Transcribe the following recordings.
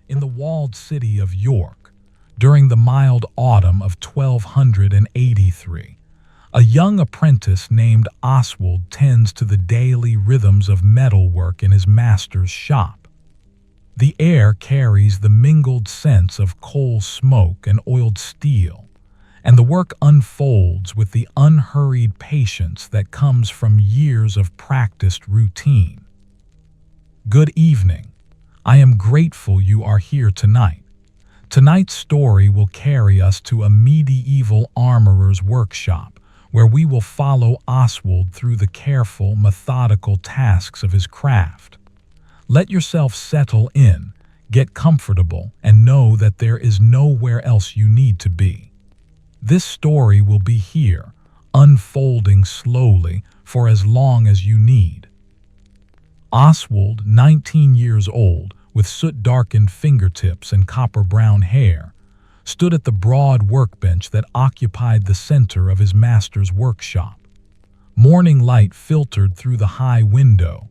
in the walled city of York, during the mild autumn of 1283, a young apprentice named Oswald tends to the daily rhythms of metalwork in his master's shop. The air carries the mingled scents of coal smoke and oiled steel, and the work unfolds with the unhurried patience that comes from years of practiced routine. Good evening. I am grateful you are here tonight. Tonight's story will carry us to a medieval armorer's workshop, where we will follow Oswald through the careful, methodical tasks of his craft. Let yourself settle in, get comfortable, and know that there is nowhere else you need to be. This story will be here, unfolding slowly for as long as you need. Oswald, 19 years old, with soot-darkened fingertips and copper-brown hair, stood at the broad workbench that occupied the center of his master's workshop. Morning light filtered through the high window,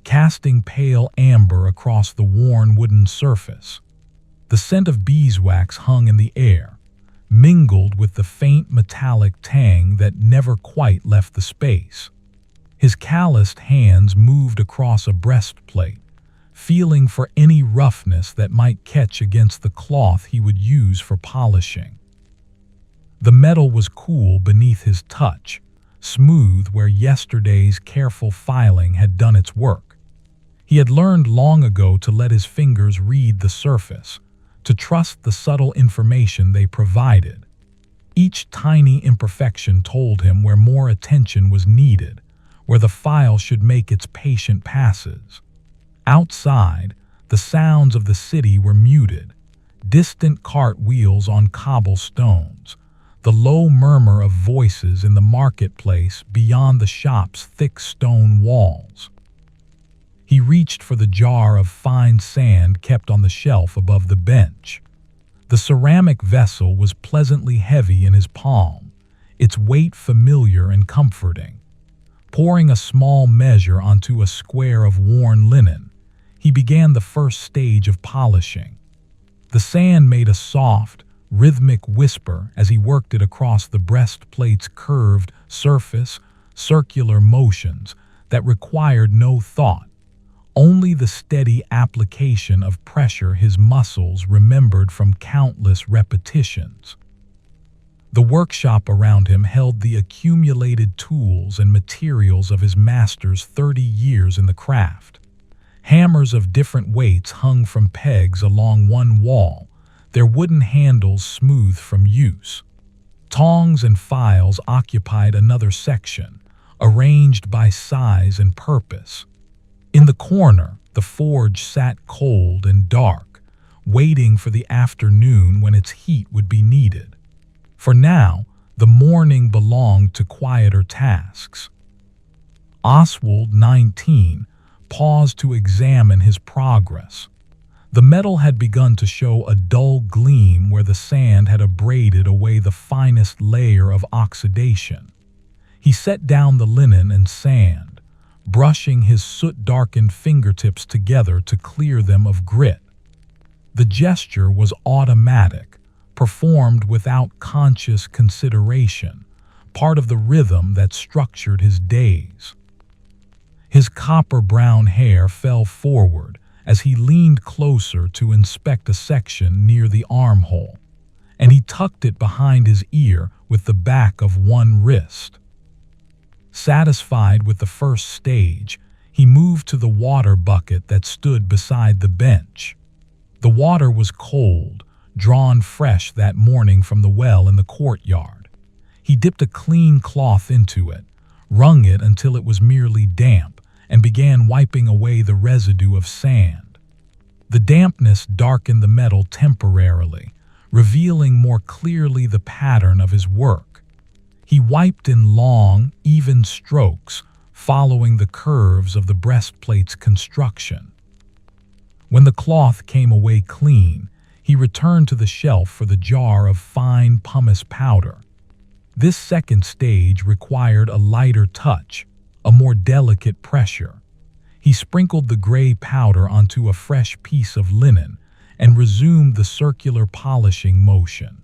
casting pale amber across the worn wooden surface. The scent of beeswax hung in the air, mingled with the faint metallic tang that never quite left the space. His calloused hands moved across a breastplate, feeling for any roughness that might catch against the cloth he would use for polishing. The metal was cool beneath his touch, smooth where yesterday's careful filing had done its work. He had learned long ago to let his fingers read the surface, to trust the subtle information they provided. Each tiny imperfection told him where more attention was needed, where the file should make its patient passes. Outside, the sounds of the city were muted, distant cart wheels on cobblestones, the low murmur of voices in the marketplace beyond the shop's thick stone walls. He reached for the jar of fine sand kept on the shelf above the bench. The ceramic vessel was pleasantly heavy in his palm, its weight familiar and comforting. Pouring a small measure onto a square of worn linen, he began the first stage of polishing. The sand made a soft, rhythmic whisper as he worked it across the breastplate's curved surface, circular motions that required no thought, only the steady application of pressure his muscles remembered from countless repetitions. The workshop around him held the accumulated tools and materials of his master's 30 years in the craft. Hammers of different weights hung from pegs along one wall, their wooden handles smooth from use. Tongs and files occupied another section, arranged by size and purpose. In the corner, the forge sat cold and dark, waiting for the afternoon when its heat would be needed. For now, the morning belonged to quieter tasks. Oswald, 19, paused to examine his progress. The metal had begun to show a dull gleam where the sand had abraded away the finest layer of oxidation. He set down the linen and sand, brushing his soot-darkened fingertips together to clear them of grit. The gesture was automatic, performed without conscious consideration, part of the rhythm that structured his days. His copper-brown hair fell forward as he leaned closer to inspect a section near the armhole, and he tucked it behind his ear with the back of one wrist. Satisfied with the first stage, he moved to the water bucket that stood beside the bench. The water was cold, drawn fresh that morning from the well in the courtyard. He dipped a clean cloth into it, wrung it until it was merely damp, and began wiping away the residue of sand. The dampness darkened the metal temporarily, revealing more clearly the pattern of his work. He wiped in long, even strokes, following the curves of the breastplate's construction. When the cloth came away clean, he returned to the shelf for the jar of fine pumice powder. This second stage required a lighter touch, a more delicate pressure. He sprinkled the gray powder onto a fresh piece of linen and resumed the circular polishing motion.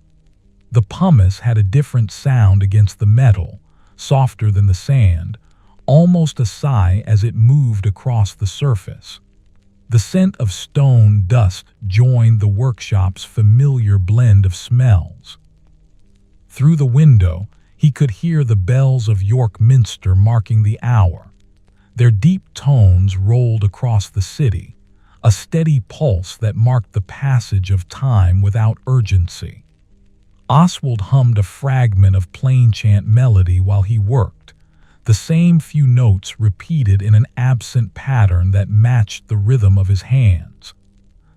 The pumice had a different sound against the metal, softer than the sand, almost a sigh as it moved across the surface. The scent of stone dust joined the workshop's familiar blend of smells. Through the window, he could hear the bells of York Minster marking the hour. Their deep tones rolled across the city, a steady pulse that marked the passage of time without urgency. Oswald hummed a fragment of plain chant melody while he worked, the same few notes repeated in an absent pattern that matched the rhythm of his hands.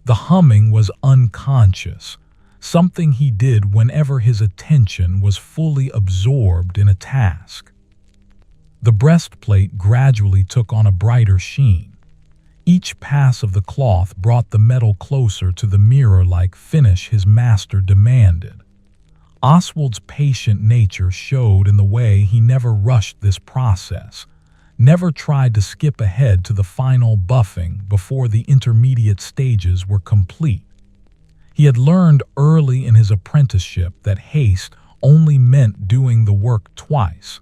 The humming was unconscious, something he did whenever his attention was fully absorbed in a task. The breastplate gradually took on a brighter sheen. Each pass of the cloth brought the metal closer to the mirror-like finish his master demanded. Oswald's patient nature showed in the way he never rushed this process, never tried to skip ahead to the final buffing before the intermediate stages were complete. He had learned early in his apprenticeship that haste only meant doing the work twice,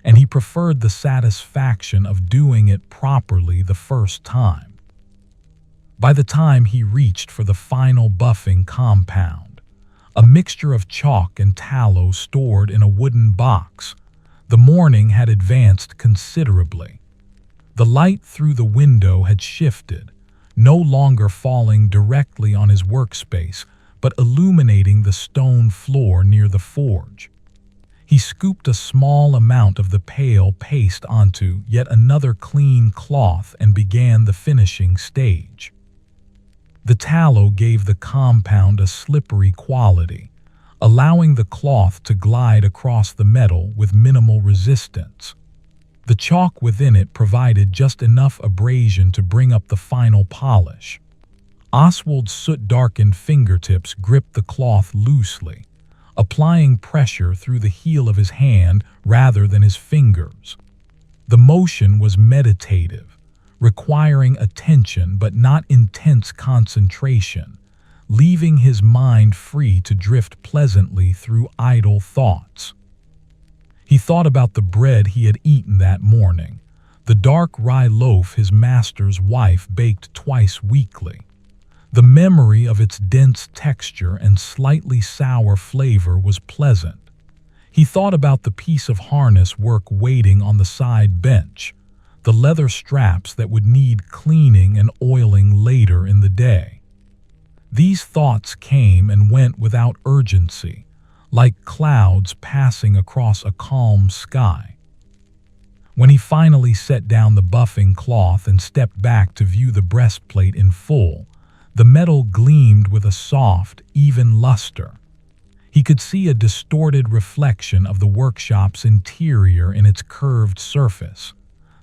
and he preferred the satisfaction of doing it properly the first time. By the time he reached for the final buffing compound, a mixture of chalk and tallow stored in a wooden box, the morning had advanced considerably. The light through the window had shifted, no longer falling directly on his workspace, but illuminating the stone floor near the forge. He scooped a small amount of the pale paste onto yet another clean cloth and began the finishing stage. The tallow gave the compound a slippery quality, allowing the cloth to glide across the metal with minimal resistance. The chalk within it provided just enough abrasion to bring up the final polish. Oswald's soot-darkened fingertips gripped the cloth loosely, applying pressure through the heel of his hand rather than his fingers. The motion was meditative, requiring attention but not intense concentration, leaving his mind free to drift pleasantly through idle thoughts. He thought about the bread he had eaten that morning, the dark rye loaf his master's wife baked twice weekly. The memory of its dense texture and slightly sour flavor was pleasant. He thought about the piece of harness work waiting on the side bench, the leather straps that would need cleaning and oiling later in the day. These thoughts came and went without urgency, like clouds passing across a calm sky. When he finally set down the buffing cloth and stepped back to view the breastplate in full, the metal gleamed with a soft, even luster. He could see a distorted reflection of the workshop's interior in its curved surface,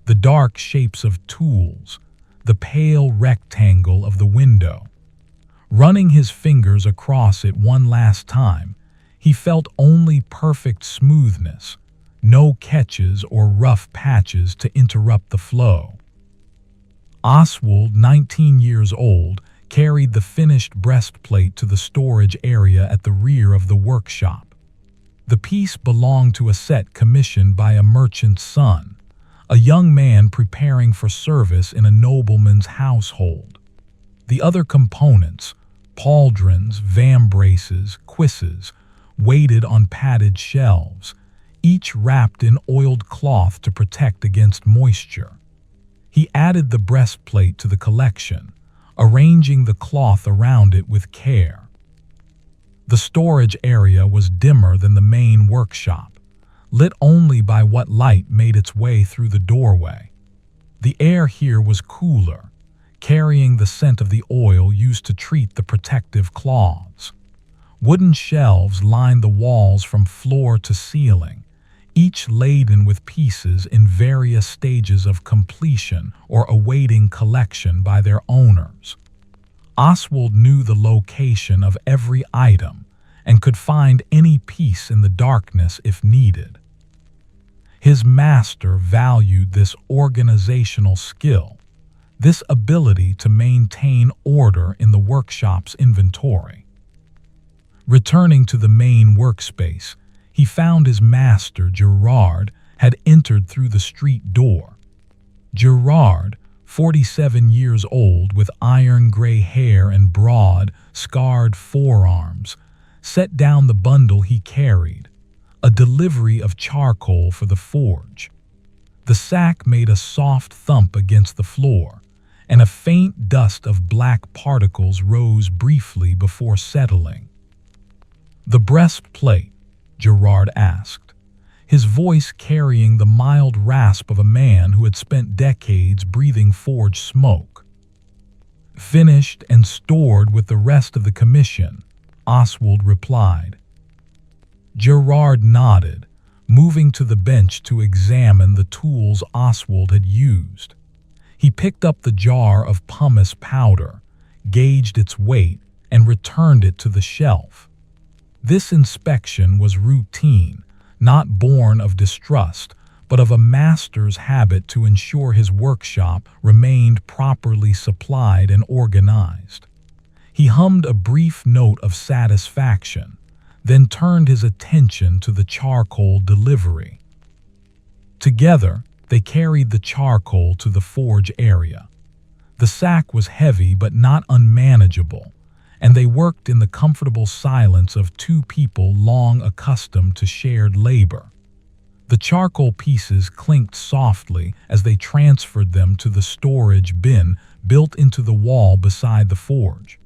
the dark shapes of tools, the pale rectangle of the window. Running his fingers across it one last time, he felt only perfect smoothness, no catches or rough patches to interrupt the flow. Oswald, 19 years old, carried the finished breastplate to the storage area at the rear of the workshop. The piece belonged to a set commissioned by a merchant's son, a young man preparing for service in a nobleman's household. The other components, pauldrons, vambraces, cuisses, waited on padded shelves, each wrapped in oiled cloth to protect against moisture. He added the breastplate to the collection, arranging the cloth around it with care. The storage area was dimmer than the main workshop, lit only by what light made its way through the doorway. The air here was cooler, carrying the scent of the oil used to treat the protective cloths. Wooden shelves lined the walls from floor to ceiling, each laden with pieces in various stages of completion or awaiting collection by their owners. Oswald knew the location of every item and could find any piece in the darkness if needed. His master valued this organizational skill, this ability to maintain order in the workshop's inventory. Returning to the main workspace, he found his master, Gerard, had entered through the street door. Gerard, 47 years old, with iron-gray hair and broad, scarred forearms, set down the bundle he carried, a delivery of charcoal for the forge. The sack made a soft thump against the floor, and a faint dust of black particles rose briefly before settling. "The breastplate?" Gerard asked, his voice carrying the mild rasp of a man who had spent decades breathing forge smoke. "Finished and stored with the rest of the commission," Oswald replied. Gerard nodded, moving to the bench to examine the tools Oswald had used. He picked up the jar of pumice powder, gauged its weight, and returned it to the shelf. This inspection was routine, not born of distrust, but of a master's habit to ensure his workshop remained properly supplied and organized. He hummed a brief note of satisfaction, then turned his attention to the charcoal delivery. Together, they carried the charcoal to the forge area. The sack was heavy but not unmanageable, and they worked in the comfortable silence of two people long accustomed to shared labor. The charcoal pieces clinked softly as they transferred them to the storage bin built into the wall beside the forge.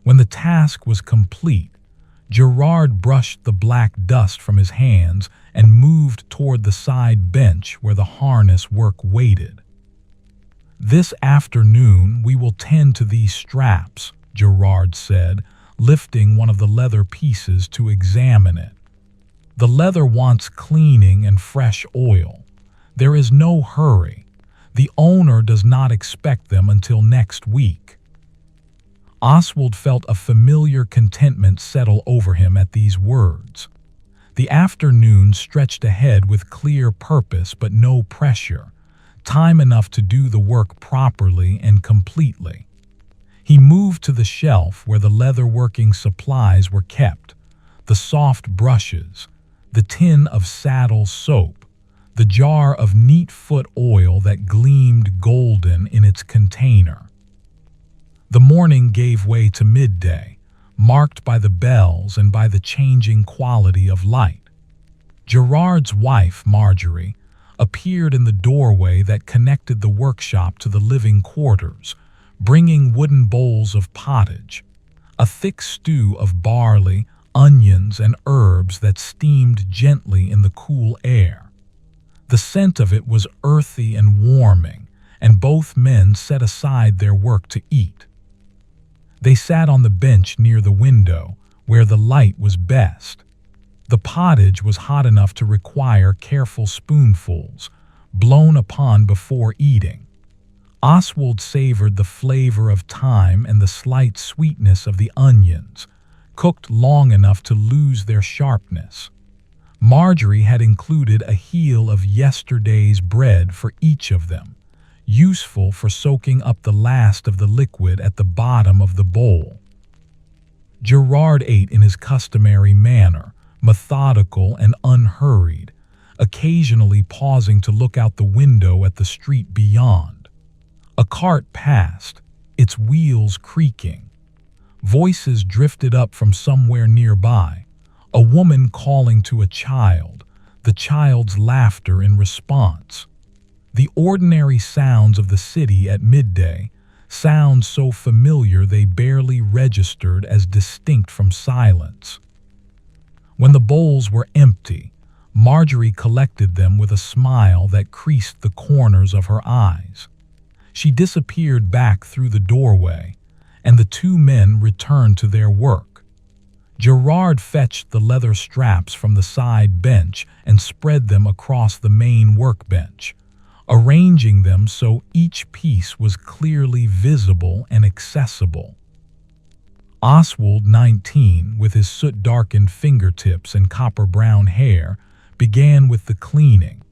When the task was complete, Gerard brushed the black dust from his hands and moved toward the side bench where the harness work waited. "This afternoon we will tend to these straps," Gerard said, lifting one of the leather pieces to examine it. "The leather wants cleaning and fresh oil. There is no hurry. The owner does not expect them until next week." Oswald felt a familiar contentment settle over him at these words. The afternoon stretched ahead with clear purpose but no pressure, time enough to do the work properly and completely. He moved to the shelf where the leatherworking supplies were kept, the soft brushes, the tin of saddle soap, the jar of neat foot oil that gleamed golden in its container. The morning gave way to midday, marked by the bells and by the changing quality of light. Gerard's wife, Marjorie, appeared in the doorway that connected the workshop to the living quarters, bringing wooden bowls of pottage, a thick stew of barley, onions, and herbs that steamed gently in the cool air. The scent of it was earthy and warming, and both men set aside their work to eat. They sat on the bench near the window, where the light was best. The pottage was hot enough to require careful spoonfuls, blown upon before eating. Oswald savored the flavor of thyme and the slight sweetness of the onions, cooked long enough to lose their sharpness. Marjorie had included a heel of yesterday's bread for each of them, useful for soaking up the last of the liquid at the bottom of the bowl. Gerard ate in his customary manner, methodical and unhurried, occasionally pausing to look out the window at the street beyond. A cart passed, its wheels creaking. Voices drifted up from somewhere nearby, a woman calling to a child, the child's laughter in response. The ordinary sounds of the city at midday, sounds so familiar they barely registered as distinct from silence. When the bowls were empty, Marjorie collected them with a smile that creased the corners of her eyes. She disappeared back through the doorway, and the two men returned to their work. Gerard fetched the leather straps from the side bench and spread them across the main workbench, arranging them so each piece was clearly visible and accessible. Oswald, 19, with his soot-darkened fingertips and copper-brown hair, began with the cleaning.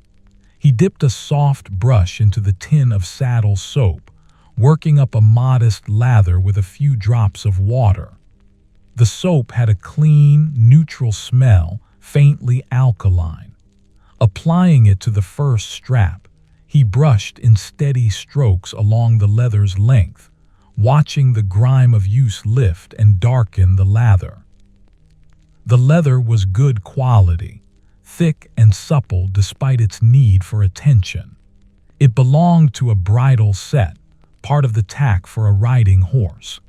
He dipped a soft brush into the tin of saddle soap, working up a modest lather with a few drops of water. The soap had a clean, neutral smell, faintly alkaline. Applying it to the first strap, he brushed in steady strokes along the leather's length, watching the grime of use lift and darken the lather. The leather was good quality, thick and supple despite its need for attention. It belonged to a bridle set, part of the tack for a riding horse.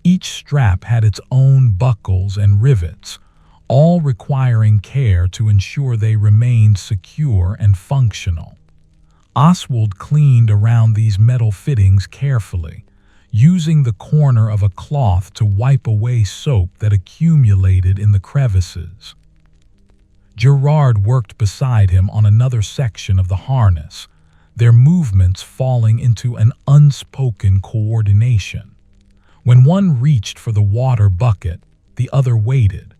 Each strap had its own buckles and rivets, all requiring care to ensure they remained secure and functional. Oswald cleaned around these metal fittings carefully, using the corner of a cloth to wipe away soap that accumulated in the crevices. Gerard worked beside him on another section of the harness, their movements falling into an unspoken coordination. When one reached for the water bucket, the other waited.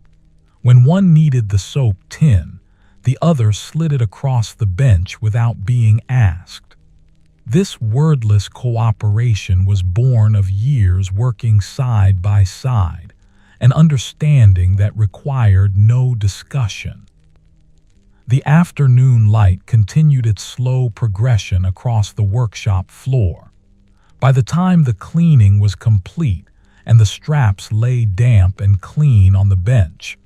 When one needed the soap tin, the other slid it across the bench without being asked. This wordless cooperation was born of years working side by side, an understanding that required no discussion. The afternoon light continued its slow progression across the workshop floor. By the time the cleaning was complete and the straps lay damp and clean on the bench,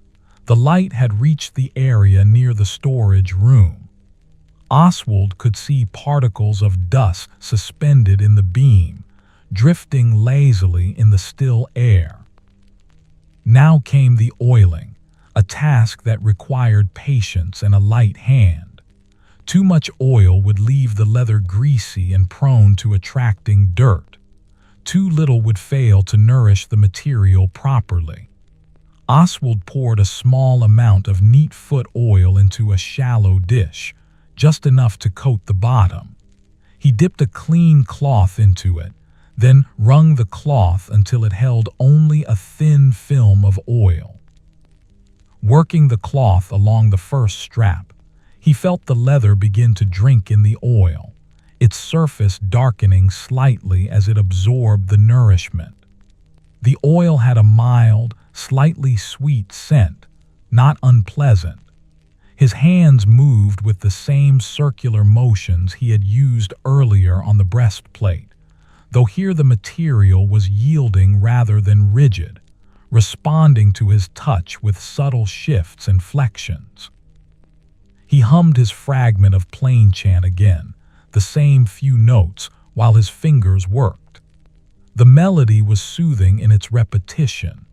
the light had reached the area near the storage room. Oswald could see particles of dust suspended in the beam, drifting lazily in the still air. Now came the oiling, a task that required patience and a light hand. Too much oil would leave the leather greasy and prone to attracting dirt. Too little would fail to nourish the material properly. Oswald poured a small amount of neat foot oil into a shallow dish, just enough to coat the bottom. He dipped a clean cloth into it, then wrung the cloth until it held only a thin film of oil. Working the cloth along the first strap, he felt the leather begin to drink in the oil, its surface darkening slightly as it absorbed the nourishment. The oil had a mild, slightly sweet scent, not unpleasant. His hands moved with the same circular motions he had used earlier on the breastplate, though here the material was yielding rather than rigid, responding to his touch with subtle shifts and flexions. He hummed his fragment of plain chant again, the same few notes, while his fingers worked. The melody was soothing in its repetition,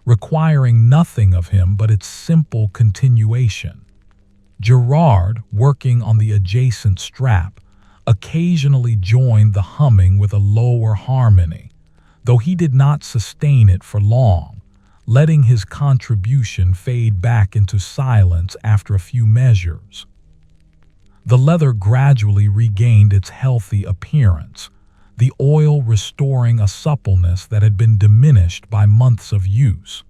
requiring nothing of him but its simple continuation. Gerard, working on the adjacent strap, occasionally joined the humming with a lower harmony, though he did not sustain it for long, letting his contribution fade back into silence after a few measures. The leather gradually regained its healthy appearance, the oil restoring a suppleness that had been diminished by months of use.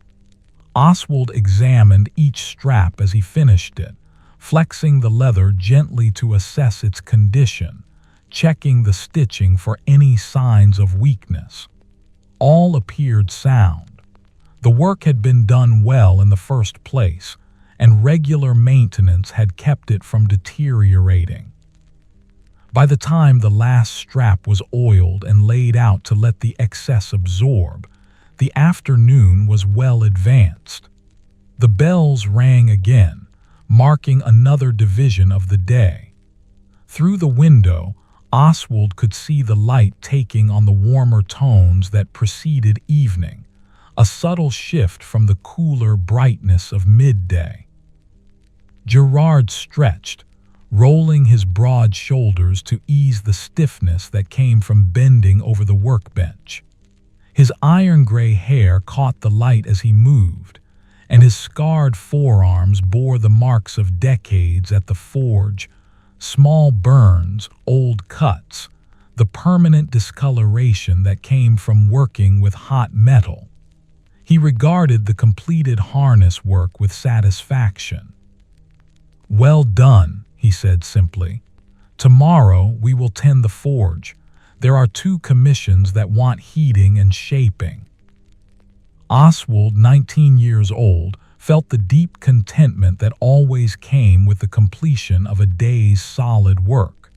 Oswald examined each strap as he finished it, flexing the leather gently to assess its condition, checking the stitching for any signs of weakness. All appeared sound. The work had been done well in the first place, and regular maintenance had kept it from deteriorating. By the time the last strap was oiled and laid out to let the excess absorb, the afternoon was well advanced. The bells rang again, marking another division of the day. Through the window, Oswald could see the light taking on the warmer tones that preceded evening, a subtle shift from the cooler brightness of midday. Gerard stretched, rolling his broad shoulders to ease the stiffness that came from bending over the workbench. His iron-gray hair caught the light as he moved, and his scarred forearms bore the marks of decades at the forge, small burns, old cuts, the permanent discoloration that came from working with hot metal. He regarded the completed harness work with satisfaction. "Well done," he said simply. "Tomorrow we will tend the forge. there are 2 commissions that want heating and shaping. Oswald, 19 years old, felt the deep contentment that always came with the completion of a day's solid work.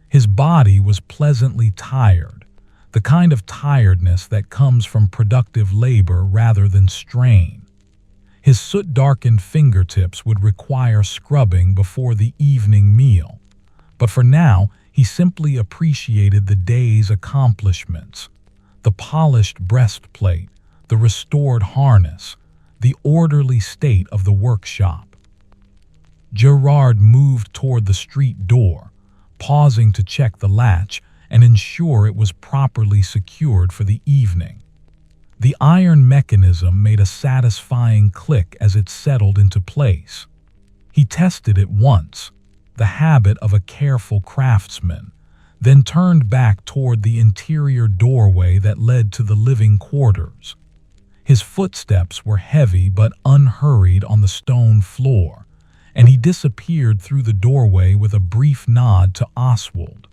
His body was pleasantly tired, the kind of tiredness that comes from productive labor rather than strain. His soot-darkened fingertips would require scrubbing before the evening meal, but for now he simply appreciated the day's accomplishments: the polished breastplate, the restored harness, the orderly state of the workshop. Gerard moved toward the street door, pausing to check the latch and ensure it was properly secured for the evening. The iron mechanism made a satisfying click as it settled into place. He tested it once, the habit of a careful craftsman, then turned back toward the interior doorway that led to the living quarters. His footsteps were heavy but unhurried on the stone floor, and he disappeared through the doorway with a brief nod to Oswald.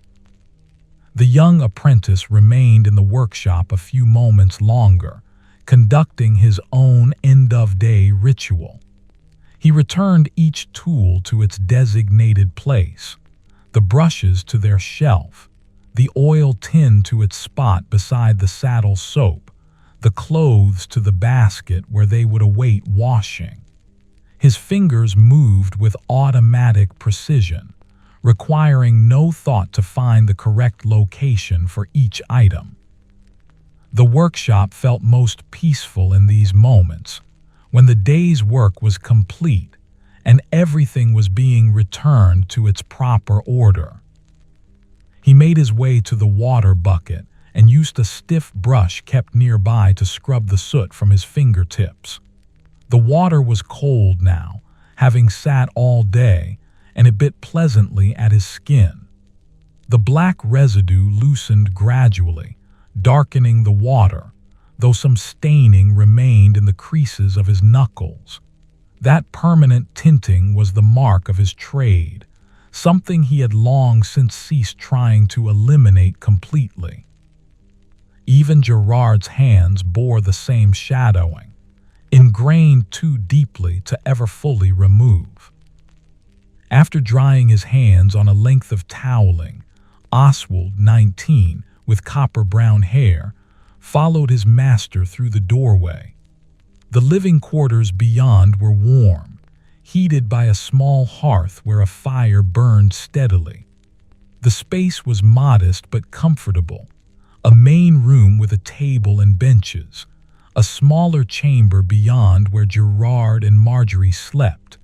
The young apprentice remained in the workshop a few moments longer, conducting his own end-of-day ritual. He returned each tool to its designated place, the brushes to their shelf, the oil tin to its spot beside the saddle soap, the clothes to the basket where they would await washing. His fingers moved with automatic precision, requiring no thought to find the correct location for each item. The workshop felt most peaceful in these moments, when the day's work was complete and everything was being returned to its proper order. He made his way to the water bucket and used a stiff brush kept nearby to scrub the soot from his fingertips. The water was cold now, having sat all day, and it bit pleasantly at his skin. The black residue loosened gradually, darkening the water, though some staining remained in the creases of his knuckles. That permanent tinting was the mark of his trade, something he had long since ceased trying to eliminate completely. Even Gerard's hands bore the same shadowing, ingrained too deeply to ever fully remove. After drying his hands on a length of toweling, Oswald, 19, with copper-brown hair, followed his master through the doorway. The living quarters beyond were warm, heated by a small hearth where a fire burned steadily. The space was modest but comfortable, a main room with a table and benches, a smaller chamber beyond where Gerard and Marjorie slept,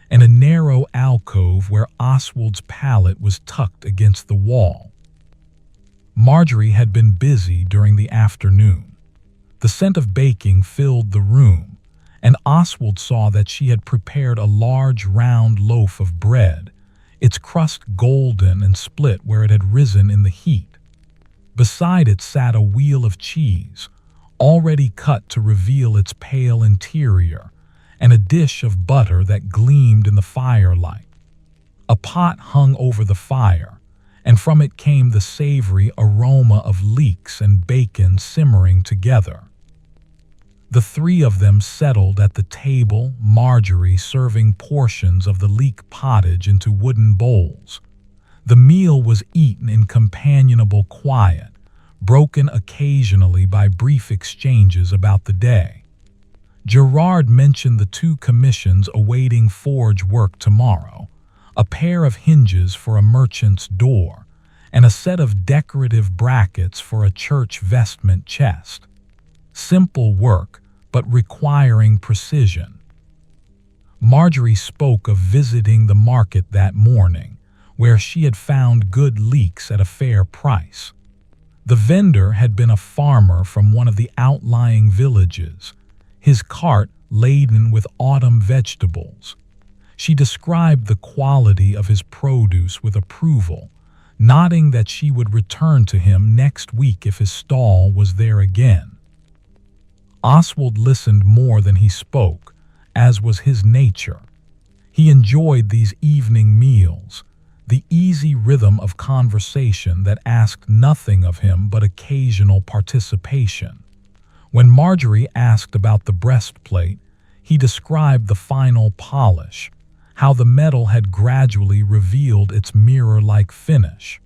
and a narrow alcove where Oswald's pallet was tucked against the wall. Marjorie had been busy during the afternoon. The scent of baking filled the room, and Oswald saw that she had prepared a large round loaf of bread, its crust golden and split where it had risen in the heat. Beside it sat a wheel of cheese, already cut to reveal its pale interior, and a dish of butter that gleamed in the firelight. A pot hung over the fire, and from it came the savory aroma of leeks and bacon simmering together. The three of them settled at the table, Marjorie serving portions of the leek pottage into wooden bowls. The meal was eaten in companionable quiet, broken occasionally by brief exchanges about the day. Gerard mentioned the 2 commissions awaiting forge work tomorrow, a pair of hinges for a merchant's door, and a set of decorative brackets for a church vestment chest. Simple work, but requiring precision. Marjorie spoke of visiting the market that morning, where she had found good leeks at a fair price. The vendor had been a farmer from one of the outlying villages, his cart laden with autumn vegetables. She described the quality of his produce with approval, nodding that she would return to him next week if his stall was there again. Oswald listened more than he spoke, as was his nature. He enjoyed these evening meals, the easy rhythm of conversation that asked nothing of him but occasional participation. When Marjorie asked about the breastplate, he described the final polish, how the metal had gradually revealed its mirror-like finish.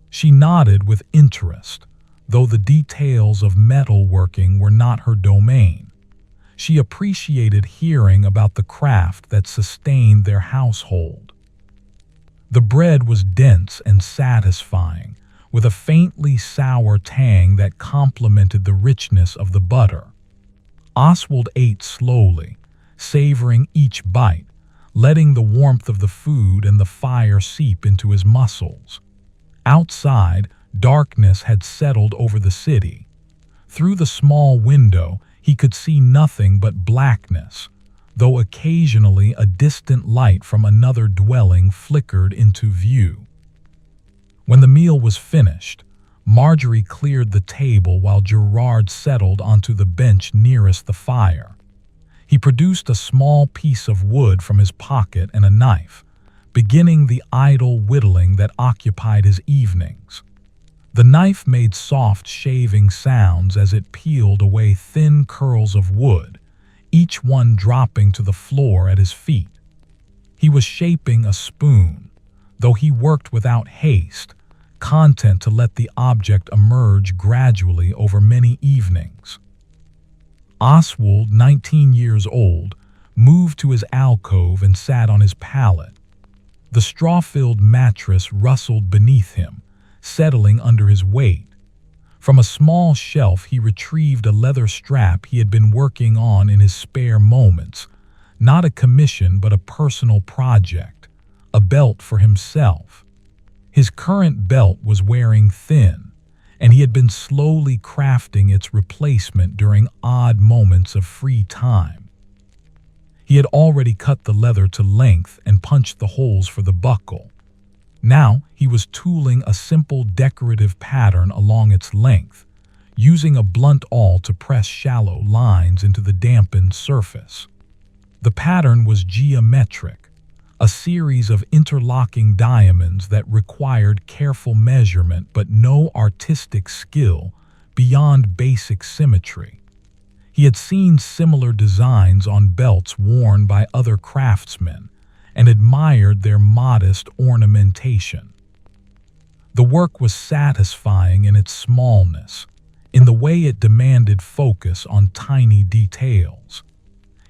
She nodded with interest, though the details of metalworking were not her domain. She appreciated hearing about the craft that sustained their household. The bread was dense and satisfying, with a faintly sour tang that complemented the richness of the butter. Oswald ate slowly, savoring each bite, letting the warmth of the food and the fire seep into his muscles. Outside, darkness had settled over the city. Through the small window, he could see nothing but blackness, though occasionally a distant light from another dwelling flickered into view. When the meal was finished, Marjorie cleared the table while Gerard settled onto the bench nearest the fire. He produced a small piece of wood from his pocket and a knife, beginning the idle whittling that occupied his evenings. The knife made soft shaving sounds as it peeled away thin curls of wood, each one dropping to the floor at his feet. He was shaping a spoon, though he worked without haste, content to let the object emerge gradually over many evenings. Oswald, 19 years old, moved to his alcove and sat on his pallet. The straw-filled mattress rustled beneath him, settling under his weight. From a small shelf he retrieved a leather strap he had been working on in his spare moments, not a commission but a personal project, a belt for himself. His current belt was wearing thin, and he had been slowly crafting its replacement during odd moments of free time. He had already cut the leather to length and punched the holes for the buckle. Now he was tooling a simple decorative pattern along its length, using a blunt awl to press shallow lines into the dampened surface. The pattern was geometric, a series of interlocking diamonds that required careful measurement but no artistic skill beyond basic symmetry. He had seen similar designs on belts worn by other craftsmen and admired their modest ornamentation. The work was satisfying in its smallness, in the way it demanded focus on tiny details.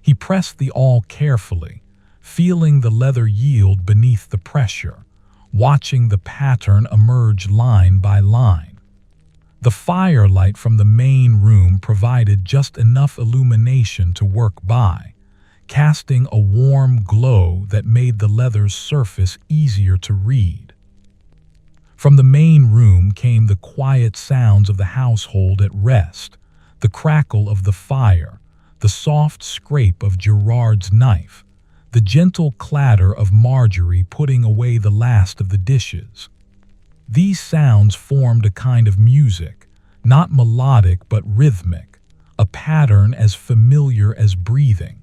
He pressed the awl carefully, feeling the leather yield beneath the pressure, watching the pattern emerge line by line. The firelight from the main room provided just enough illumination to work by, casting a warm glow that made the leather's surface easier to read. From the main room came the quiet sounds of the household at rest, the crackle of the fire, the soft scrape of Gerard's knife, the gentle clatter of Marjorie putting away the last of the dishes. These sounds formed a kind of music, not melodic but rhythmic, a pattern as familiar as breathing.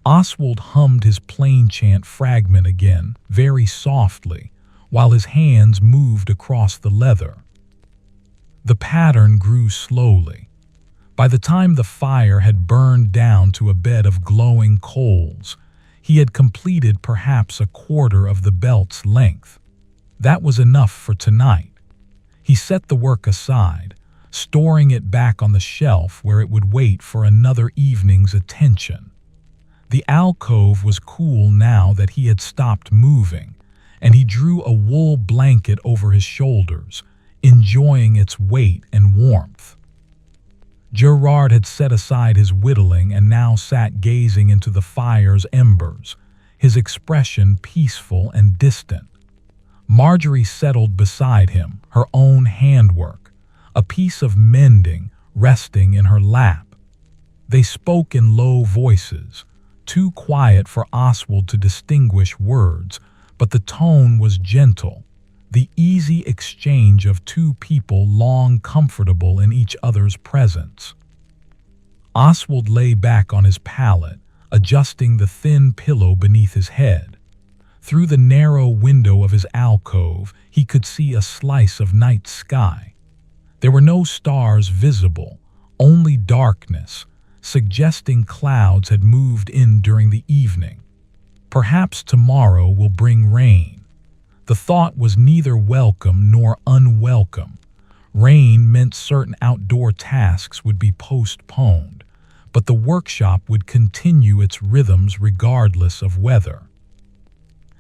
Oswald hummed his plain chant fragment again, very softly, while his hands moved across the leather. The pattern grew slowly. By the time the fire had burned down to a bed of glowing coals, he had completed perhaps a quarter of the belt's length. That was enough for tonight. He set the work aside, storing it back on the shelf where it would wait for another evening's attention. The alcove was cool now that he had stopped moving, and he drew a wool blanket over his shoulders, enjoying its weight and warmth. Gerard had set aside his whittling and now sat gazing into the fire's embers, his expression peaceful and distant. Marjorie settled beside him, her own handwork, a piece of mending resting in her lap. They spoke in low voices, too quiet for Oswald to distinguish words, but the tone was gentle, the easy exchange of two people long comfortable in each other's presence. Oswald lay back on his pallet, adjusting the thin pillow beneath his head. Through the narrow window of his alcove, he could see a slice of night sky. There were no stars visible, only darkness, suggesting clouds had moved in during the evening. Perhaps tomorrow will bring rain. The thought was neither welcome nor unwelcome. Rain meant certain outdoor tasks would be postponed, but the workshop would continue its rhythms regardless of weather.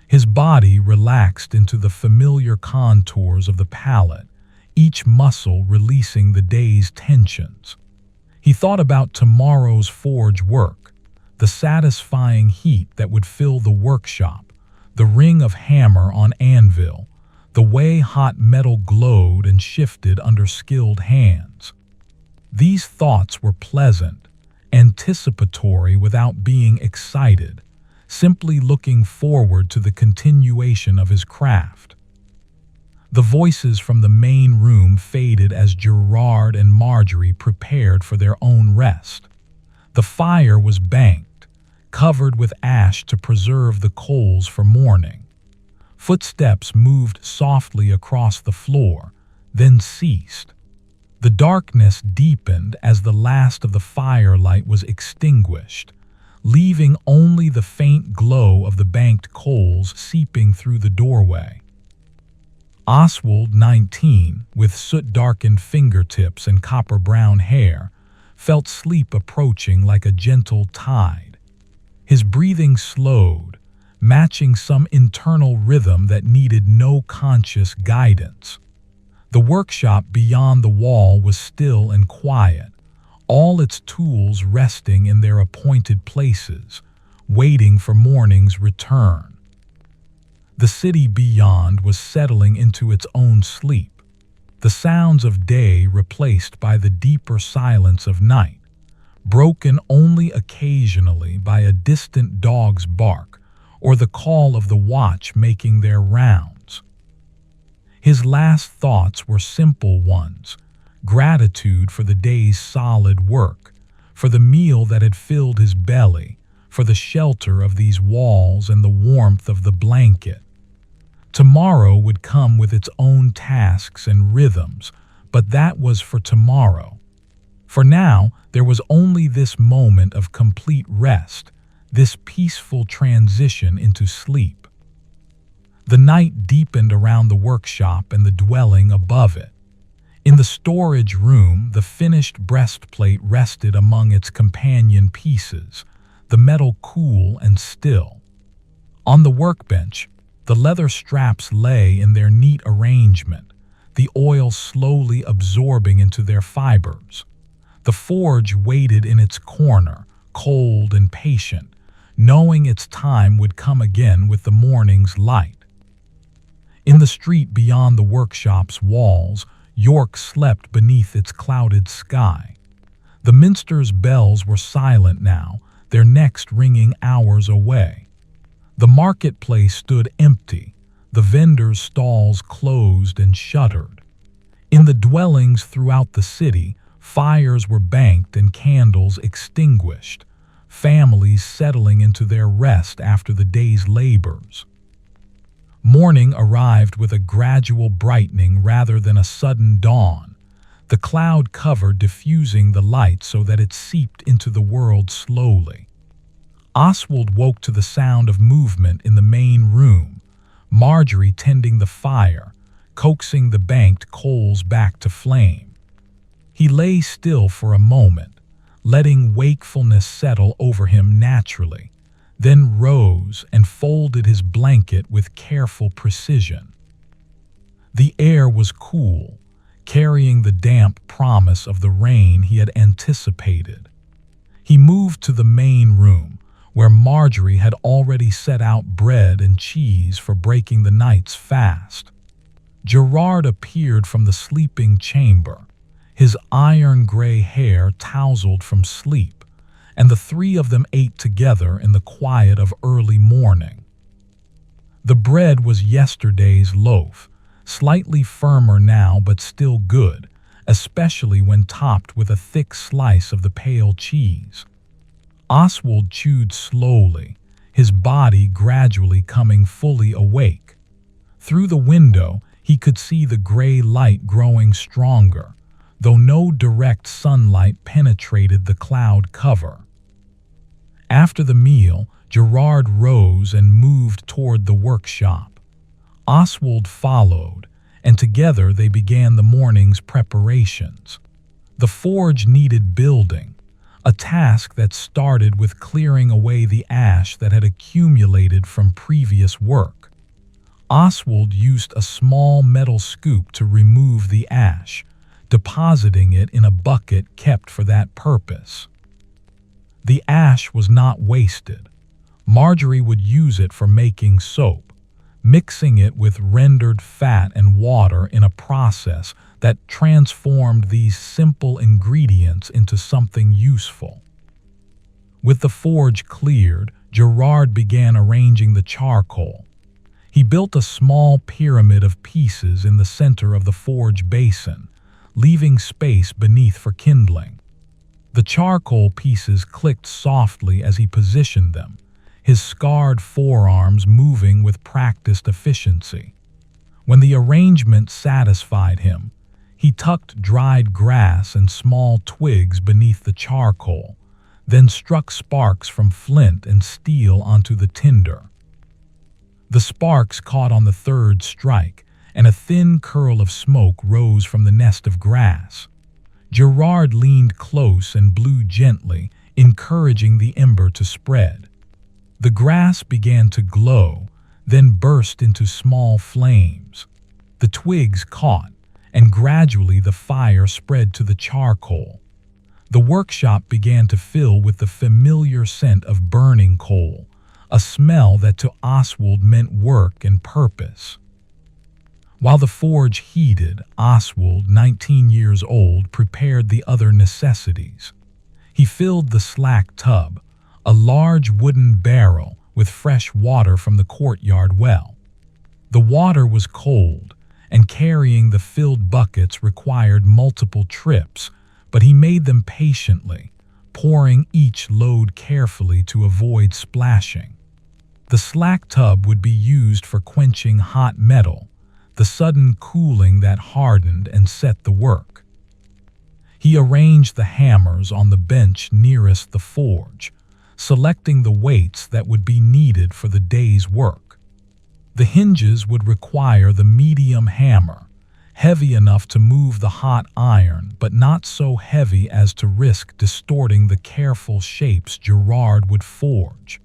His body relaxed into the familiar contours of the pallet, each muscle releasing the day's tensions. He thought about tomorrow's forge work, the satisfying heat that would fill the workshop, the ring of hammer on anvil, the way hot metal glowed and shifted under skilled hands. These thoughts were pleasant, anticipatory without being excited, simply looking forward to the continuation of his craft. The voices from the main room faded as Gerard and Marjorie prepared for their own rest. The fire was banked, covered with ash to preserve the coals for morning. Footsteps moved softly across the floor, then ceased. The darkness deepened as the last of the firelight was extinguished, leaving only the faint glow of the banked coals seeping through the doorway. Oswald, 19, with soot-darkened fingertips and copper-brown hair, felt sleep approaching like a gentle tide. His breathing slowed, matching some internal rhythm that needed no conscious guidance. The workshop beyond the wall was still and quiet, all its tools resting in their appointed places, waiting for morning's return. The city beyond was settling into its own sleep, the sounds of day replaced by the deeper silence of night, broken only occasionally by a distant dog's bark or the call of the watch making their rounds. His last thoughts were simple ones: gratitude for the day's solid work, for the meal that had filled his belly, for the shelter of these walls and the warmth of the blanket. Tomorrow would come with its own tasks and rhythms, but that was for tomorrow. For now, there was only this moment of complete rest, this peaceful transition into sleep. The night deepened around the workshop and the dwelling above it. In the storage room, the finished breastplate rested among its companion pieces, the metal cool and still. On the workbench, the leather straps lay in their neat arrangement, the oil slowly absorbing into their fibers. The forge waited in its corner, cold and patient, knowing its time would come again with the morning's light. In the street beyond the workshop's walls, York slept beneath its clouded sky. The minster's bells were silent now, their necks ringing hours away. The marketplace stood empty, the vendors' stalls closed and shuttered. In the dwellings throughout the city, fires were banked and candles extinguished, families settling into their rest after the day's labors. Morning arrived with a gradual brightening rather than a sudden dawn, the cloud cover diffusing the light so that it seeped into the world slowly. Oswald woke to the sound of movement in the main room, Marjorie tending the fire, coaxing the banked coals back to flame. He lay still for a moment, letting wakefulness settle over him naturally, then rose and folded his blanket with careful precision. The air was cool, carrying the damp promise of the rain he had anticipated. He moved to the main room, where Marjorie had already set out bread and cheese for breaking the night's fast. Gerard appeared from the sleeping chamber, his iron-gray hair tousled from sleep, and the three of them ate together in the quiet of early morning. The bread was yesterday's loaf, slightly firmer now but still good, especially when topped with a thick slice of the pale cheese. Oswald chewed slowly, his body gradually coming fully awake. Through the window, he could see the gray light growing stronger, though no direct sunlight penetrated the cloud cover. After the meal, Gerard rose and moved toward the workshop. Oswald followed, and together they began the morning's preparations. The forge needed building, a task that started with clearing away the ash that had accumulated from previous work. Oswald used a small metal scoop to remove the ash, depositing it in a bucket kept for that purpose. The ash was not wasted. Marjorie would use it for making soap, mixing it with rendered fat and water in a process that transformed these simple ingredients into something useful. With the forge cleared, Gerard began arranging the charcoal. He built a small pyramid of pieces in the center of the forge basin, leaving space beneath for kindling. The charcoal pieces clicked softly as he positioned them, his scarred forearms moving with practiced efficiency. When the arrangement satisfied him, he tucked dried grass and small twigs beneath the charcoal, then struck sparks from flint and steel onto the tinder. The sparks caught on the third strike, and a thin curl of smoke rose from the nest of grass. Gerard leaned close and blew gently, encouraging the ember to spread. The grass began to glow, then burst into small flames. The twigs caught, and gradually the fire spread to the charcoal. The workshop began to fill with the familiar scent of burning coal, a smell that to Oswald meant work and purpose. While the forge heated, Oswald, 19 years old, prepared the other necessities. He filled the slack tub, a large wooden barrel with fresh water from the courtyard well. The water was cold, and carrying the filled buckets required multiple trips, but he made them patiently, pouring each load carefully to avoid splashing. The slack tub would be used for quenching hot metal, the sudden cooling that hardened and set the work. He arranged the hammers on the bench nearest the forge, selecting the weights that would be needed for the day's work. The hinges would require the medium hammer, heavy enough to move the hot iron, but not so heavy as to risk distorting the careful shapes Gerard would forge.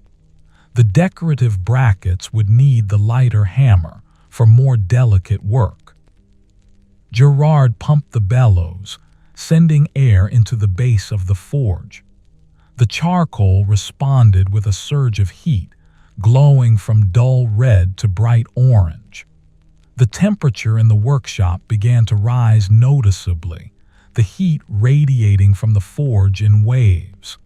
The decorative brackets would need the lighter hammer for more delicate work. Gerard pumped the bellows, sending air into the base of the forge. The charcoal responded with a surge of heat, glowing from dull red to bright orange. The temperature in the workshop began to rise noticeably, the heat radiating from the forge in waves.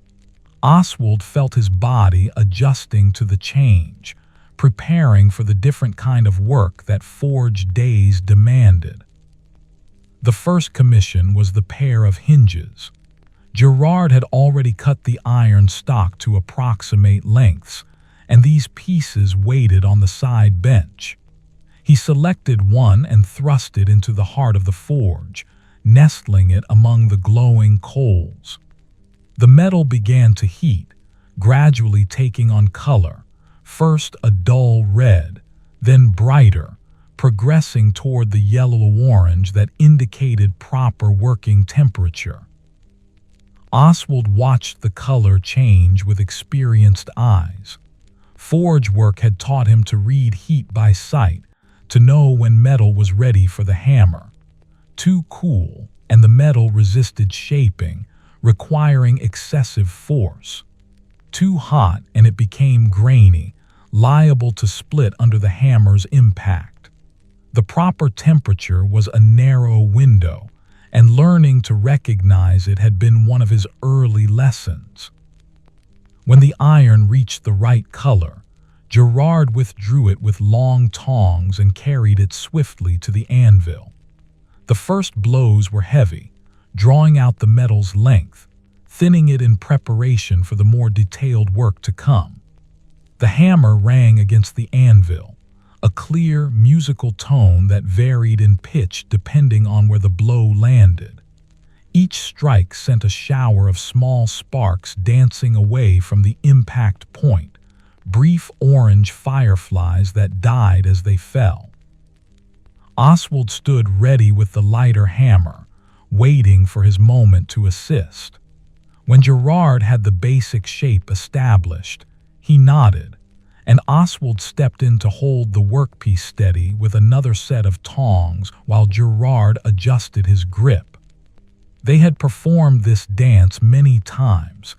Oswald felt his body adjusting to the change, preparing for the different kind of work that forge days demanded. The first commission was the pair of hinges. Gerard had already cut the iron stock to approximate lengths, and these pieces waited on the side bench. He selected one and thrust it into the heart of the forge, nestling it among the glowing coals. The metal began to heat, gradually taking on color, first a dull red, then brighter, progressing toward the yellow-orange that indicated proper working temperature. Oswald watched the color change with experienced eyes. Forge work had taught him to read heat by sight, to know when metal was ready for the hammer. Too cool, and the metal resisted shaping, requiring excessive force. Too hot, and it became grainy, liable to split under the hammer's impact. The proper temperature was a narrow window, and learning to recognize it had been one of his early lessons. When the iron reached the right color, Gerard withdrew it with long tongs and carried it swiftly to the anvil. The first blows were heavy, drawing out the metal's length, thinning it in preparation for the more detailed work to come. The hammer rang against the anvil, a clear, musical tone that varied in pitch depending on where the blow landed. Each strike sent a shower of small sparks dancing away from the impact point, brief orange fireflies that died as they fell. Oswald stood ready with the lighter hammer, waiting for his moment to assist. When Gerard had the basic shape established, he nodded, and Oswald stepped in to hold the workpiece steady with another set of tongs while Gerard adjusted his grip. They had performed this dance many times,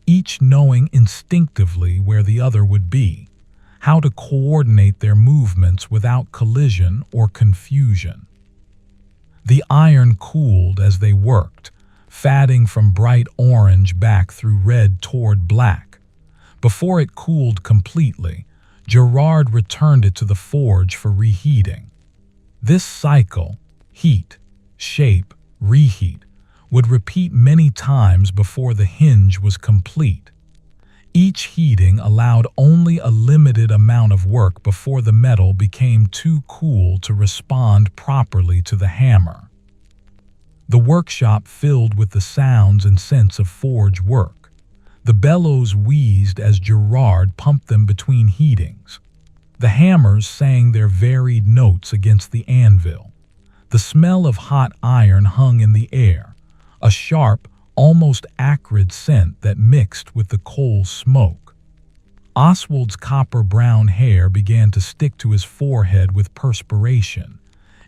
each knowing instinctively where the other would be, how to coordinate their movements without collision or confusion. The iron cooled as they worked, fading from bright orange back through red toward black. Before it cooled completely, Gerard returned it to the forge for reheating. This cycle, heat, shape, reheat, would repeat many times before the hinge was complete. Each heating allowed only a limited amount of work before the metal became too cool to respond properly to the hammer. The workshop filled with the sounds and scents of forge work. The bellows wheezed as Gerard pumped them between heatings. The hammers sang their varied notes against the anvil. The smell of hot iron hung in the air, a sharp, almost acrid scent that mixed with the coal smoke. Oswald's copper-brown hair began to stick to his forehead with perspiration,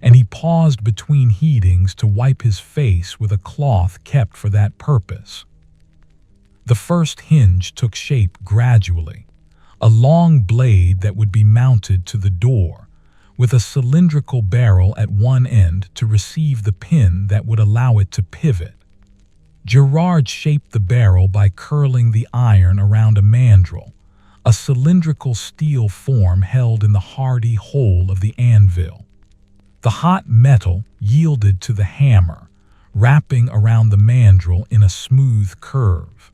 and he paused between heatings to wipe his face with a cloth kept for that purpose. The first hinge took shape gradually, a long blade that would be mounted to the door, with a cylindrical barrel at one end to receive the pin that would allow it to pivot. Gerard shaped the barrel by curling the iron around a mandrel, a cylindrical steel form held in the hardy hole of the anvil. The hot metal yielded to the hammer, wrapping around the mandrel in a smooth curve.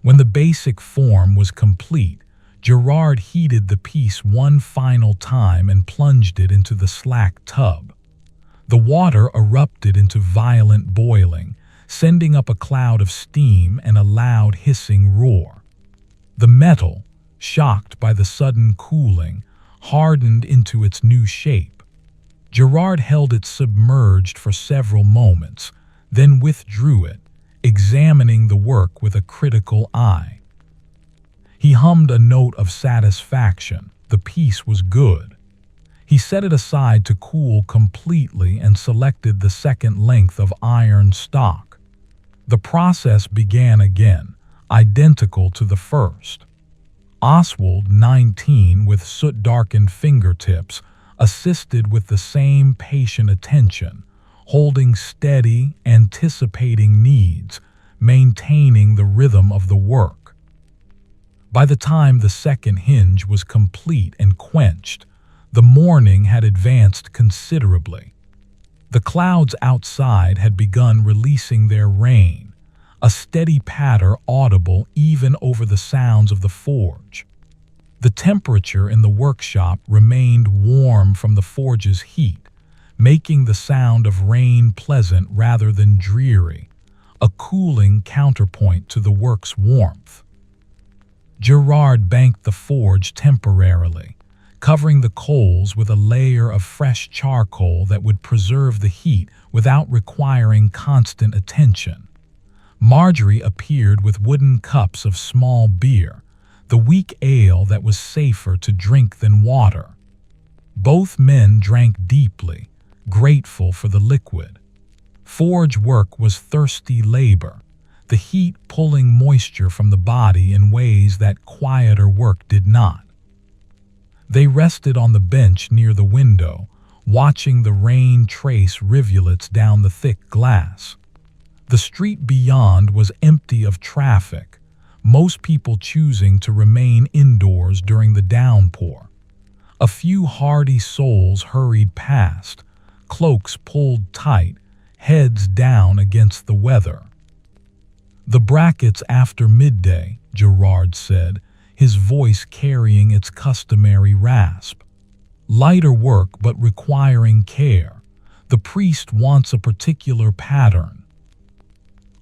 When the basic form was complete, Gerard heated the piece one final time and plunged it into the slack tub. The water erupted into violent boiling, sending up a cloud of steam and a loud hissing roar. The metal, shocked by the sudden cooling, hardened into its new shape. Gerard held it submerged for several moments, then withdrew it, examining the work with a critical eye. He hummed a note of satisfaction. The piece was good. He set it aside to cool completely and selected the second length of iron stock. The process began again, identical to the first. Oswald, 19, with soot-darkened fingertips, assisted with the same patient attention, holding steady, anticipating needs, maintaining the rhythm of the work. By the time the second hinge was complete and quenched, the morning had advanced considerably. The clouds outside had begun releasing their rain, a steady patter audible even over the sounds of the forge. The temperature in the workshop remained warm from the forge's heat, making the sound of rain pleasant rather than dreary, a cooling counterpoint to the work's warmth. Gerard banked the forge temporarily, covering the coals with a layer of fresh charcoal that would preserve the heat without requiring constant attention. Marjorie appeared with wooden cups of small beer, the weak ale that was safer to drink than water. Both men drank deeply, grateful for the liquid. Forge work was thirsty labor, the heat pulling moisture from the body in ways that quieter work did not. They rested on the bench near the window, watching the rain trace rivulets down the thick glass. The street beyond was empty of traffic, most people choosing to remain indoors during the downpour. A few hardy souls hurried past, cloaks pulled tight, heads down against the weather. "The brackets after midday," Gerard said, his voice carrying its customary rasp. "Lighter work but requiring care. The priest wants a particular pattern."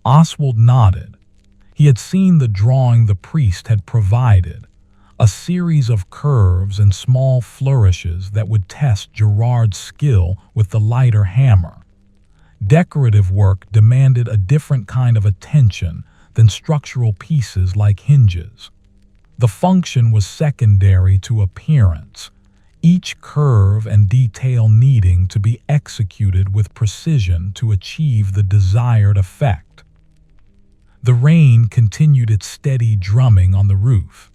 Oswald nodded. He had seen the drawing the priest had provided, a series of curves and small flourishes that would test Gerard's skill with the lighter hammer. Decorative work demanded a different kind of attention than structural pieces like hinges. The function was secondary to appearance, each curve and detail needing to be executed with precision to achieve the desired effect. The rain continued its steady drumming on the roof.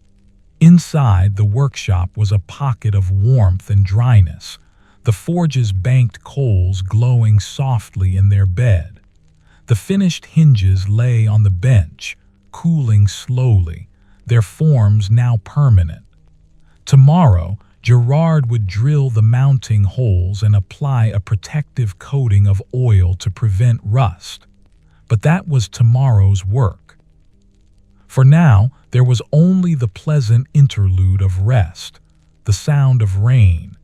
Inside the workshop was a pocket of warmth and dryness, the forge's banked coals glowing softly in their bed. The finished hinges lay on the bench, cooling slowly, their forms now permanent. Tomorrow, Gerard would drill the mounting holes and apply a protective coating of oil to prevent rust. But that was tomorrow's work. For now, there was only the pleasant interlude of rest, the sound of rain,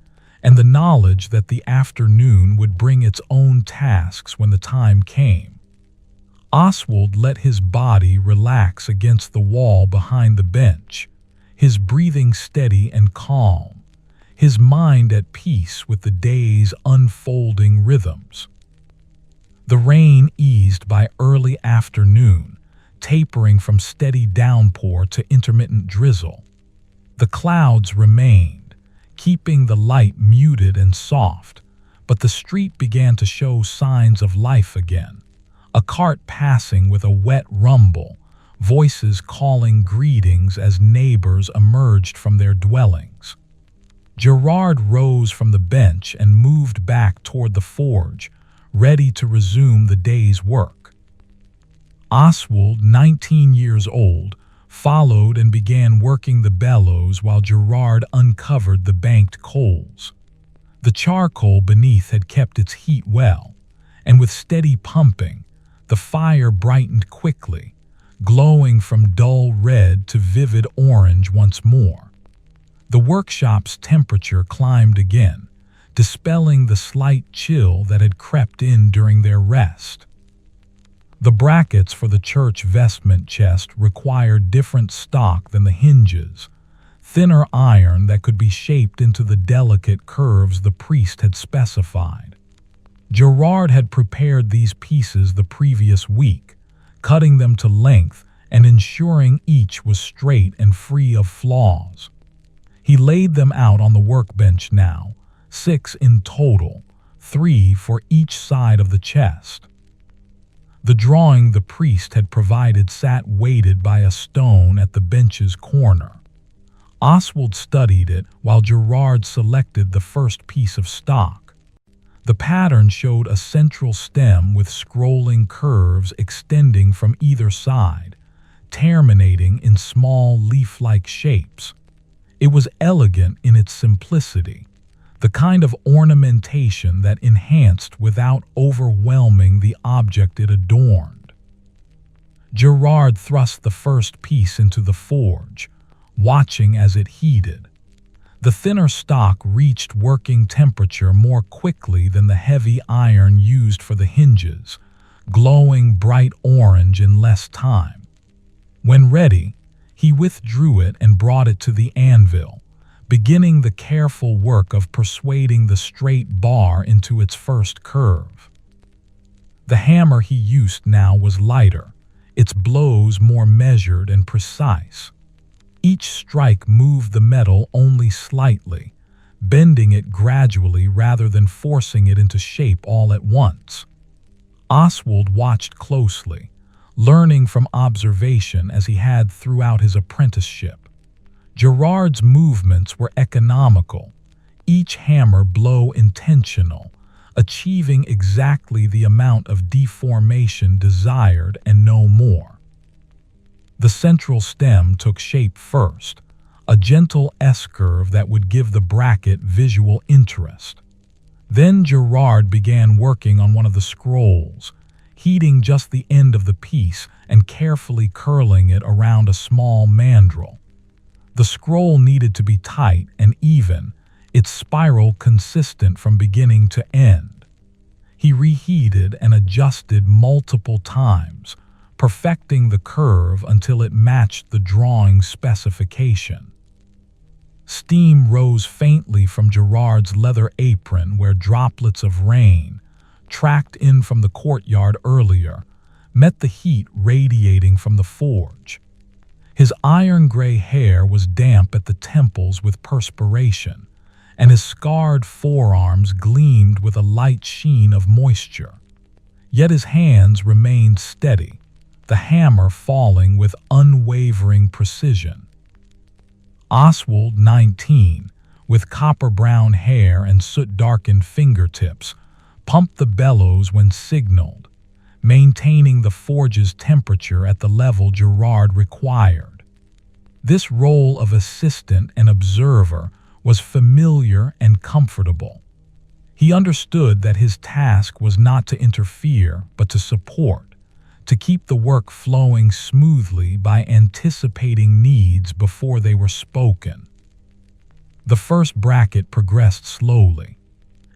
and the knowledge that the afternoon would bring its own tasks when the time came. Oswald let his body relax against the wall behind the bench, his breathing steady and calm, his mind at peace with the day's unfolding rhythms. The rain eased by early afternoon, tapering from steady downpour to intermittent drizzle. The clouds remained, keeping the light muted and soft, but the street began to show signs of life again. A cart passing with a wet rumble, voices calling greetings as neighbors emerged from their dwellings. Gerard rose from the bench and moved back toward the forge, ready to resume the day's work. Oswald, 19 years old, followed and began working the bellows while Gerard uncovered the banked coals. The charcoal beneath had kept its heat well, and with steady pumping, the fire brightened quickly, glowing from dull red to vivid orange once more. The workshop's temperature climbed again, dispelling the slight chill that had crept in during their rest. The brackets for the church vestment chest required different stock than the hinges, thinner iron that could be shaped into the delicate curves the priest had specified. Gerard had prepared these pieces the previous week, cutting them to length and ensuring each was straight and free of flaws. He laid them out on the workbench now, 6 in total, 3 for each side of the chest. The drawing the priest had provided sat weighted by a stone at the bench's corner. Oswald studied it while Gerard selected the first piece of stock. The pattern showed a central stem with scrolling curves extending from either side, terminating in small leaf-like shapes. It was elegant in its simplicity, the kind of ornamentation that enhanced without overwhelming the object it adorned. Gerard thrust the first piece into the forge, watching as it heated. The thinner stock reached working temperature more quickly than the heavy iron used for the hinges, glowing bright orange in less time. When ready, he withdrew it and brought it to the anvil, beginning the careful work of persuading the straight bar into its first curve. The hammer he used now was lighter, its blows more measured and precise. Each strike moved the metal only slightly, bending it gradually rather than forcing it into shape all at once. Oswald watched closely, learning from observation as he had throughout his apprenticeship. Gerard's movements were economical, each hammer blow intentional, achieving exactly the amount of deformation desired and no more. The central stem took shape first, a gentle S-curve that would give the bracket visual interest. Then Gerard began working on one of the scrolls, heating just the end of the piece and carefully curling it around a small mandrel. The scroll needed to be tight and even, its spiral consistent from beginning to end. He reheated and adjusted multiple times, perfecting the curve until it matched the drawing specification. Steam rose faintly from Gerard's leather apron where droplets of rain, tracked in from the courtyard earlier, met the heat radiating from the forge. His iron-gray hair was damp at the temples with perspiration, and his scarred forearms gleamed with a light sheen of moisture. Yet his hands remained steady, the hammer falling with unwavering precision. Oswald, 19, with copper-brown hair and soot-darkened fingertips, pumped the bellows when signaled, maintaining the forge's temperature at the level Gerard required. This role of assistant and observer was familiar and comfortable. He understood that his task was not to interfere, but to support, to keep the work flowing smoothly by anticipating needs before they were spoken. The first bracket progressed slowly.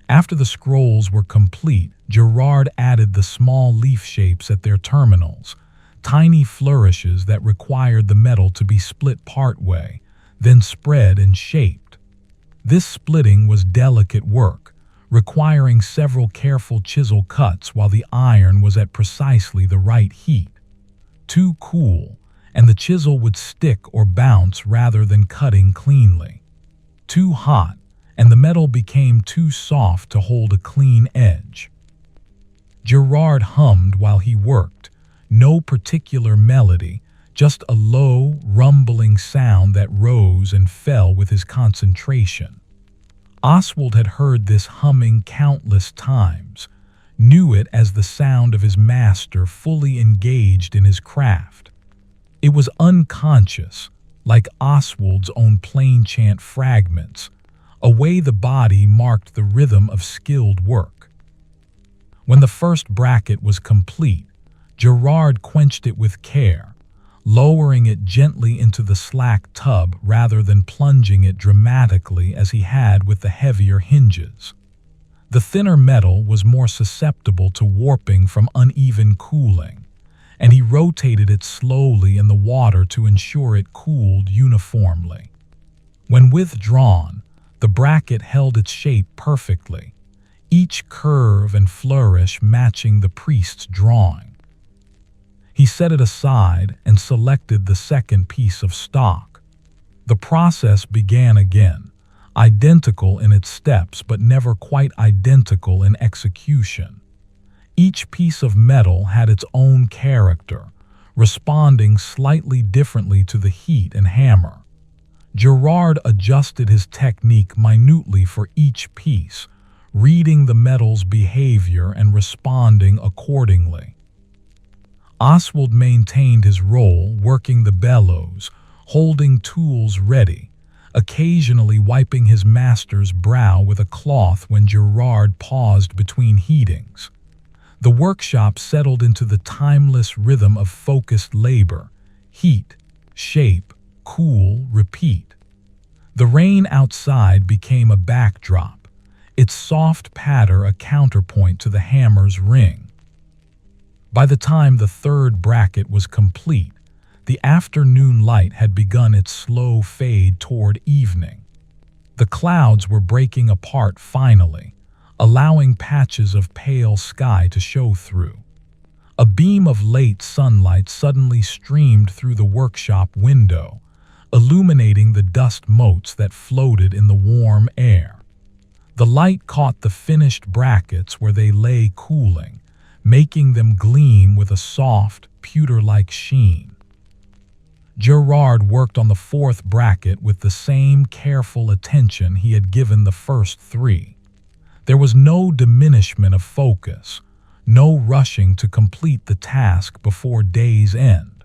After the scrolls were complete, Gerard added the small leaf shapes at their terminals, tiny flourishes that required the metal to be split partway, then spread and shaped. This splitting was delicate work, requiring several careful chisel cuts while the iron was at precisely the right heat. Too cool, and the chisel would stick or bounce rather than cutting cleanly. Too hot, and the metal became too soft to hold a clean edge. Gerard hummed while he worked, no particular melody, just a low, rumbling sound that rose and fell with his concentration. Oswald had heard this humming countless times, knew it as the sound of his master fully engaged in his craft. It was unconscious, like Oswald's own plain chant fragments, a way the body marked the rhythm of skilled work. When the first bracket was complete, Gerard quenched it with care, lowering it gently into the slack tub rather than plunging it dramatically as he had with the heavier hinges. The thinner metal was more susceptible to warping from uneven cooling, and he rotated it slowly in the water to ensure it cooled uniformly. When withdrawn, the bracket held its shape perfectly, each curve and flourish matching the priest's drawing. He set it aside and selected the second piece of stock. The process began again, identical in its steps but never quite identical in execution. Each piece of metal had its own character, responding slightly differently to the heat and hammer. Gerard adjusted his technique minutely for each piece, reading the metal's behavior and responding accordingly. Oswald maintained his role, working the bellows, holding tools ready, occasionally wiping his master's brow with a cloth when Gerard paused between heatings. The workshop settled into the timeless rhythm of focused labor, heat, shape, cool, repeat. The rain outside became a backdrop, its soft patter a counterpoint to the hammer's ring. By the time the third bracket was complete, the afternoon light had begun its slow fade toward evening. The clouds were breaking apart finally, allowing patches of pale sky to show through. A beam of late sunlight suddenly streamed through the workshop window, illuminating the dust motes that floated in the warm air. The light caught the finished brackets where they lay cooling, making them gleam with a soft, pewter-like sheen. Gerard worked on the fourth bracket with the same careful attention he had given the first three. There was no diminishment of focus, no rushing to complete the task before day's end.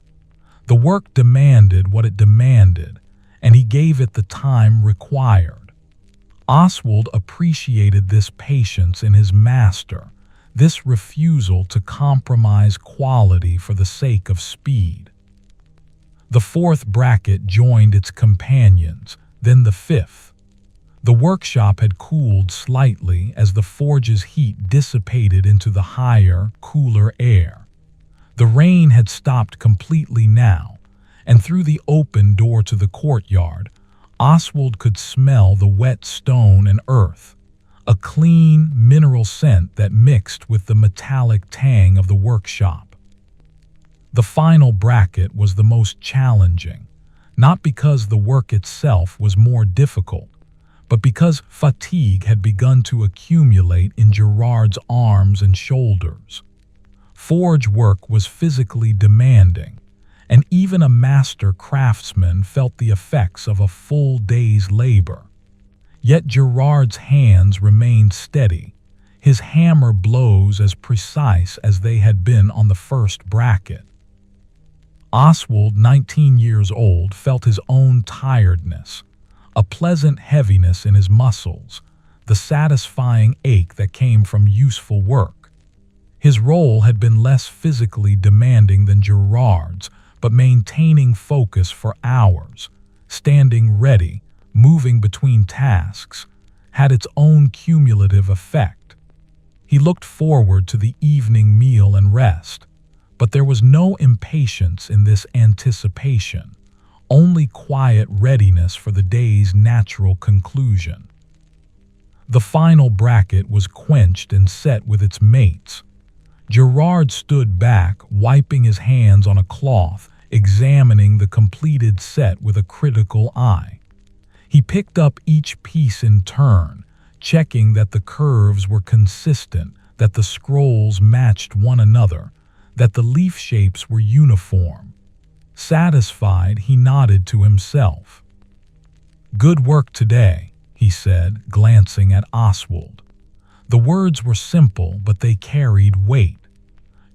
The work demanded what it demanded, and he gave it the time required. Oswald appreciated this patience in his master, this refusal to compromise quality for the sake of speed. The fourth bracket joined its companions, then the fifth. The workshop had cooled slightly as the forge's heat dissipated into the higher, cooler air. The rain had stopped completely now, and through the open door to the courtyard, Oswald could smell the wet stone and earth, a clean, mineral scent that mixed with the metallic tang of the workshop. The final bracket was the most challenging, not because the work itself was more difficult, but because fatigue had begun to accumulate in Gerard's arms and shoulders. Forge work was physically demanding, and even a master craftsman felt the effects of a full day's labor. Yet Gerard's hands remained steady, his hammer blows as precise as they had been on the first bracket. Oswald, 19 years old, felt his own tiredness, a pleasant heaviness in his muscles, the satisfying ache that came from useful work. His role had been less physically demanding than Gerard's, but maintaining focus for hours, standing ready, moving between tasks, had its own cumulative effect. He looked forward to the evening meal and rest, but there was no impatience in this anticipation, only quiet readiness for the day's natural conclusion. The final bracket was quenched and set with its mates. Gerard stood back, wiping his hands on a cloth, examining the completed set with a critical eye. He picked up each piece in turn, checking that the curves were consistent, that the scrolls matched one another, that the leaf shapes were uniform. Satisfied, he nodded to himself. "Good work today," he said, glancing at Oswald. The words were simple, but they carried weight.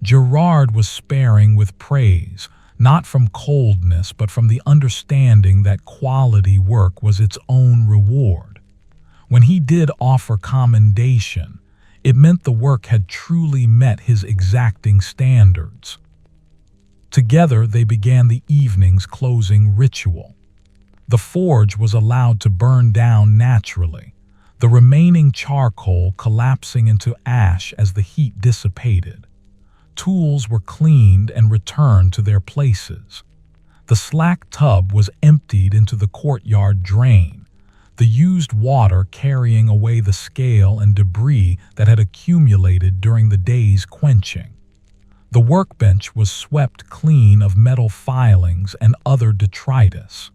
Gerard was sparing with praise, not from coldness, but from the understanding that quality work was its own reward. When he did offer commendation, it meant the work had truly met his exacting standards. Together they began the evening's closing ritual. The forge was allowed to burn down naturally, the remaining charcoal collapsing into ash as the heat dissipated. Tools were cleaned and returned to their places. The slack tub was emptied into the courtyard drain, the used water carrying away the scale and debris that had accumulated during the day's quenching. The workbench was swept clean of metal filings and other detritus.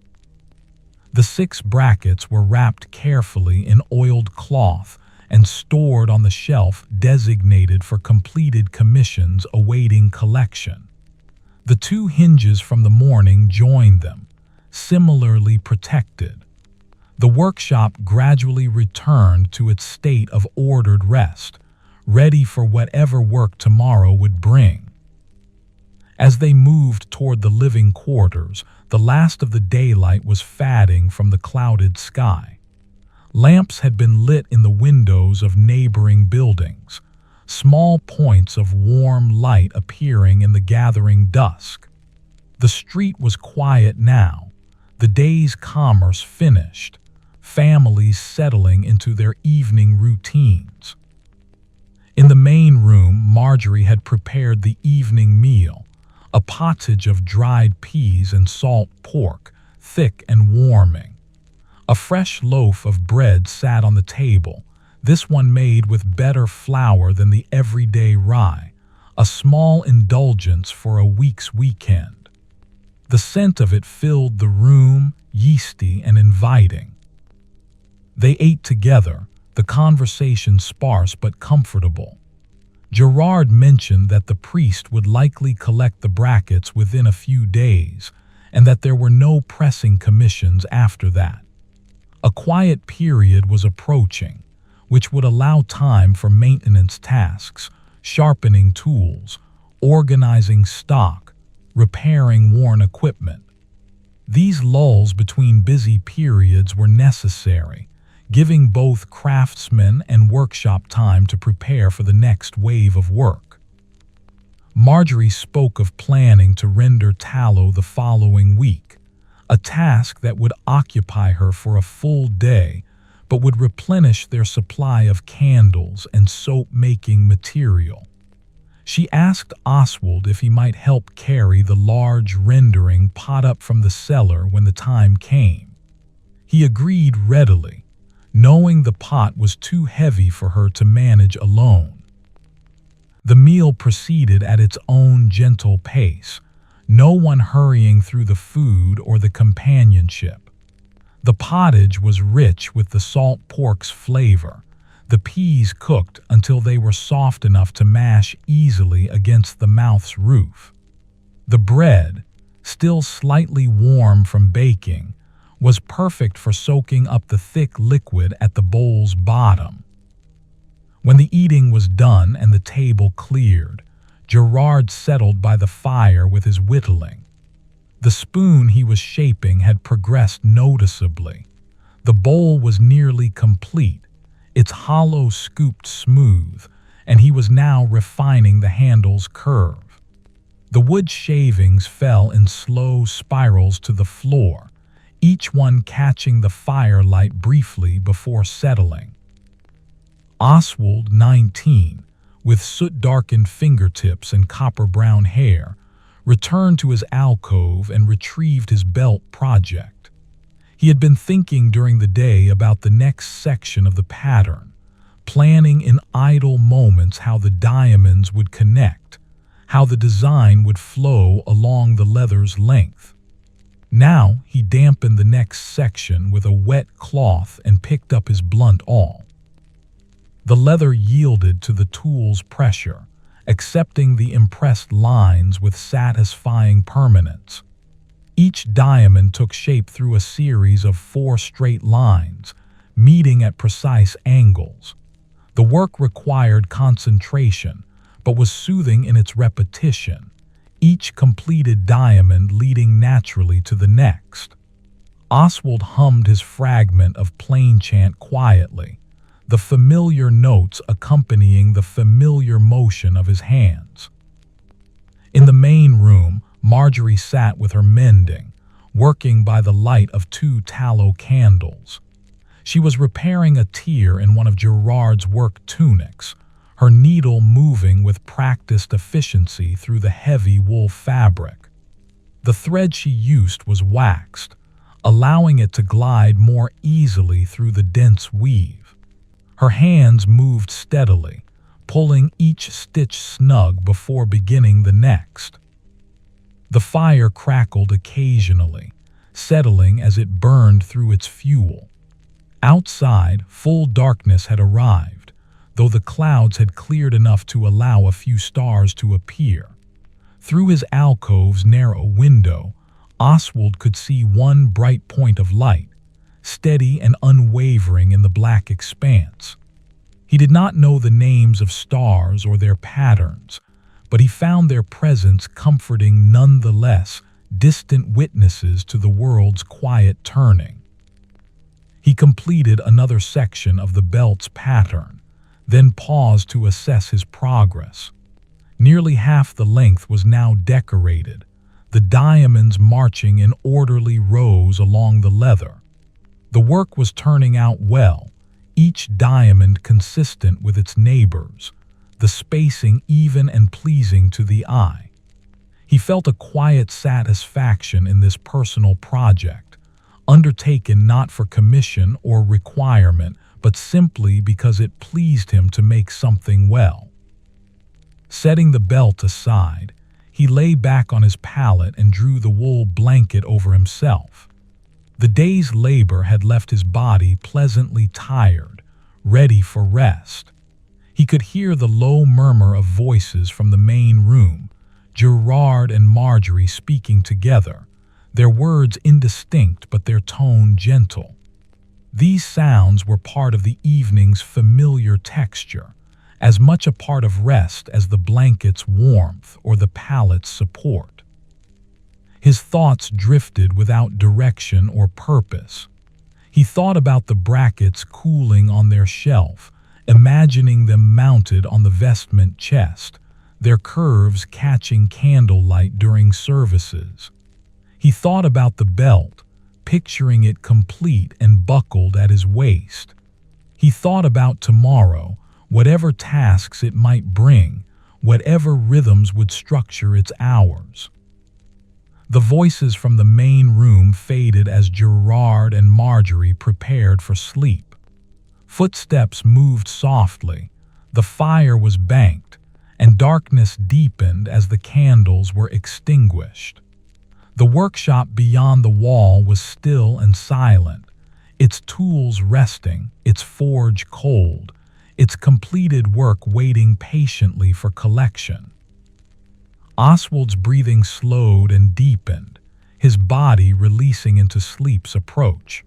The 6 brackets were wrapped carefully in oiled cloth and stored on the shelf designated for completed commissions awaiting collection. The 2 hinges from the morning joined them, similarly protected. The workshop gradually returned to its state of ordered rest, ready for whatever work tomorrow would bring. As they moved toward the living quarters, the last of the daylight was fading from the clouded sky. Lamps had been lit in the windows of neighboring buildings, small points of warm light appearing in the gathering dusk. The street was quiet now, the day's commerce finished, families settling into their evening routines. In the main room, Marjorie had prepared the evening meal, a pottage of dried peas and salt pork, thick and warming. A fresh loaf of bread sat on the table, this one made with better flour than the everyday rye, a small indulgence for a week's weekend. The scent of it filled the room, yeasty and inviting. They ate together, the conversation sparse but comfortable. Gerard mentioned that the priest would likely collect the brackets within a few days, and that there were no pressing commissions after that. A quiet period was approaching, which would allow time for maintenance tasks, sharpening tools, organizing stock, repairing worn equipment. These lulls between busy periods were necessary, giving both craftsmen and workshop time to prepare for the next wave of work. Marjorie spoke of planning to render tallow the following week, a task that would occupy her for a full day, but would replenish their supply of candles and soap-making material. She asked Oswald if he might help carry the large rendering pot up from the cellar when the time came. He agreed readily, knowing the pot was too heavy for her to manage alone. The meal proceeded at its own gentle pace, no one hurrying through the food or the companionship. The pottage was rich with the salt pork's flavor, the peas cooked until they were soft enough to mash easily against the mouth's roof. The bread, still slightly warm from baking, was perfect for soaking up the thick liquid at the bowl's bottom. When the eating was done and the table cleared, Gerard settled by the fire with his whittling. The spoon he was shaping had progressed noticeably. The bowl was nearly complete, its hollow scooped smooth, and he was now refining the handle's curve. The wood shavings fell in slow spirals to the floor, each one catching the firelight briefly before settling. Oswald, 19, with soot-darkened fingertips and copper-brown hair, returned to his alcove and retrieved his belt project. He had been thinking during the day about the next section of the pattern, planning in idle moments how the diamonds would connect, how the design would flow along the leather's length. Now he dampened the next section with a wet cloth and picked up his blunt awl. The leather yielded to the tool's pressure, accepting the impressed lines with satisfying permanence. Each diamond took shape through a series of 4 straight lines, meeting at precise angles. The work required concentration, but was soothing in its repetition, each completed diamond leading naturally to the next. Oswald hummed his fragment of plain chant quietly, the familiar notes accompanying the familiar motion of his hands. In the main room, Marjorie sat with her mending, working by the light of 2 tallow candles. She was repairing a tear in one of Gerard's work tunics, her needle moving with practiced efficiency through the heavy wool fabric. The thread she used was waxed, allowing it to glide more easily through the dense weave. Her hands moved steadily, pulling each stitch snug before beginning the next. The fire crackled occasionally, settling as it burned through its fuel. Outside, full darkness had arrived, though the clouds had cleared enough to allow a few stars to appear. Through his alcove's narrow window, Oswald could see one bright point of light, steady and unwavering in the black expanse. He did not know the names of stars or their patterns, but he found their presence comforting nonetheless, distant witnesses to the world's quiet turning. He completed another section of the belt's pattern, then paused to assess his progress. Nearly half the length was now decorated, the diamonds marching in orderly rows along the leather. The work was turning out well, each diamond consistent with its neighbors, the spacing even and pleasing to the eye. He felt a quiet satisfaction in this personal project, undertaken not for commission or requirement, but simply because it pleased him to make something well. Setting the belt aside, he lay back on his pallet and drew the wool blanket over himself. The day's labor had left his body pleasantly tired, ready for rest. He could hear the low murmur of voices from the main room, Gerard and Marjorie speaking together, their words indistinct but their tone gentle. These sounds were part of the evening's familiar texture, as much a part of rest as the blanket's warmth or the pallet's support. His thoughts drifted without direction or purpose. He thought about the brackets cooling on their shelf, imagining them mounted on the vestment chest, their curves catching candlelight during services. He thought about the belt, picturing it complete and buckled at his waist. He thought about tomorrow, whatever tasks it might bring, whatever rhythms would structure its hours. The voices from the main room faded as Gerard and Marjorie prepared for sleep. Footsteps moved softly, the fire was banked, and darkness deepened as the candles were extinguished. The workshop beyond the wall was still and silent, its tools resting, its forge cold, its completed work waiting patiently for collection. Oswald's breathing slowed and deepened, his body releasing into sleep's approach.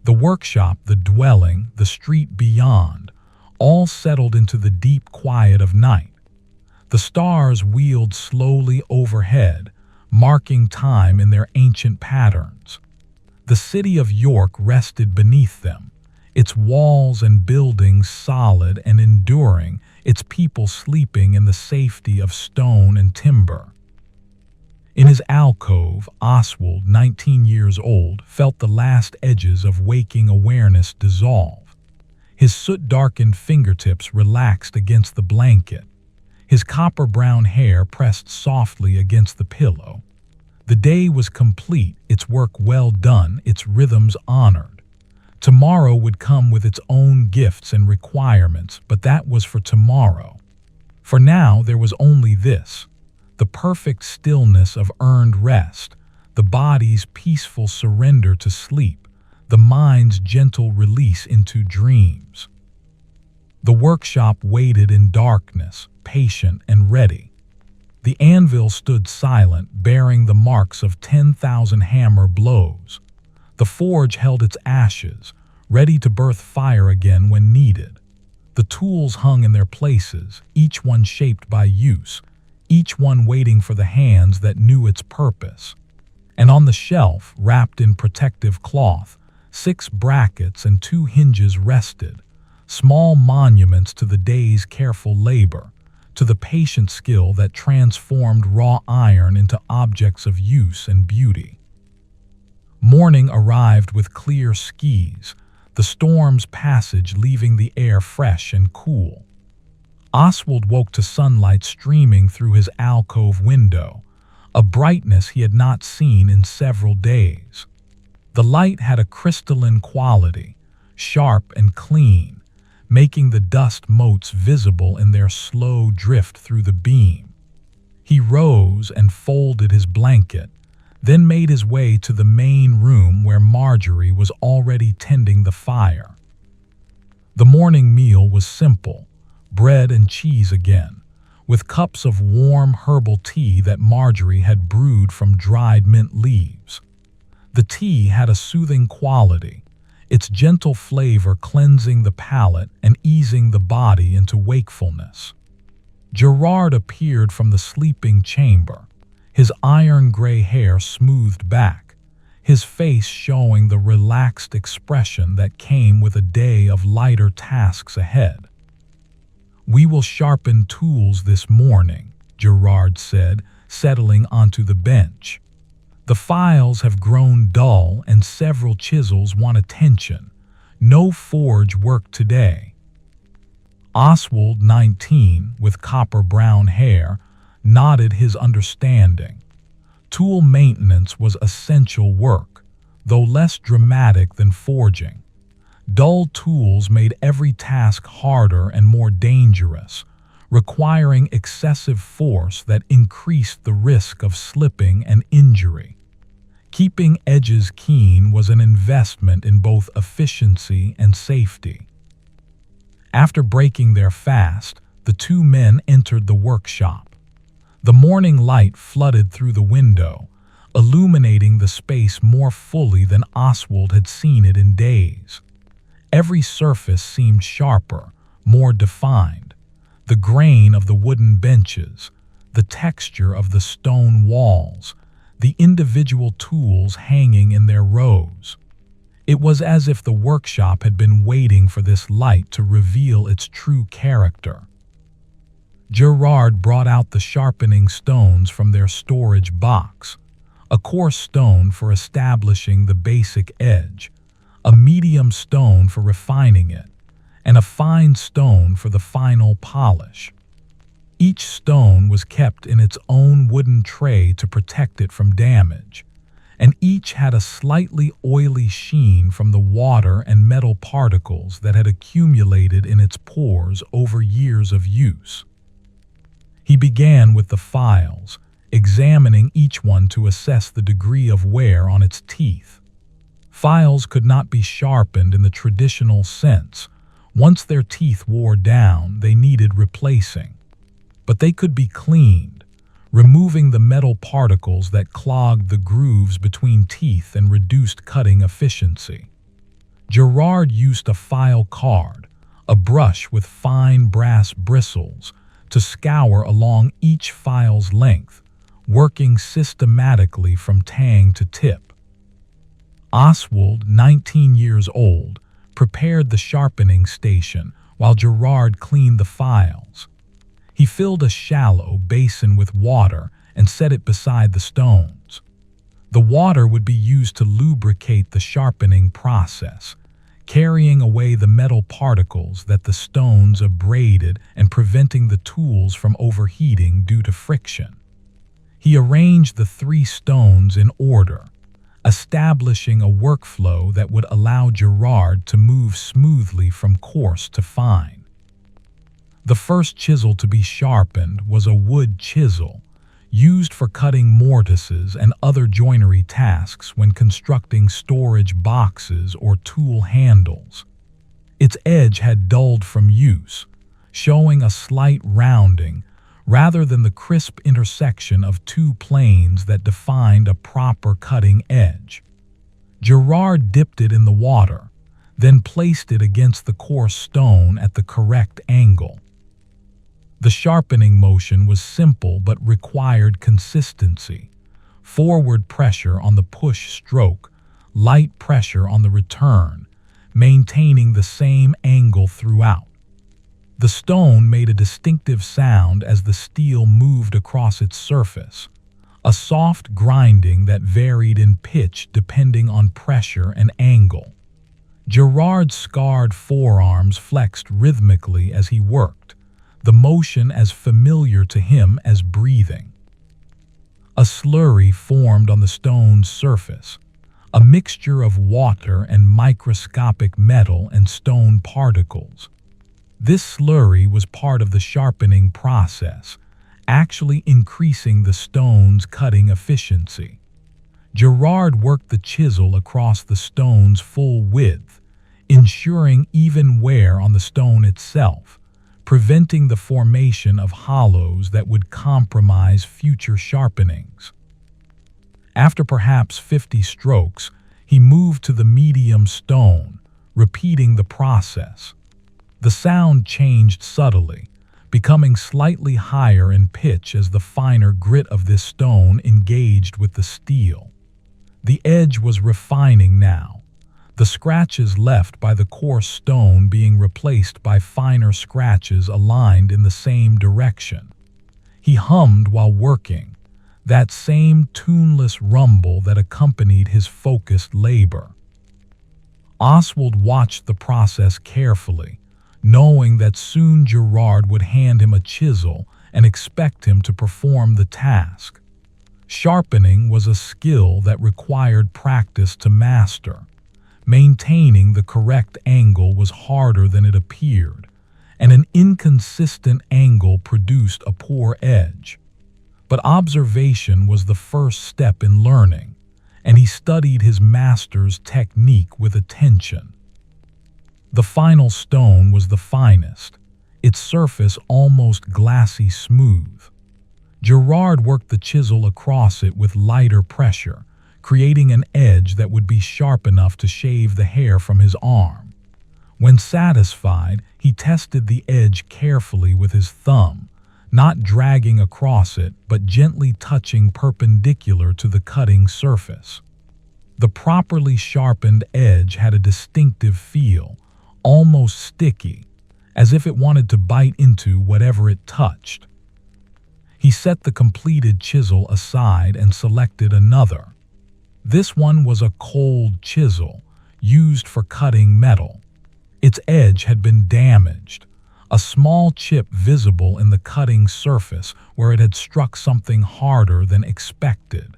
The workshop, the dwelling, the street beyond, all settled into the deep quiet of night. The stars wheeled slowly overhead, marking time in their ancient patterns. The city of York rested beneath them, its walls and buildings solid and enduring, its people sleeping in the safety of stone and timber. In his alcove, Oswald, 19 years old, felt the last edges of waking awareness dissolve. His soot-darkened fingertips relaxed against the blanket, his copper-brown hair pressed softly against the pillow. The day was complete, its work well done, its rhythms honored. Tomorrow would come with its own gifts and requirements, but that was for tomorrow. For now, there was only this: the perfect stillness of earned rest, the body's peaceful surrender to sleep, the mind's gentle release into dreams. The workshop waited in darkness, patient and ready. The anvil stood silent, bearing the marks of 10,000 hammer blows. The forge held its ashes, ready to birth fire again when needed. The tools hung in their places, each one shaped by use, each one waiting for the hands that knew its purpose. And on the shelf, wrapped in protective cloth, 6 brackets and 2 hinges rested, small monuments to the day's careful labor, to the patient skill that transformed raw iron into objects of use and beauty. Morning arrived with clear skies, the storm's passage leaving the air fresh and cool. Oswald woke to sunlight streaming through his alcove window, a brightness he had not seen in several days. The light had a crystalline quality, sharp and clean, making the dust motes visible in their slow drift through the beam. He rose and folded his blanket, then made his way to the main room where Marjorie was already tending the fire. The morning meal was simple, bread and cheese again, with cups of warm herbal tea that Marjorie had brewed from dried mint leaves. The tea had a soothing quality, its gentle flavor cleansing the palate and easing the body into wakefulness. Gerard appeared from the sleeping chamber, his iron-gray hair smoothed back, his face showing the relaxed expression that came with a day of lighter tasks ahead. "We will sharpen tools this morning," Gerard said, settling onto the bench. "The files have grown dull and several chisels want attention. No forge work today." Oswald, 19, with copper-brown hair, nodded his understanding. Tool maintenance was essential work, though less dramatic than forging. Dull tools made every task harder and more dangerous, requiring excessive force that increased the risk of slipping and injury. Keeping edges keen was an investment in both efficiency and safety. After breaking their fast, the 2 men entered the workshop. The morning light flooded through the window, illuminating the space more fully than Oswald had seen it in days. Every surface seemed sharper, more defined. The grain of the wooden benches, the texture of the stone walls, the individual tools hanging in their rows. It was as if the workshop had been waiting for this light to reveal its true character. Gerard brought out the sharpening stones from their storage box, a coarse stone for establishing the basic edge, a medium stone for refining it, and a fine stone for the final polish. Each stone was kept in its own wooden tray to protect it from damage, and each had a slightly oily sheen from the water and metal particles that had accumulated in its pores over years of use. He began with the files, examining each one to assess the degree of wear on its teeth. Files could not be sharpened in the traditional sense. Once their teeth wore down, they needed replacing. But they could be cleaned, removing the metal particles that clogged the grooves between teeth and reduced cutting efficiency. Gerard used a file card, a brush with fine brass bristles, to scour along each file's length, working systematically from tang to tip. Oswald, 19 years old, prepared the sharpening station while Gerard cleaned the files. He filled a shallow basin with water and set it beside the stones. The water would be used to lubricate the sharpening process, carrying away the metal particles that the stones abraded and preventing the tools from overheating due to friction. He arranged the 3 stones in order, establishing a workflow that would allow Gerard to move smoothly from coarse to fine. The first chisel to be sharpened was a wood chisel, used for cutting mortises and other joinery tasks when constructing storage boxes or tool handles. Its edge had dulled from use, showing a slight rounding rather than the crisp intersection of 2 planes that defined a proper cutting edge. Gerard dipped it in the water, then placed it against the coarse stone at the correct angle. The sharpening motion was simple but required consistency. Forward pressure on the push stroke, light pressure on the return, maintaining the same angle throughout. The stone made a distinctive sound as the steel moved across its surface, a soft grinding that varied in pitch depending on pressure and angle. Gerard's scarred forearms flexed rhythmically as he worked, the motion as familiar to him as breathing. A slurry formed on the stone's surface, a mixture of water and microscopic metal and stone particles. This slurry was part of the sharpening process, actually increasing the stone's cutting efficiency. Gerard worked the chisel across the stone's full width, ensuring even wear on the stone itself, preventing the formation of hollows that would compromise future sharpenings. After perhaps 50 strokes, he moved to the medium stone, repeating the process. The sound changed subtly, becoming slightly higher in pitch as the finer grit of this stone engaged with the steel. The edge was refining now, the scratches left by the coarse stone being replaced by finer scratches aligned in the same direction. He hummed while working, that same tuneless rumble that accompanied his focused labor. Oswald watched the process carefully, knowing that soon Gerard would hand him a chisel and expect him to perform the task. Sharpening was a skill that required practice to master. Maintaining the correct angle was harder than it appeared, and an inconsistent angle produced a poor edge. But observation was the first step in learning, and he studied his master's technique with attention. The final stone was the finest, its surface almost glassy smooth. Gerard worked the chisel across it with lighter pressure, creating an edge that would be sharp enough to shave the hair from his arm. When satisfied, he tested the edge carefully with his thumb, not dragging across it, but gently touching perpendicular to the cutting surface. The properly sharpened edge had a distinctive feel, almost sticky, as if it wanted to bite into whatever it touched. He set the completed chisel aside and selected another. This one was a cold chisel, used for cutting metal. Its edge had been damaged, a small chip visible in the cutting surface where it had struck something harder than expected.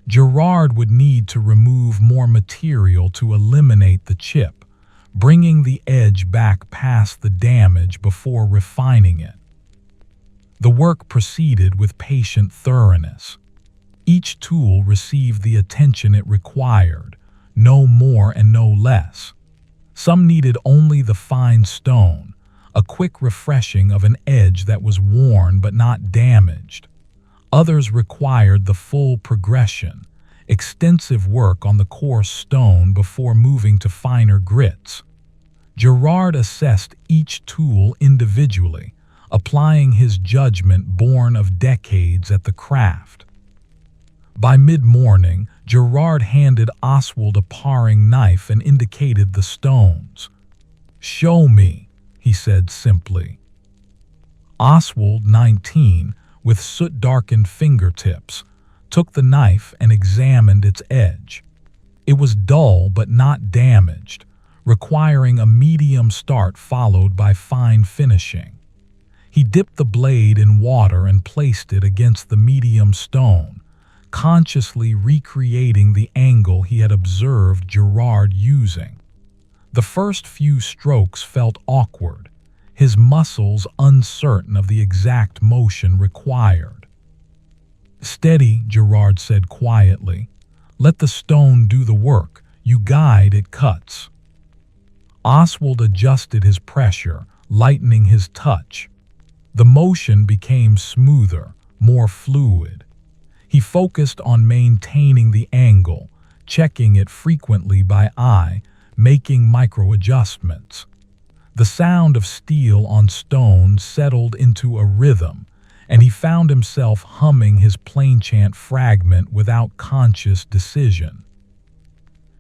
Gerard would need to remove more material to eliminate the chip, bringing the edge back past the damage before refining it. The work proceeded with patient thoroughness. Each tool received the attention it required, no more and no less. Some needed only the fine stone, a quick refreshing of an edge that was worn but not damaged. Others required the full progression, extensive work on the coarse stone before moving to finer grits. Gerard assessed each tool individually, applying his judgment born of decades at the craft. By mid-morning, Gerard handed Oswald a paring knife and indicated the stones. "Show me," he said simply. Oswald, 19, with soot-darkened fingertips, took the knife and examined its edge. It was dull but not damaged, requiring a medium start followed by fine finishing. He dipped the blade in water and placed it against the medium stone, consciously recreating the angle he had observed Gerard using. The first few strokes felt awkward, his muscles uncertain of the exact motion required. "Steady," Gerard said quietly. "Let the stone do the work. You guide, it cuts." Oswald adjusted his pressure, lightening his touch. The motion became smoother, more fluid. He focused on maintaining the angle, checking it frequently by eye, making micro-adjustments. The sound of steel on stone settled into a rhythm, and he found himself humming his plainchant fragment without conscious decision.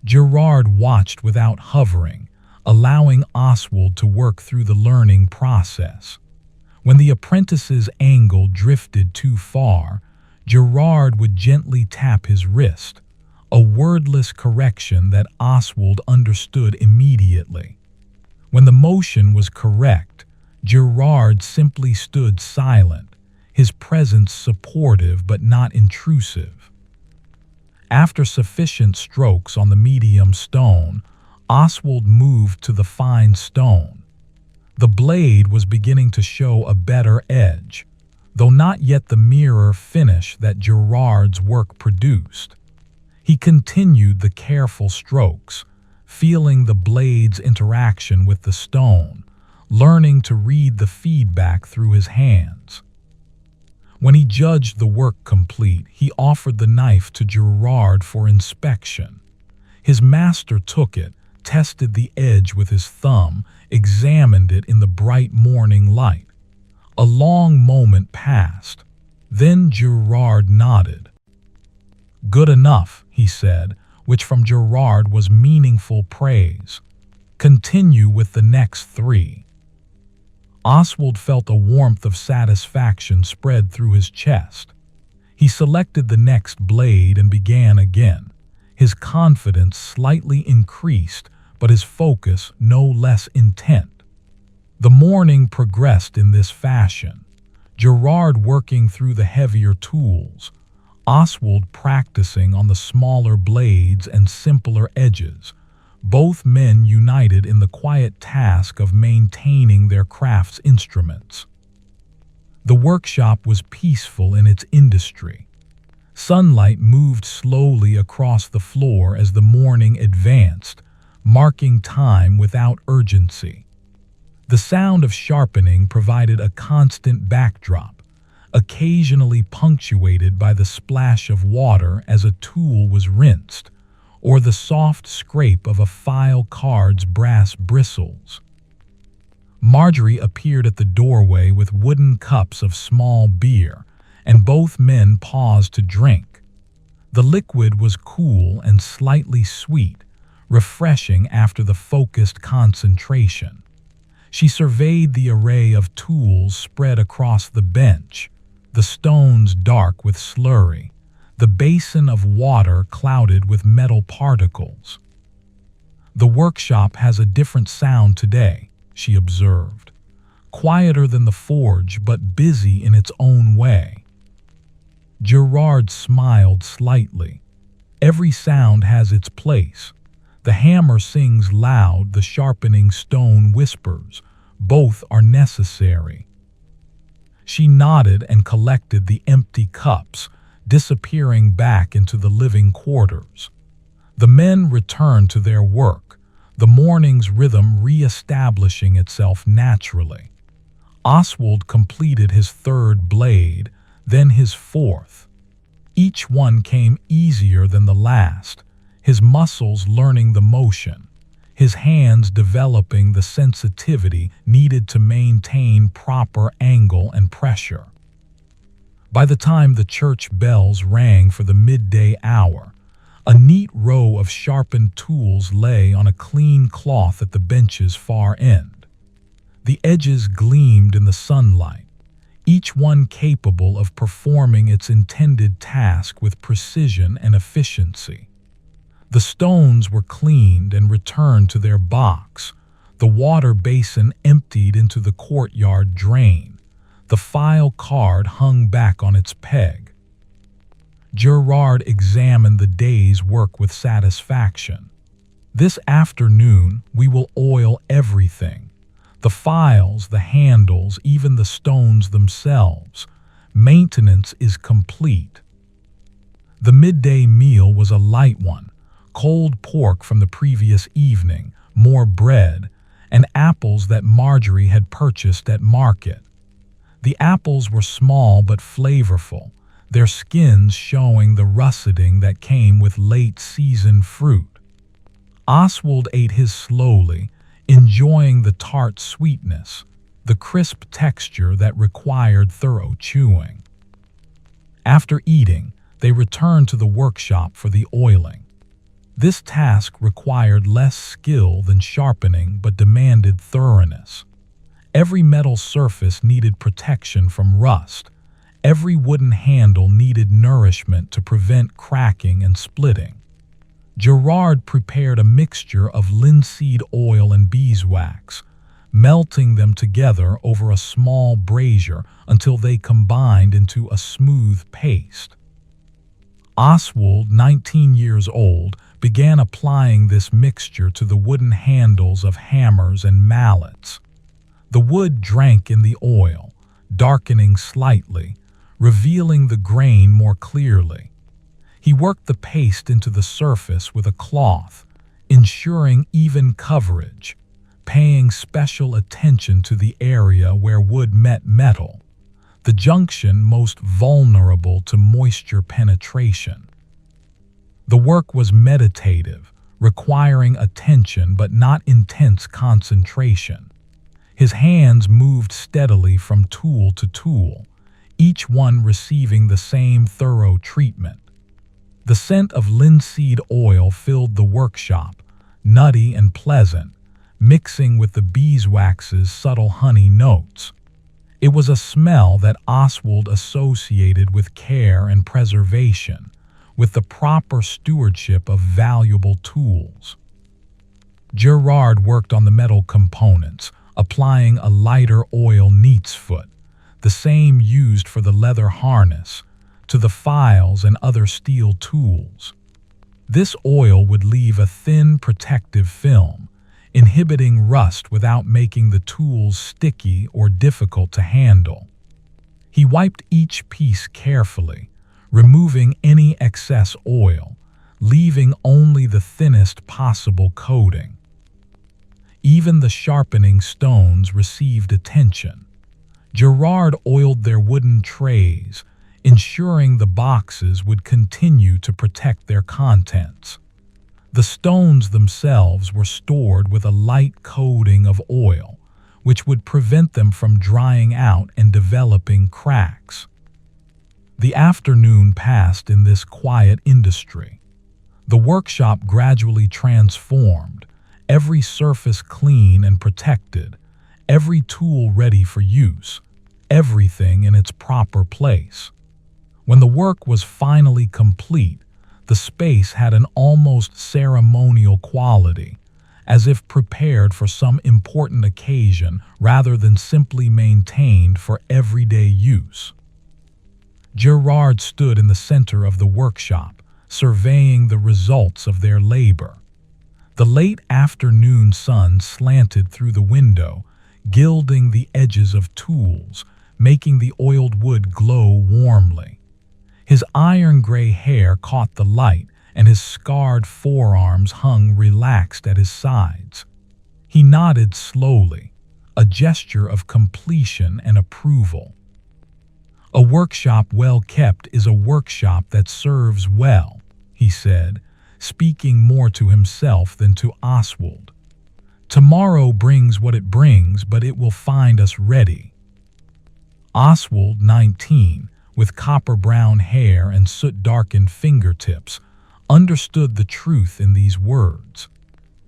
Gerard watched without hovering, allowing Oswald to work through the learning process. When the apprentice's angle drifted too far, Gerard would gently tap his wrist, a wordless correction that Oswald understood immediately. When the motion was correct, Gerard simply stood silent, his presence supportive but not intrusive. After sufficient strokes on the medium stone, Oswald moved to the fine stone. The blade was beginning to show a better edge, though not yet the mirror finish that Gerard's work produced. He continued the careful strokes, feeling the blade's interaction with the stone, learning to read the feedback through his hands. When he judged the work complete, he offered the knife to Gerard for inspection. His master took it, tested the edge with his thumb, examined it in the bright morning light. A long moment passed. Then Gerard nodded. "Good enough," he said, which from Gerard was meaningful praise. "Continue with the next 3. Oswald felt a warmth of satisfaction spread through his chest. He selected the next blade and began again. His confidence slightly increased, but his focus no less intent. The morning progressed in this fashion. Gerard working through the heavier tools, Oswald practicing on the smaller blades and simpler edges, both men united in the quiet task of maintaining their craft's instruments. The workshop was peaceful in its industry. Sunlight moved slowly across the floor as the morning advanced, marking time without urgency. The sound of sharpening provided a constant backdrop, occasionally punctuated by the splash of water as a tool was rinsed, or the soft scrape of a file card's brass bristles. Marjorie appeared at the doorway with wooden cups of small beer, and both men paused to drink. The liquid was cool and slightly sweet, refreshing after the focused concentration. She surveyed the array of tools spread across the bench, the stones dark with slurry, the basin of water clouded with metal particles. "The workshop has a different sound today," she observed. "Quieter than the forge, but busy in its own way." Gerard smiled slightly. "Every sound has its place. The hammer sings loud, the sharpening stone whispers. Both are necessary." She nodded and collected the empty cups, disappearing back into the living quarters. The men returned to their work, the morning's rhythm re-establishing itself naturally. Oswald completed his third blade, then his fourth. Each one came easier than the last, his muscles learning the motion, his hands developing the sensitivity needed to maintain proper angle and pressure. By the time the church bells rang for the midday hour, a neat row of sharpened tools lay on a clean cloth at the bench's far end. The edges gleamed in the sunlight, each one capable of performing its intended task with precision and efficiency. The stones were cleaned and returned to their box, the water basin emptied into the courtyard drain, the file card hung back on its peg. Gerard examined the day's work with satisfaction. "This afternoon we will oil everything. The files, the handles, even the stones themselves. Maintenance is complete." The midday meal was a light one. Cold pork from the previous evening, more bread, and apples that Marjorie had purchased at market. The apples were small but flavorful, their skins showing the russeting that came with late-season fruit. Oswald ate his slowly, enjoying the tart sweetness, the crisp texture that required thorough chewing. After eating, they returned to the workshop for the oiling. This task required less skill than sharpening but demanded thoroughness. Every metal surface needed protection from rust. Every wooden handle needed nourishment to prevent cracking and splitting. Gerard prepared a mixture of linseed oil and beeswax, melting them together over a small brazier until they combined into a smooth paste. Oswald, 19 years old, began applying this mixture to the wooden handles of hammers and mallets. The wood drank in the oil, darkening slightly, revealing the grain more clearly. He worked the paste into the surface with a cloth, ensuring even coverage, paying special attention to the area where wood met metal, the junction most vulnerable to moisture penetration. The work was meditative, requiring attention but not intense concentration. His hands moved steadily from tool to tool, each one receiving the same thorough treatment. The scent of linseed oil filled the workshop, nutty and pleasant, mixing with the beeswax's subtle honey notes. It was a smell that Oswald associated with care and preservation, with the proper stewardship of valuable tools. Gerard worked on the metal components, applying a lighter oil neatsfoot, the same used for the leather harness, to the files and other steel tools. This oil would leave a thin protective film, inhibiting rust without making the tools sticky or difficult to handle. He wiped each piece carefully, removing any excess oil, leaving only the thinnest possible coating. Even the sharpening stones received attention. Gerard oiled their wooden trays, ensuring the boxes would continue to protect their contents. The stones themselves were stored with a light coating of oil, which would prevent them from drying out and developing cracks. The afternoon passed in this quiet industry. The workshop gradually transformed, every surface clean and protected, every tool ready for use, everything in its proper place. When the work was finally complete, the space had an almost ceremonial quality, as if prepared for some important occasion rather than simply maintained for everyday use. Gerard stood in the center of the workshop, surveying the results of their labor. The late afternoon sun slanted through the window, gilding the edges of tools, making the oiled wood glow warmly. His iron-gray hair caught the light, and his scarred forearms hung relaxed at his sides. He nodded slowly, a gesture of completion and approval. "A workshop well kept is a workshop that serves well," he said, speaking more to himself than to Oswald. "Tomorrow brings what it brings, but it will find us ready." Oswald, 19, with copper-brown hair and soot-darkened fingertips, understood the truth in these words.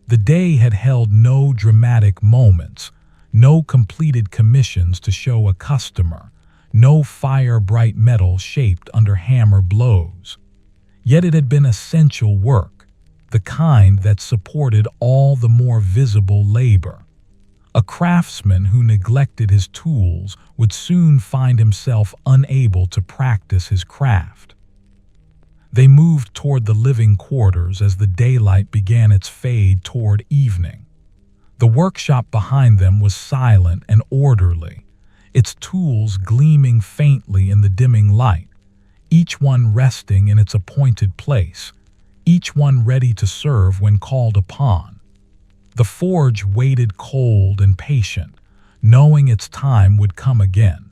The day had held no dramatic moments, no completed commissions to show a customer, no fire-bright metal shaped under hammer blows. Yet it had been essential work, the kind that supported all the more visible labor. A craftsman who neglected his tools would soon find himself unable to practice his craft. They moved toward the living quarters as the daylight began its fade toward evening. The workshop behind them was silent and orderly, its tools gleaming faintly in the dimming light, each one resting in its appointed place, each one ready to serve when called upon. The forge waited cold and patient, knowing its time would come again.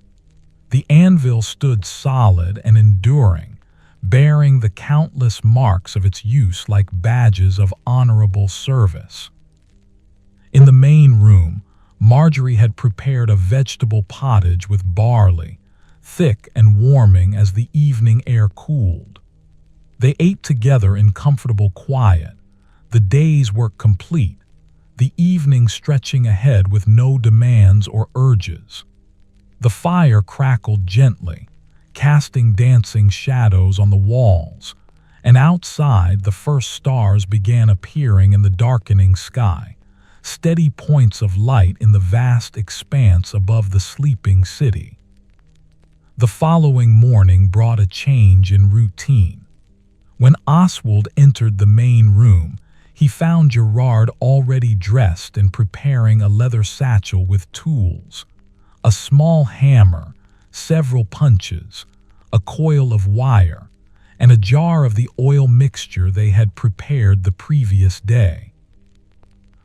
The anvil stood solid and enduring, bearing the countless marks of its use like badges of honorable service. In the main room, Marjorie had prepared a vegetable pottage with barley, thick and warming as the evening air cooled. They ate together in comfortable quiet, the day's work complete, the evening stretching ahead with no demands or urges. The fire crackled gently, casting dancing shadows on the walls, and outside the first stars began appearing in the darkening sky, steady points of light in the vast expanse above the sleeping city. The following morning brought a change in routine. When Oswald entered the main room, he found Gerard already dressed and preparing a leather satchel with tools, a small hammer, several punches, a coil of wire, and a jar of the oil mixture they had prepared the previous day.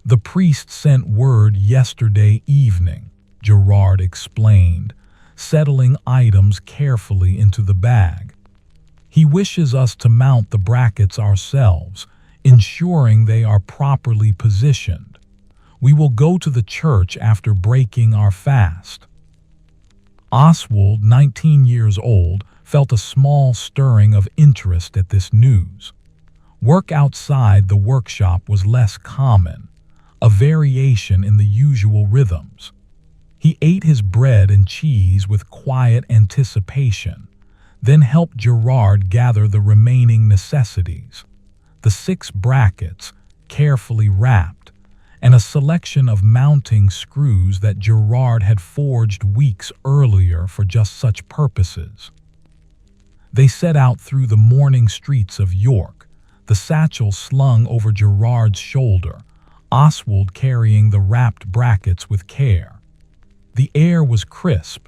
"The priest sent word yesterday evening," Gerard explained, settling items carefully into the bag. "He wishes us to mount the brackets ourselves, ensuring they are properly positioned. We will go to the church after breaking our fast." Oswald, 19 years old, felt a small stirring of interest at this news. Work outside the workshop was less common, a variation in the usual rhythms. He ate his bread and cheese with quiet anticipation, then helped Gerard gather the remaining necessities: the 6 brackets, carefully wrapped, and a selection of mounting screws that Gerard had forged weeks earlier for just such purposes. They set out through the morning streets of York, the satchel slung over Gerard's shoulder, Oswald carrying the wrapped brackets with care. The air was crisp,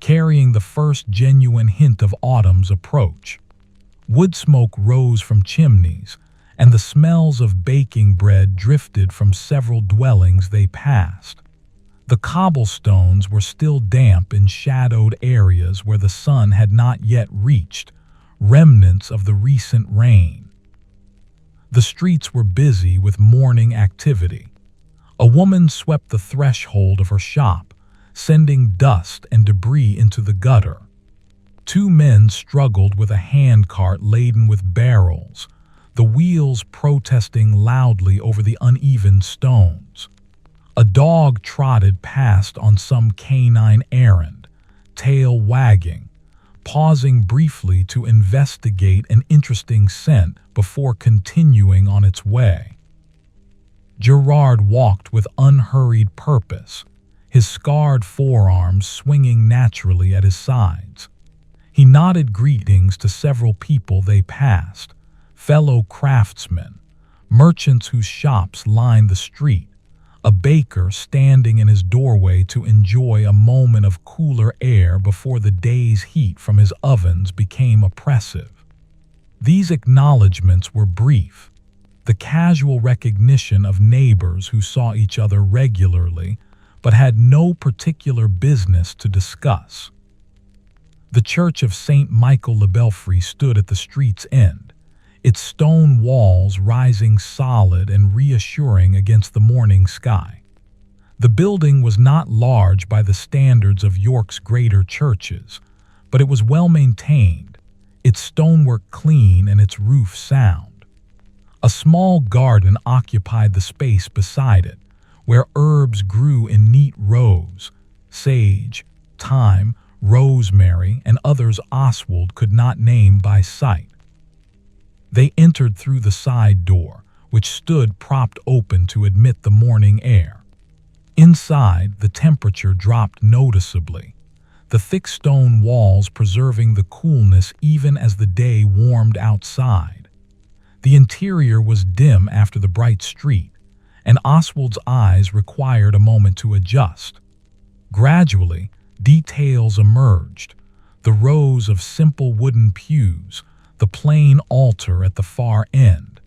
carrying the first genuine hint of autumn's approach. Wood smoke rose from chimneys, and the smells of baking bread drifted from several dwellings they passed. The cobblestones were still damp in shadowed areas where the sun had not yet reached, remnants of the recent rain. The streets were busy with morning activity. A woman swept the threshold of her shop, sending dust and debris into the gutter. 2 men struggled with a handcart laden with barrels, the wheels protesting loudly over the uneven stones. A dog trotted past on some canine errand, tail wagging, pausing briefly to investigate an interesting scent before continuing on its way. Gerard walked with unhurried purpose, his scarred forearms swinging naturally at his sides. He nodded greetings to several people they passed, fellow craftsmen, merchants whose shops lined the street, a baker standing in his doorway to enjoy a moment of cooler air before the day's heat from his ovens became oppressive. These acknowledgments were brief, the casual recognition of neighbors who saw each other regularly but had no particular business to discuss. The church of St. Michael le Belfry stood at the street's end, its stone walls rising solid and reassuring against the morning sky. The building was not large by the standards of York's greater churches, but it was well maintained, its stonework clean and its roof sound. A small garden occupied the space beside it, where herbs grew in neat rows, sage, thyme, rosemary, and others Oswald could not name by sight. They entered through the side door, which stood propped open to admit the morning air. Inside, the temperature dropped noticeably, the thick stone walls preserving the coolness even as the day warmed outside. The interior was dim after the bright street, and Oswald's eyes required a moment to adjust. Gradually, details emerged, the rows of simple wooden pews, the plain altar at the far end,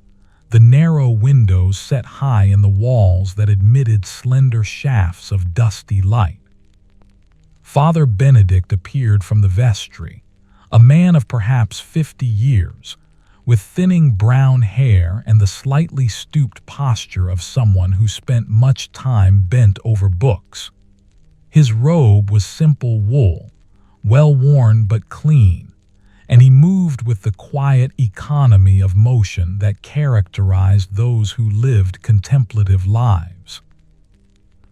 the narrow windows set high in the walls that admitted slender shafts of dusty light. Father Benedict appeared from the vestry, a man of perhaps 50 years, with thinning brown hair and the slightly stooped posture of someone who spent much time bent over books. His robe was simple wool, well worn but clean, and he moved with the quiet economy of motion that characterized those who lived contemplative lives.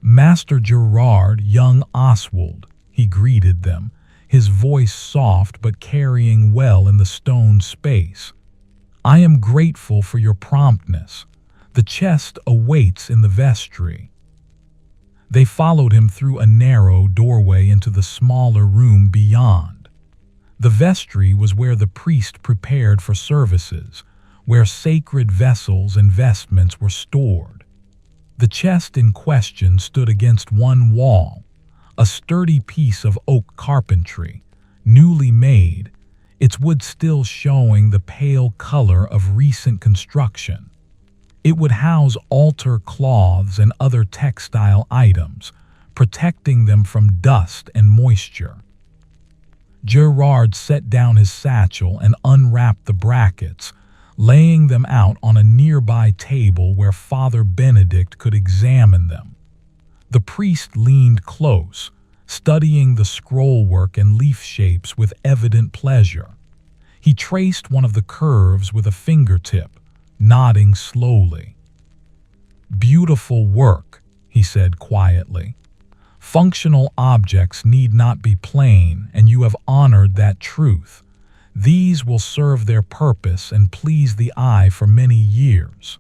"Master Gerard, young Oswald," he greeted them, his voice soft but carrying well in the stone space. "I am grateful for your promptness. The chest awaits in the vestry." They followed him through a narrow doorway into the smaller room beyond. The vestry was where the priest prepared for services, where sacred vessels and vestments were stored. The chest in question stood against one wall, a sturdy piece of oak carpentry, newly made, its wood still showing the pale color of recent construction. It would house altar cloths and other textile items, protecting them from dust and moisture. Gerard set down his satchel and unwrapped the brackets, laying them out on a nearby table where Father Benedict could examine them. The priest leaned close, studying the scrollwork and leaf shapes with evident pleasure. He traced one of the curves with a fingertip, nodding slowly. "Beautiful work," he said quietly. "Functional objects need not be plain, and you have honored that truth. These will serve their purpose and please the eye for many years."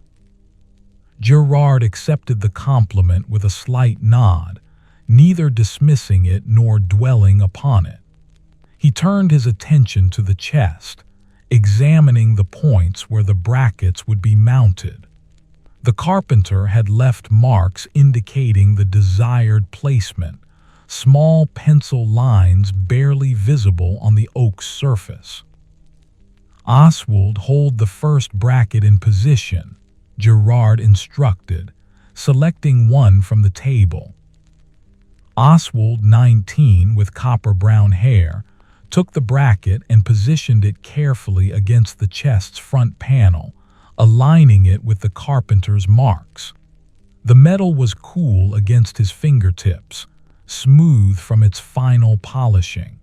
Gerard accepted the compliment with a slight nod, neither dismissing it nor dwelling upon it. He turned his attention to the chest, examining the points where the brackets would be mounted. The carpenter had left marks indicating the desired placement, small pencil lines barely visible on the oak's surface. "Oswald, hold the first bracket in position," Gerard instructed, selecting one from the table. Oswald, 19, with copper-brown hair, took the bracket and positioned it carefully against the chest's front panel, aligning it with the carpenter's marks. The metal was cool against his fingertips, smooth from its final polishing.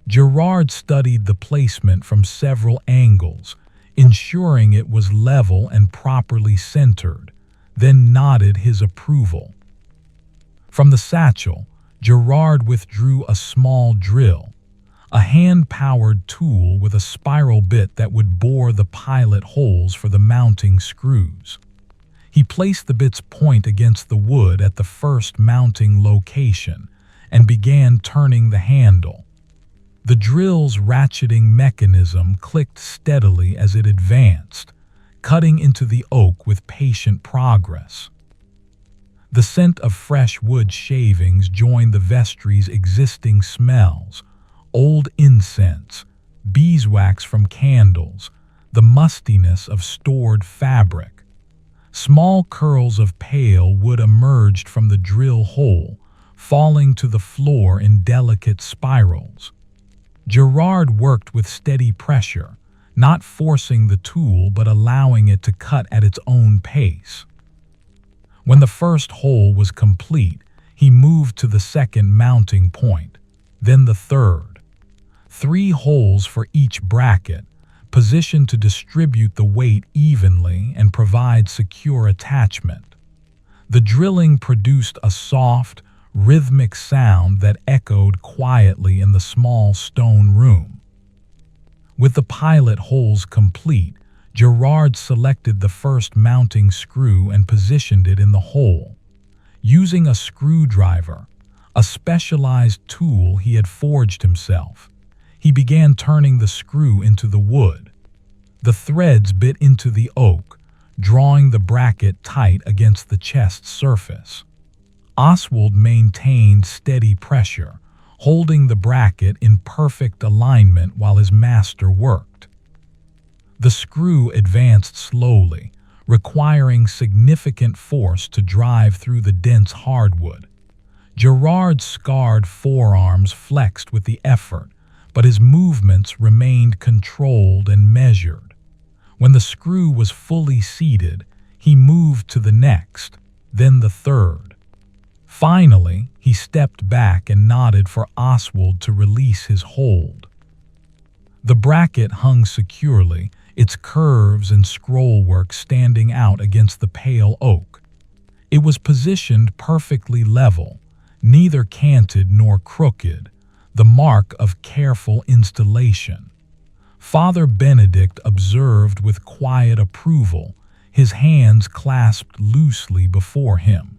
Gerard studied the placement from several angles, ensuring it was level and properly centered, then nodded his approval. From the satchel, Gerard withdrew a small drill, a hand-powered tool with a spiral bit that would bore the pilot holes for the mounting screws. He placed the bit's point against the wood at the first mounting location and began turning the handle. The drill's ratcheting mechanism clicked steadily as it advanced, cutting into the oak with patient progress. The scent of fresh wood shavings joined the vestry's existing smells: old incense, beeswax from candles, the mustiness of stored fabric. Small curls of pale wood emerged from the drill hole, falling to the floor in delicate spirals. Gerard worked with steady pressure, not forcing the tool but allowing it to cut at its own pace. When the first hole was complete, he moved to the second mounting point, then the third. 3 holes for each bracket, positioned to distribute the weight evenly and provide secure attachment. The drilling produced a soft, rhythmic sound that echoed quietly in the small stone room. With the pilot holes complete, Gerard selected the first mounting screw and positioned it in the hole. Using a screwdriver, a specialized tool he had forged himself, he began turning the screw into the wood. The threads bit into the oak, drawing the bracket tight against the chest surface. Oswald maintained steady pressure, holding the bracket in perfect alignment while his master worked. The screw advanced slowly, requiring significant force to drive through the dense hardwood. Gerard's scarred forearms flexed with the effort, but his movements remained controlled and measured. When the screw was fully seated, he moved to the next, then the third. Finally, he stepped back and nodded for Oswald to release his hold. The bracket hung securely, its curves and scrollwork standing out against the pale oak. It was positioned perfectly level, neither canted nor crooked, the mark of careful installation. Father Benedict observed with quiet approval, his hands clasped loosely before him.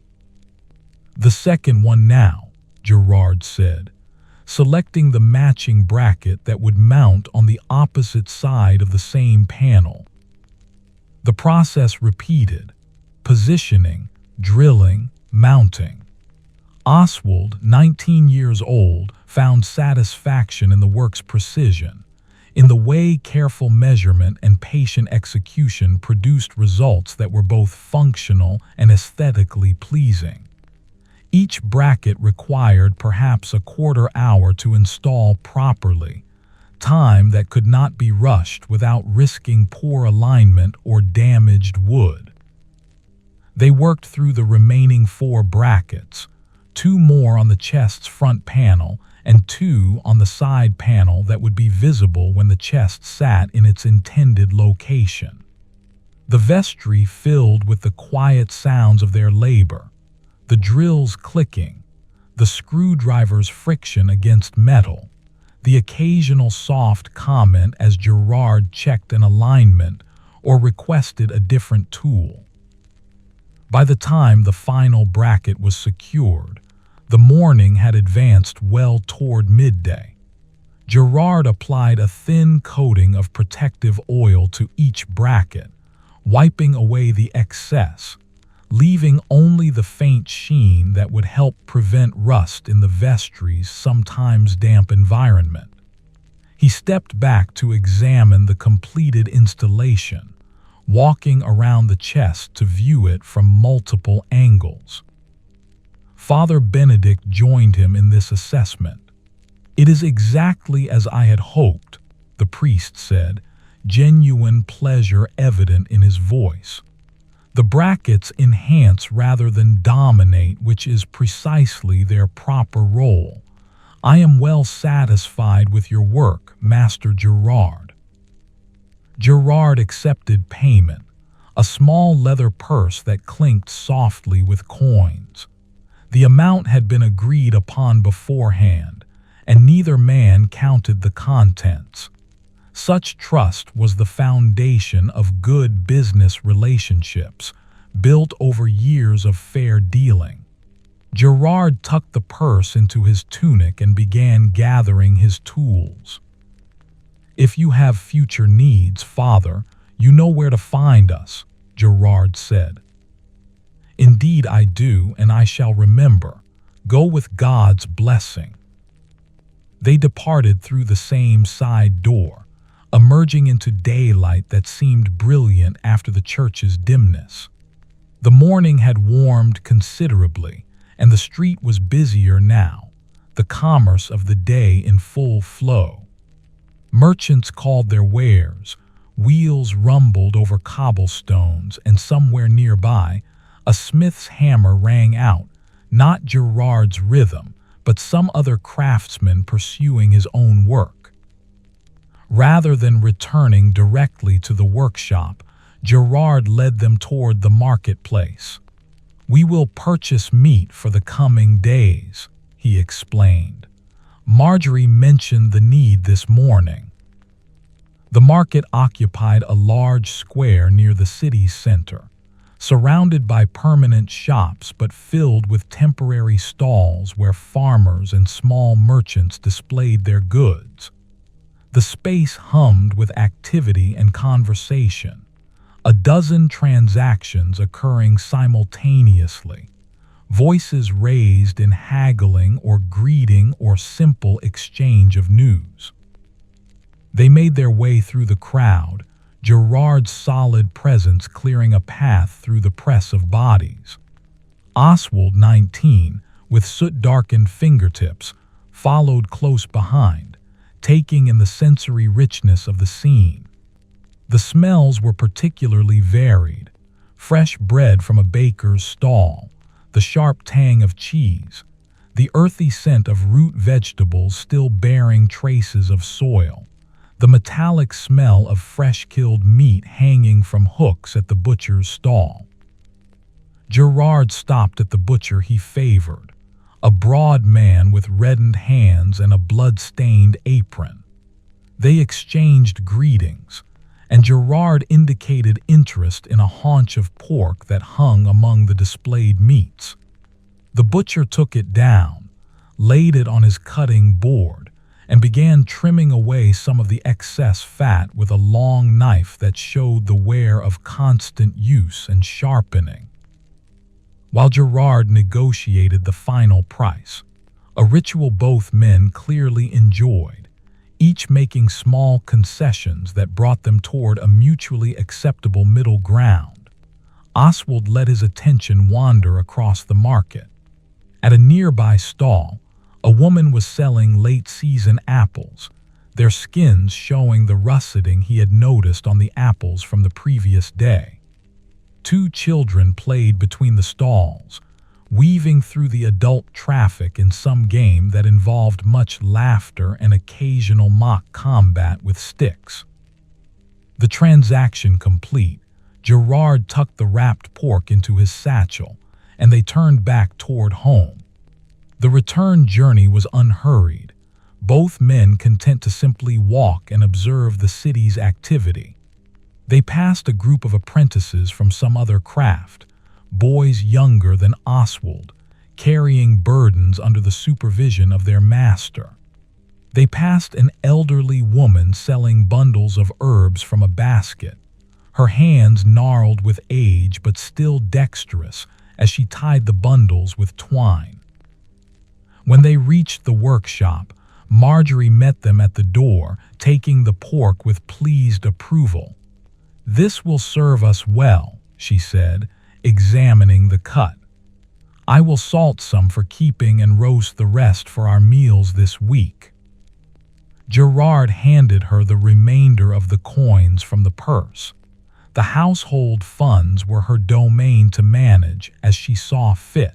"The second one now," Gerard said, selecting the matching bracket that would mount on the opposite side of the same panel. The process repeated: positioning, drilling, mounting. Oswald, 19 years old, found satisfaction in the work's precision, in the way careful measurement and patient execution produced results that were both functional and aesthetically pleasing. Each bracket required perhaps a quarter-hour to install properly, time that could not be rushed without risking poor alignment or damaged wood. They worked through the remaining 4 brackets, 2 more on the chest's front panel and 2 on the side panel that would be visible when the chest sat in its intended location. The vestry filled with the quiet sounds of their labor, the drills clicking, the screwdriver's friction against metal, the occasional soft comment as Gerard checked an alignment or requested a different tool. By the time the final bracket was secured, the morning had advanced well toward midday. Gerard applied a thin coating of protective oil to each bracket, wiping away the excess, leaving only the faint sheen that would help prevent rust in the vestry's sometimes damp environment. He stepped back to examine the completed installation, walking around the chest to view it from multiple angles. Father Benedict joined him in this assessment. "It is exactly as I had hoped," the priest said, genuine pleasure evident in his voice. "The brackets enhance rather than dominate, which is precisely their proper role. I am well satisfied with your work, Master Gerard." Gerard accepted payment, a small leather purse that clinked softly with coins. The amount had been agreed upon beforehand, and neither man counted the contents. Such trust was the foundation of good business relationships, built over years of fair dealing. Gerard tucked the purse into his tunic and began gathering his tools. "If you have future needs, Father, you know where to find us," Gerard said. "Indeed I do, and I shall remember. Go with God's blessing." They departed through the same side door, emerging into daylight that seemed brilliant after the church's dimness. The morning had warmed considerably, and the street was busier now, the commerce of the day in full flow. Merchants called their wares, wheels rumbled over cobblestones, and somewhere nearby, a smith's hammer rang out, not Gerard's rhythm, but some other craftsman pursuing his own work. Rather than returning directly to the workshop, Gerard led them toward the marketplace. "We will purchase meat for the coming days," he explained. "Marjorie mentioned the need this morning." The market occupied a large square near the city's center, surrounded by permanent shops but filled with temporary stalls where farmers and small merchants displayed their goods. The space hummed with activity and conversation, a dozen transactions occurring simultaneously, voices raised in haggling or greeting or simple exchange of news. They made their way through the crowd, Gerard's solid presence clearing a path through the press of bodies. Oswald, 19, with soot-darkened fingertips, followed close behind, taking in the sensory richness of the scene. The smells were particularly varied: fresh bread from a baker's stall, the sharp tang of cheese, the earthy scent of root vegetables still bearing traces of soil, the metallic smell of fresh-killed meat hanging from hooks at the butcher's stall. Gerard stopped at the butcher he favored, a broad man with reddened hands and a blood-stained apron. They exchanged greetings, and Gerard indicated interest in a haunch of pork that hung among the displayed meats. The butcher took it down, laid it on his cutting board, and began trimming away some of the excess fat with a long knife that showed the wear of constant use and sharpening. While Gerard negotiated the final price, a ritual both men clearly enjoyed, each making small concessions that brought them toward a mutually acceptable middle ground, Oswald let his attention wander across the market. At a nearby stall, a woman was selling late-season apples, their skins showing the russeting he had noticed on the apples from the previous day. Two children played between the stalls, weaving through the adult traffic in some game that involved much laughter and occasional mock combat with sticks. The transaction complete, Gerard tucked the wrapped pork into his satchel, and they turned back toward home. The return journey was unhurried, both men content to simply walk and observe the city's activity. They passed a group of apprentices from some other craft, boys younger than Oswald, carrying burdens under the supervision of their master. They passed an elderly woman selling bundles of herbs from a basket, her hands gnarled with age but still dexterous as she tied the bundles with twine. When they reached the workshop, Marjorie met them at the door, taking the pork with pleased approval. "This will serve us well," she said, examining the cut. "I will salt some for keeping and roast the rest for our meals this week." Gerard handed her the remainder of the coins from the purse. The household funds were her domain to manage as she saw fit.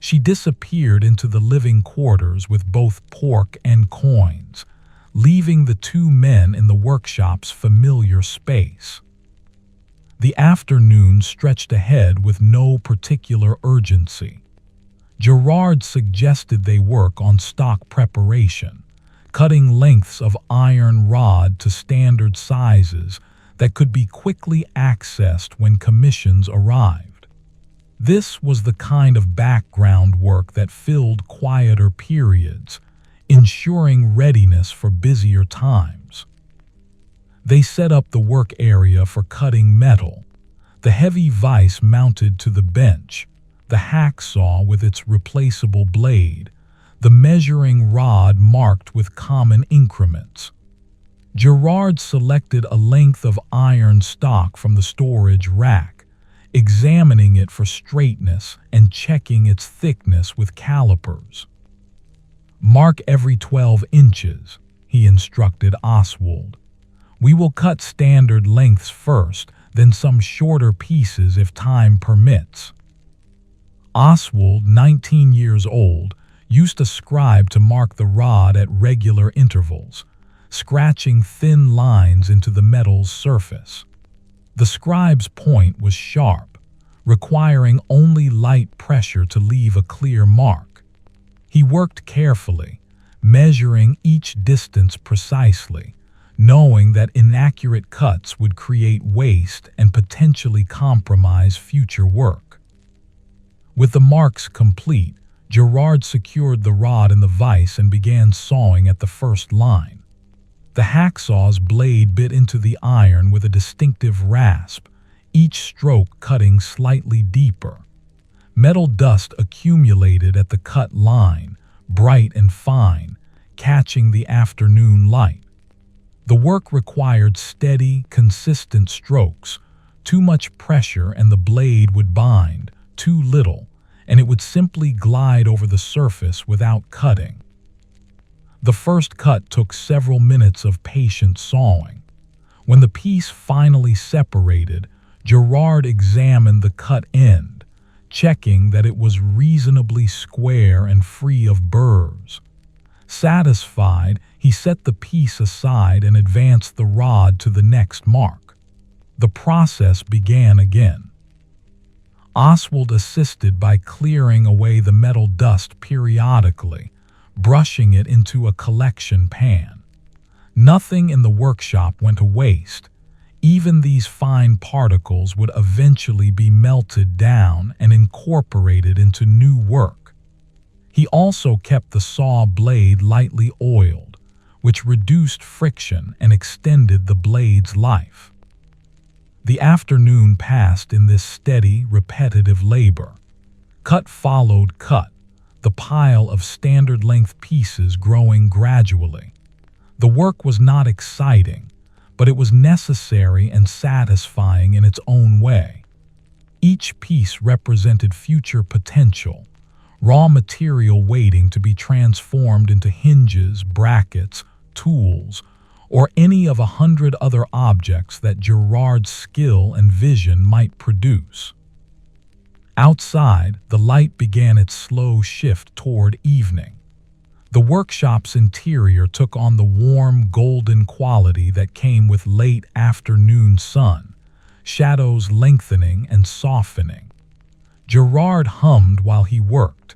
She disappeared into the living quarters with both pork and coins, leaving the two men in the workshop's familiar space. The afternoon stretched ahead with no particular urgency. Gerard suggested they work on stock preparation, cutting lengths of iron rod to standard sizes that could be quickly accessed when commissions arrived. This was the kind of background work that filled quieter periods, ensuring readiness for busier times. They set up the work area for cutting metal, the heavy vise mounted to the bench, the hacksaw with its replaceable blade, the measuring rod marked with common increments. Gerard selected a length of iron stock from the storage rack, examining it for straightness and checking its thickness with calipers. "Mark every 12 inches, he instructed Oswald. "We will cut standard lengths first, then some shorter pieces if time permits." Oswald, 19 years old, used a scribe to mark the rod at regular intervals, scratching thin lines into the metal's surface. The scribe's point was sharp, requiring only light pressure to leave a clear mark. He worked carefully, measuring each distance precisely, knowing that inaccurate cuts would create waste and potentially compromise future work. With the marks complete, Gerard secured the rod in the vise and began sawing at the first line. The hacksaw's blade bit into the iron with a distinctive rasp, each stroke cutting slightly deeper. Metal dust accumulated at the cut line, bright and fine, catching the afternoon light. The work required steady, consistent strokes. Too much pressure and the blade would bind, too little, and it would simply glide over the surface without cutting. The first cut took several minutes of patient sawing. When the piece finally separated, Gerard examined the cut end, checking that it was reasonably square and free of burrs. Satisfied, he set the piece aside and advanced the rod to the next mark. The process began again. Oswald assisted by clearing away the metal dust periodically, brushing it into a collection pan. Nothing in the workshop went to waste. Even these fine particles would eventually be melted down and incorporated into new work. He also kept the saw blade lightly oiled, which reduced friction and extended the blade's life. The afternoon passed in this steady, repetitive labor. Cut followed cut, the pile of standard-length pieces growing gradually. The work was not exciting, but it was necessary and satisfying in its own way. Each piece represented future potential, raw material waiting to be transformed into hinges, brackets, tools, or any of 100 other objects that Gerard's skill and vision might produce. Outside, the light began its slow shift toward evening. The workshop's interior took on the warm, golden quality that came with late afternoon sun, shadows lengthening and softening. Gerard hummed while he worked,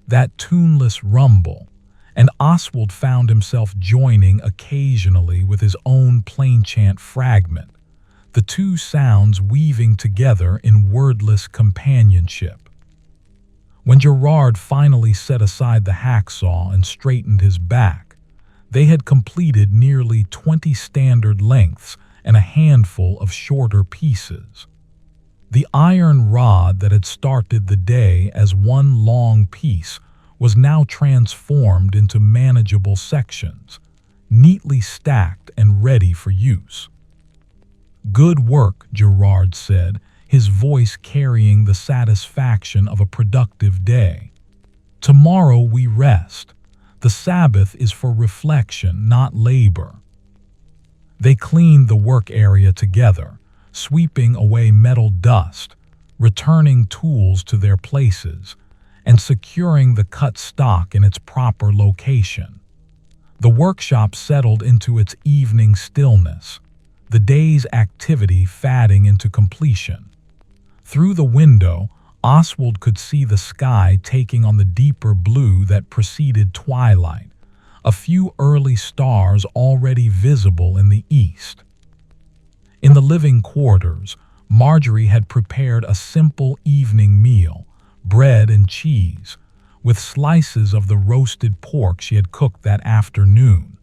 that tuneless rumble, and Oswald found himself joining occasionally with his own plainchant fragment, the two sounds weaving together in wordless companionship. When Gerard finally set aside the hacksaw and straightened his back, they had completed nearly 20 standard lengths and a handful of shorter pieces. The iron rod that had started the day as one long piece was now transformed into manageable sections, neatly stacked and ready for use. "Good work," Gerard said, his voice carrying the satisfaction of a productive day. "Tomorrow we rest. The Sabbath is for reflection, not labor." They cleaned the work area together, sweeping away metal dust, returning tools to their places, and securing the cut stock in its proper location. The workshop settled into its evening stillness, the day's activity fading into completion. Through the window, Oswald could see the sky taking on the deeper blue that preceded twilight, a few early stars already visible in the east. In the living quarters, Marjorie had prepared a simple evening meal, bread and cheese, with slices of the roasted pork she had cooked that afternoon.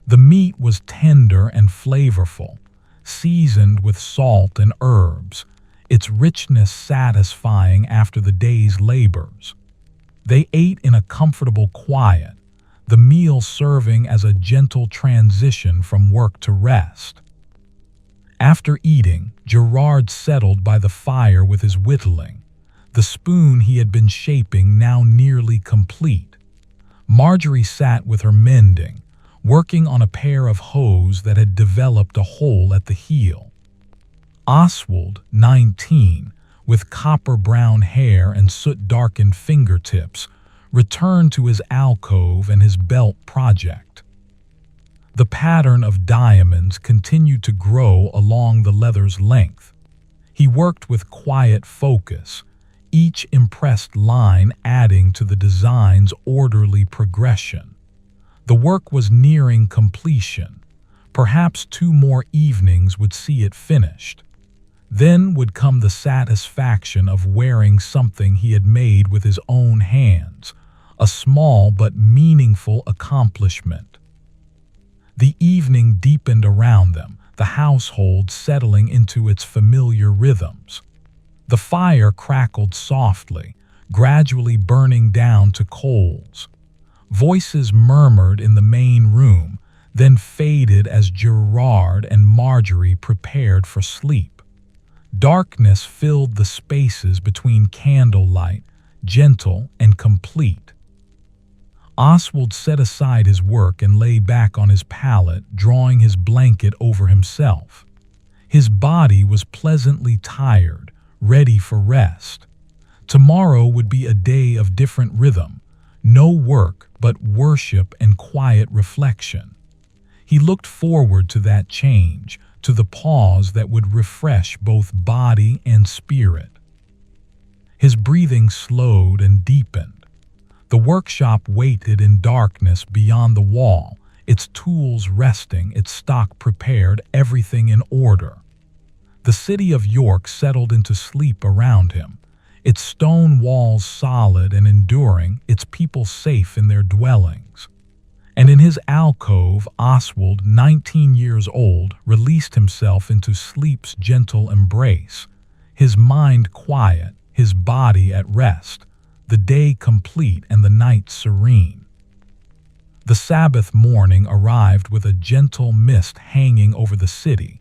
The meat was tender and flavorful, seasoned with salt and herbs, its richness satisfying after the day's labors. They ate in a comfortable quiet, the meal serving as a gentle transition from work to rest. After eating, Gerard settled by the fire with his whittling, the spoon he had been shaping now nearly complete. Marjorie sat with her mending, working on a pair of hose that had developed a hole at the heel. Oswald, 19, with copper-brown hair and soot-darkened fingertips, returned to his alcove and his belt project. The pattern of diamonds continued to grow along the leather's length. He worked with quiet focus, each impressed line adding to the design's orderly progression. The work was nearing completion. Perhaps 2 more evenings would see it finished. Then would come the satisfaction of wearing something he had made with his own hands, a small but meaningful accomplishment. The evening deepened around them, the household settling into its familiar rhythms. The fire crackled softly, gradually burning down to coals. Voices murmured in the main room, then faded as Gerard and Marjorie prepared for sleep. Darkness filled the spaces between candlelight, gentle and complete. Oswald set aside his work and lay back on his pallet, drawing his blanket over himself. His body was pleasantly tired, ready for rest. Tomorrow would be a day of different rhythm, no work but worship and quiet reflection. He looked forward to that change, to the pause that would refresh both body and spirit. His breathing slowed and deepened. The workshop waited in darkness beyond the wall, its tools resting, its stock prepared, everything in order. The city of York settled into sleep around him, its stone walls solid and enduring, its people safe in their dwellings. And in his alcove, Oswald, 19 years old, released himself into sleep's gentle embrace, his mind quiet, his body at rest, the day complete and the night serene. The Sabbath morning arrived with a gentle mist hanging over the city,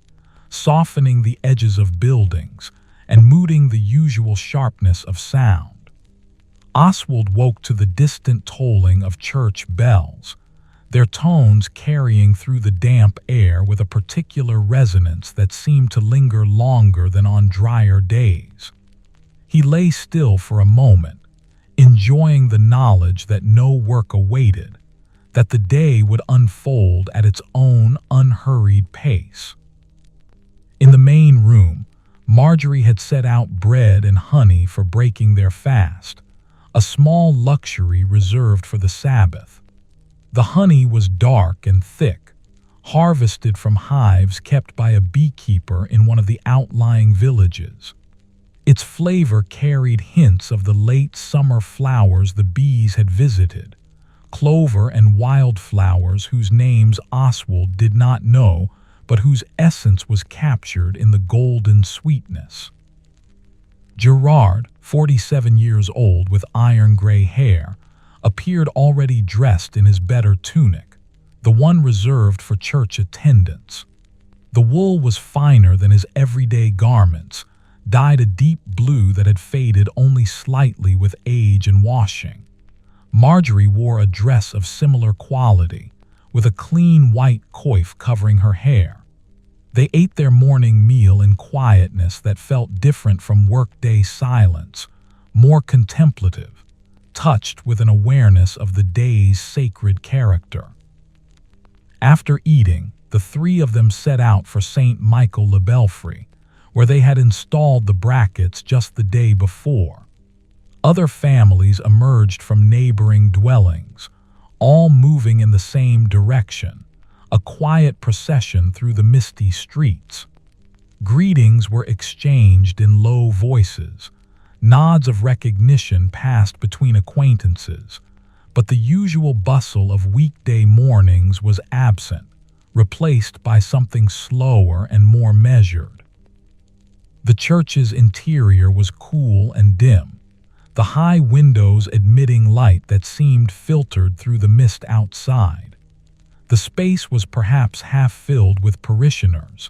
softening the edges of buildings and muting the usual sharpness of sound. Oswald woke to the distant tolling of church bells, their tones carrying through the damp air with a particular resonance that seemed to linger longer than on drier days. He lay still for a moment, enjoying the knowledge that no work awaited, that the day would unfold at its own unhurried pace. In the main room, Marjorie had set out bread and honey for breaking their fast, a small luxury reserved for the Sabbath. The honey was dark and thick, harvested from hives kept by a beekeeper in one of the outlying villages. Its flavor carried hints of the late summer flowers the bees had visited, clover and wildflowers whose names Oswald did not know, but whose essence was captured in the golden sweetness. Gerard, 47 years old with iron-gray hair, appeared already dressed in his better tunic, the one reserved for church attendants. The wool was finer than his everyday garments, dyed a deep blue that had faded only slightly with age and washing. Marjorie wore a dress of similar quality, with a clean white coif covering her hair. They ate their morning meal in quietness that felt different from workday silence, more contemplative, touched with an awareness of the day's sacred character. After eating, the 3 of them set out for St. Michael le Belfry, where they had installed the brackets just the day before. Other families emerged from neighboring dwellings, all moving in the same direction, a quiet procession through the misty streets. Greetings were exchanged in low voices. Nods of recognition passed between acquaintances, but the usual bustle of weekday mornings was absent, replaced by something slower and more measured. The church's interior was cool and dim, the high windows admitting light that seemed filtered through the mist outside. The space was perhaps half filled with parishioners,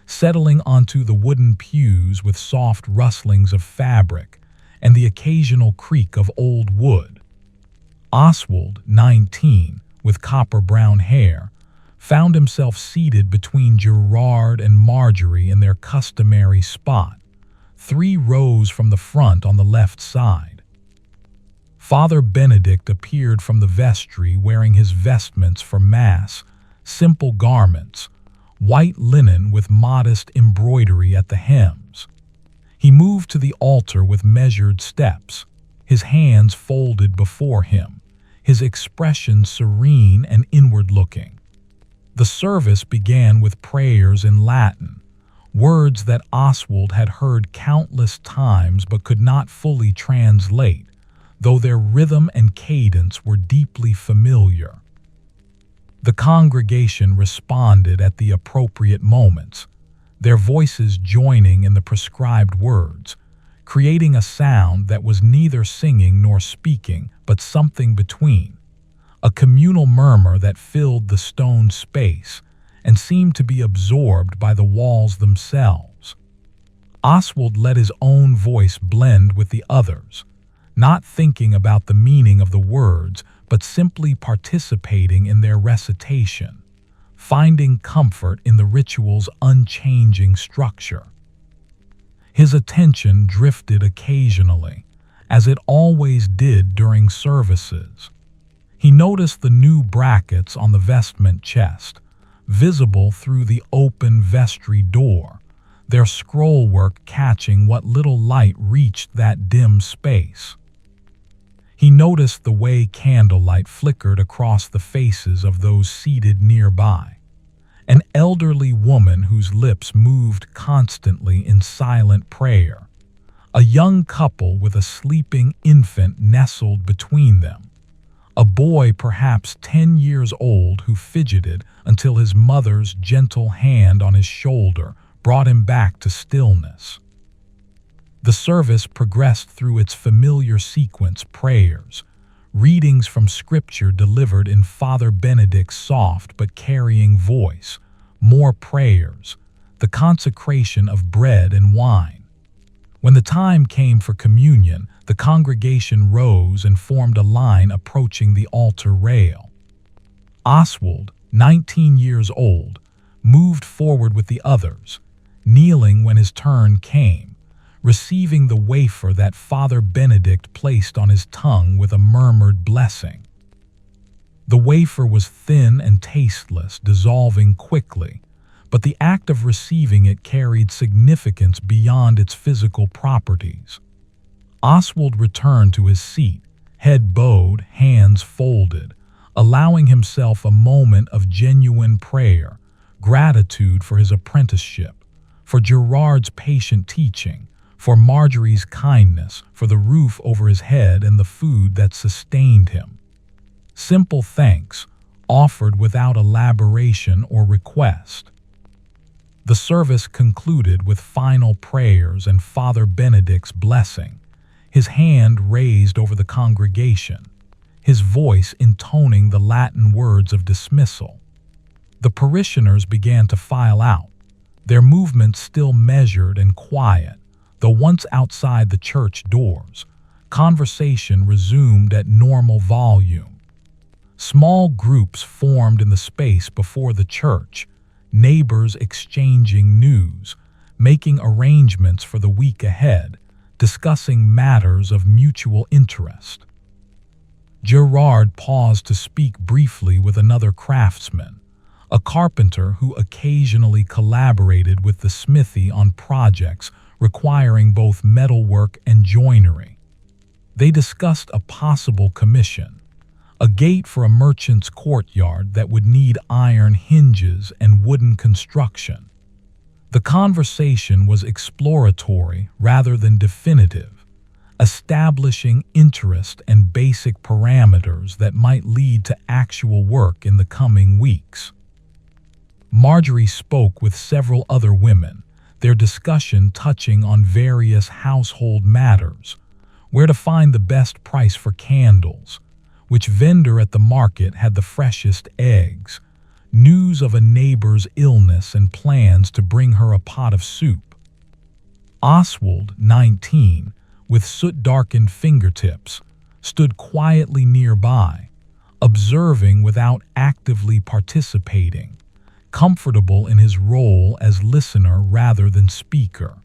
settling onto the wooden pews with soft rustlings of fabric and the occasional creak of old wood. Oswald, 19, with copper-brown hair, found himself seated between Gerard and Marjorie in their customary spot, 3 rows from the front on the left side. Father Benedict appeared from the vestry wearing his vestments for Mass, simple garments, white linen with modest embroidery at the hems. He moved to the altar with measured steps, his hands folded before him, his expression serene and inward-looking. The service began with prayers in Latin, words that Oswald had heard countless times but could not fully translate, though their rhythm and cadence were deeply familiar. The congregation responded at the appropriate moments, their voices joining in the prescribed words, creating a sound that was neither singing nor speaking, but something between, a communal murmur that filled the stone space and seemed to be absorbed by the walls themselves. Oswald let his own voice blend with the others, not thinking about the meaning of the words, but simply participating in their recitation, finding comfort in the ritual's unchanging structure. His attention drifted occasionally, as it always did during services. He noticed the new brackets on the vestment chest, visible through the open vestry door, their scrollwork catching what little light reached that dim space. He noticed the way candlelight flickered across the faces of those seated nearby. An elderly woman whose lips moved constantly in silent prayer. A young couple with a sleeping infant nestled between them. A boy perhaps 10 years old who fidgeted until his mother's gentle hand on his shoulder brought him back to stillness. The service progressed through its familiar sequence: prayers, readings from Scripture delivered in Father Benedict's soft but carrying voice, more prayers, the consecration of bread and wine. When the time came for communion, the congregation rose and formed a line approaching the altar rail. Oswald, 19 years old, moved forward with the others, kneeling when his turn came, receiving the wafer that Father Benedict placed on his tongue with a murmured blessing. The wafer was thin and tasteless, dissolving quickly, but the act of receiving it carried significance beyond its physical properties. Oswald returned to his seat, head bowed, hands folded, allowing himself a moment of genuine prayer, gratitude for his apprenticeship, for Gerard's patient teaching, for Marjorie's kindness, for the roof over his head and the food that sustained him. Simple thanks, offered without elaboration or request. The service concluded with final prayers and Father Benedict's blessing, his hand raised over the congregation, his voice intoning the Latin words of dismissal. The parishioners began to file out, their movements still measured and quiet, though once outside the church doors, conversation resumed at normal volume. Small groups formed in the space before the church, neighbors exchanging news, making arrangements for the week ahead, discussing matters of mutual interest. Gerard paused to speak briefly with another craftsman, a carpenter who occasionally collaborated with the smithy on projects requiring both metalwork and joinery. They discussed a possible commission, a gate for a merchant's courtyard that would need iron hinges and wooden construction. The conversation was exploratory rather than definitive, establishing interest and basic parameters that might lead to actual work in the coming weeks. Marjorie spoke with several other women, their discussion touching on various household matters: where to find the best price for candles, which vendor at the market had the freshest eggs, news of a neighbor's illness and plans to bring her a pot of soup. Oswald, 19, with soot-darkened fingertips, stood quietly nearby, observing without actively participating, comfortable in his role as listener rather than speaker.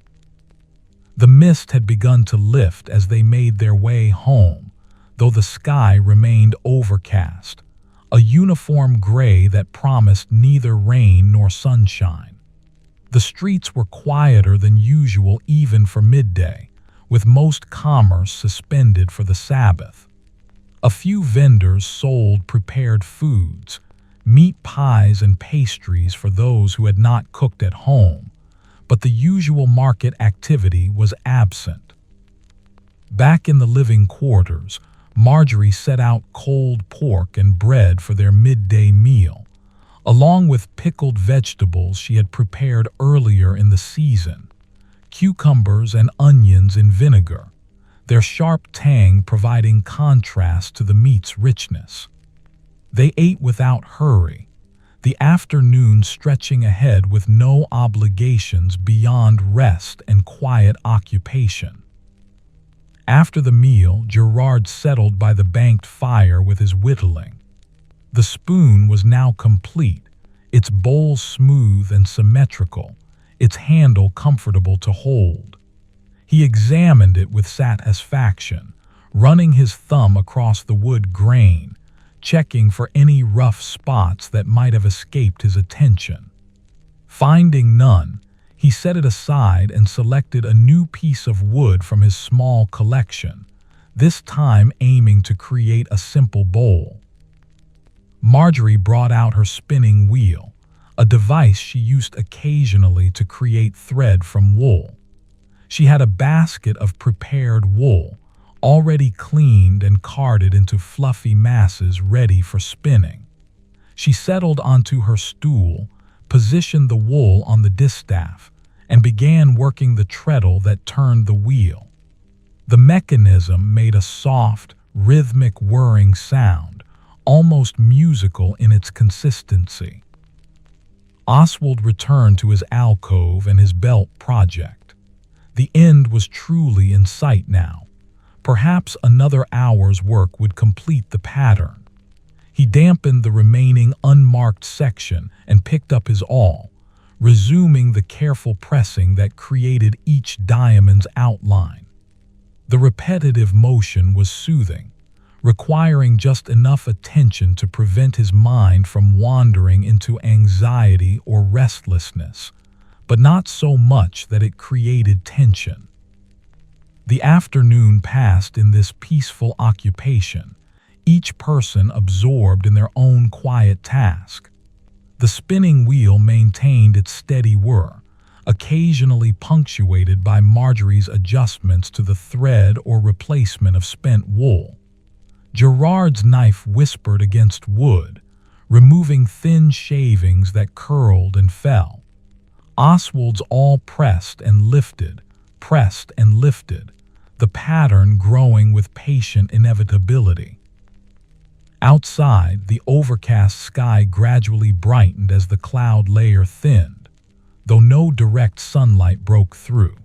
The mist had begun to lift as they made their way home, though the sky remained overcast, a uniform gray that promised neither rain nor sunshine. The streets were quieter than usual even for midday, with most commerce suspended for the Sabbath. A few vendors sold prepared foods, meat pies and pastries for those who had not cooked at home, but the usual market activity was absent. Back in the living quarters, Marjorie set out cold pork and bread for their midday meal, along with pickled vegetables she had prepared earlier in the season, cucumbers and onions in vinegar, their sharp tang providing contrast to the meat's richness. They ate without hurry, the afternoon stretching ahead with no obligations beyond rest and quiet occupation. After the meal, Gerard settled by the banked fire with his whittling. The spoon was now complete, its bowl smooth and symmetrical, its handle comfortable to hold. He examined it with satisfaction, running his thumb across the wood grain, checking for any rough spots that might have escaped his attention. Finding none, he set it aside and selected a new piece of wood from his small collection, this time aiming to create a simple bowl. Marjorie brought out her spinning wheel, a device she used occasionally to create thread from wool. She had a basket of prepared wool, already cleaned and carded into fluffy masses ready for spinning. She settled onto her stool, positioned the wool on the distaff, and began working the treadle that turned the wheel. The mechanism made a soft, rhythmic whirring sound, almost musical in its consistency. Oswald returned to his alcove and his belt project. The end was truly in sight now. Perhaps another hour's work would complete the pattern. He dampened the remaining unmarked section and picked up his awl, resuming the careful pressing that created each diamond's outline. The repetitive motion was soothing, requiring just enough attention to prevent his mind from wandering into anxiety or restlessness, but not so much that it created tension. The afternoon passed in this peaceful occupation, each person absorbed in their own quiet task. The spinning wheel maintained its steady whir, occasionally punctuated by Marjorie's adjustments to the thread or replacement of spent wool. Gerard's knife whispered against wood, removing thin shavings that curled and fell. Oswald's awl pressed and lifted, the pattern growing with patient inevitability. Outside, the overcast sky gradually brightened as the cloud layer thinned, though no direct sunlight broke through.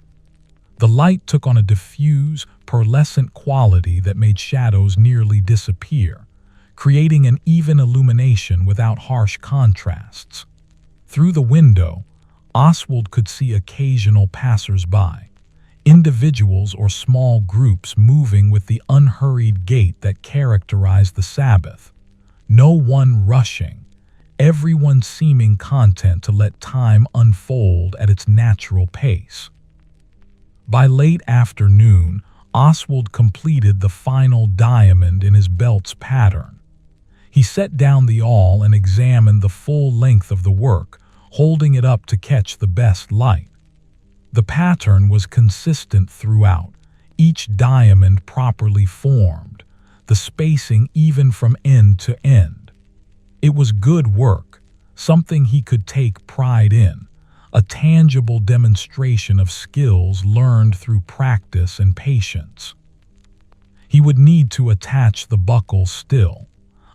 The light took on a diffuse, pearlescent quality that made shadows nearly disappear, creating an even illumination without harsh contrasts. Through the window, Oswald could see occasional passers-by, individuals or small groups moving with the unhurried gait that characterized the Sabbath, no one rushing, everyone seeming content to let time unfold at its natural pace. By late afternoon, Oswald completed the final diamond in his belt's pattern. He set down the awl and examined the full length of the work, holding it up to catch the best light. The pattern was consistent throughout, each diamond properly formed, the spacing even from end to end. It was good work, something he could take pride in, a tangible demonstration of skills learned through practice and patience. He would need to attach the buckle still,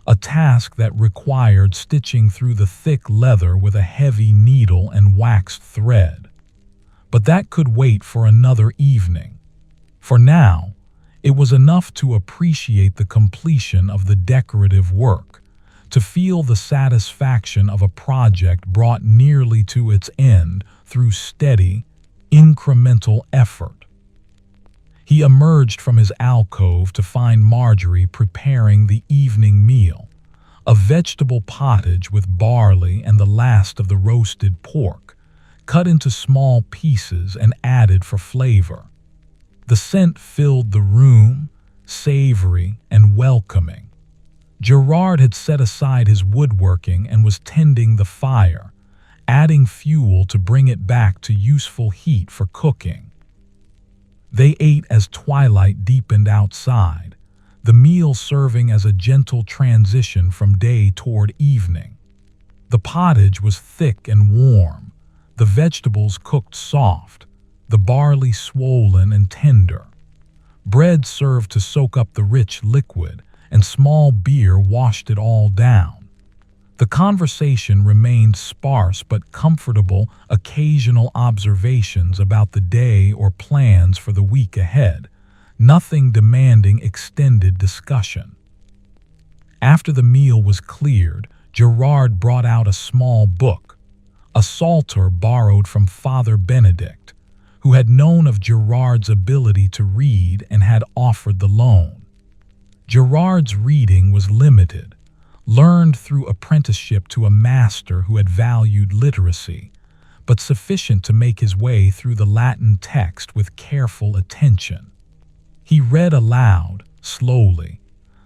a task that required stitching through the thick leather with a heavy needle and waxed thread. But that could wait for another evening. For now, it was enough to appreciate the completion of the decorative work, to feel the satisfaction of a project brought nearly to its end through steady, incremental effort. He emerged from his alcove to find Marjorie preparing the evening meal, a vegetable pottage with barley and the last of the roasted pork, cut into small pieces and added for flavor. The scent filled the room, savory and welcoming. Gerard had set aside his woodworking and was tending the fire, adding fuel to bring it back to useful heat for cooking. They ate as twilight deepened outside, the meal serving as a gentle transition from day toward evening. The pottage was thick and warm, the vegetables cooked soft, the barley swollen and tender. Bread served to soak up the rich liquid, and small beer washed it all down. The conversation remained sparse but comfortable, occasional observations about the day or plans for the week ahead, nothing demanding extended discussion. After the meal was cleared, Gerard brought out a small book, a psalter borrowed from Father Benedict, who had known of Gerard's ability to read and had offered the loan. Gerard's reading was limited, learned through apprenticeship to a master who had valued literacy, but sufficient to make his way through the Latin text with careful attention. He read aloud, slowly,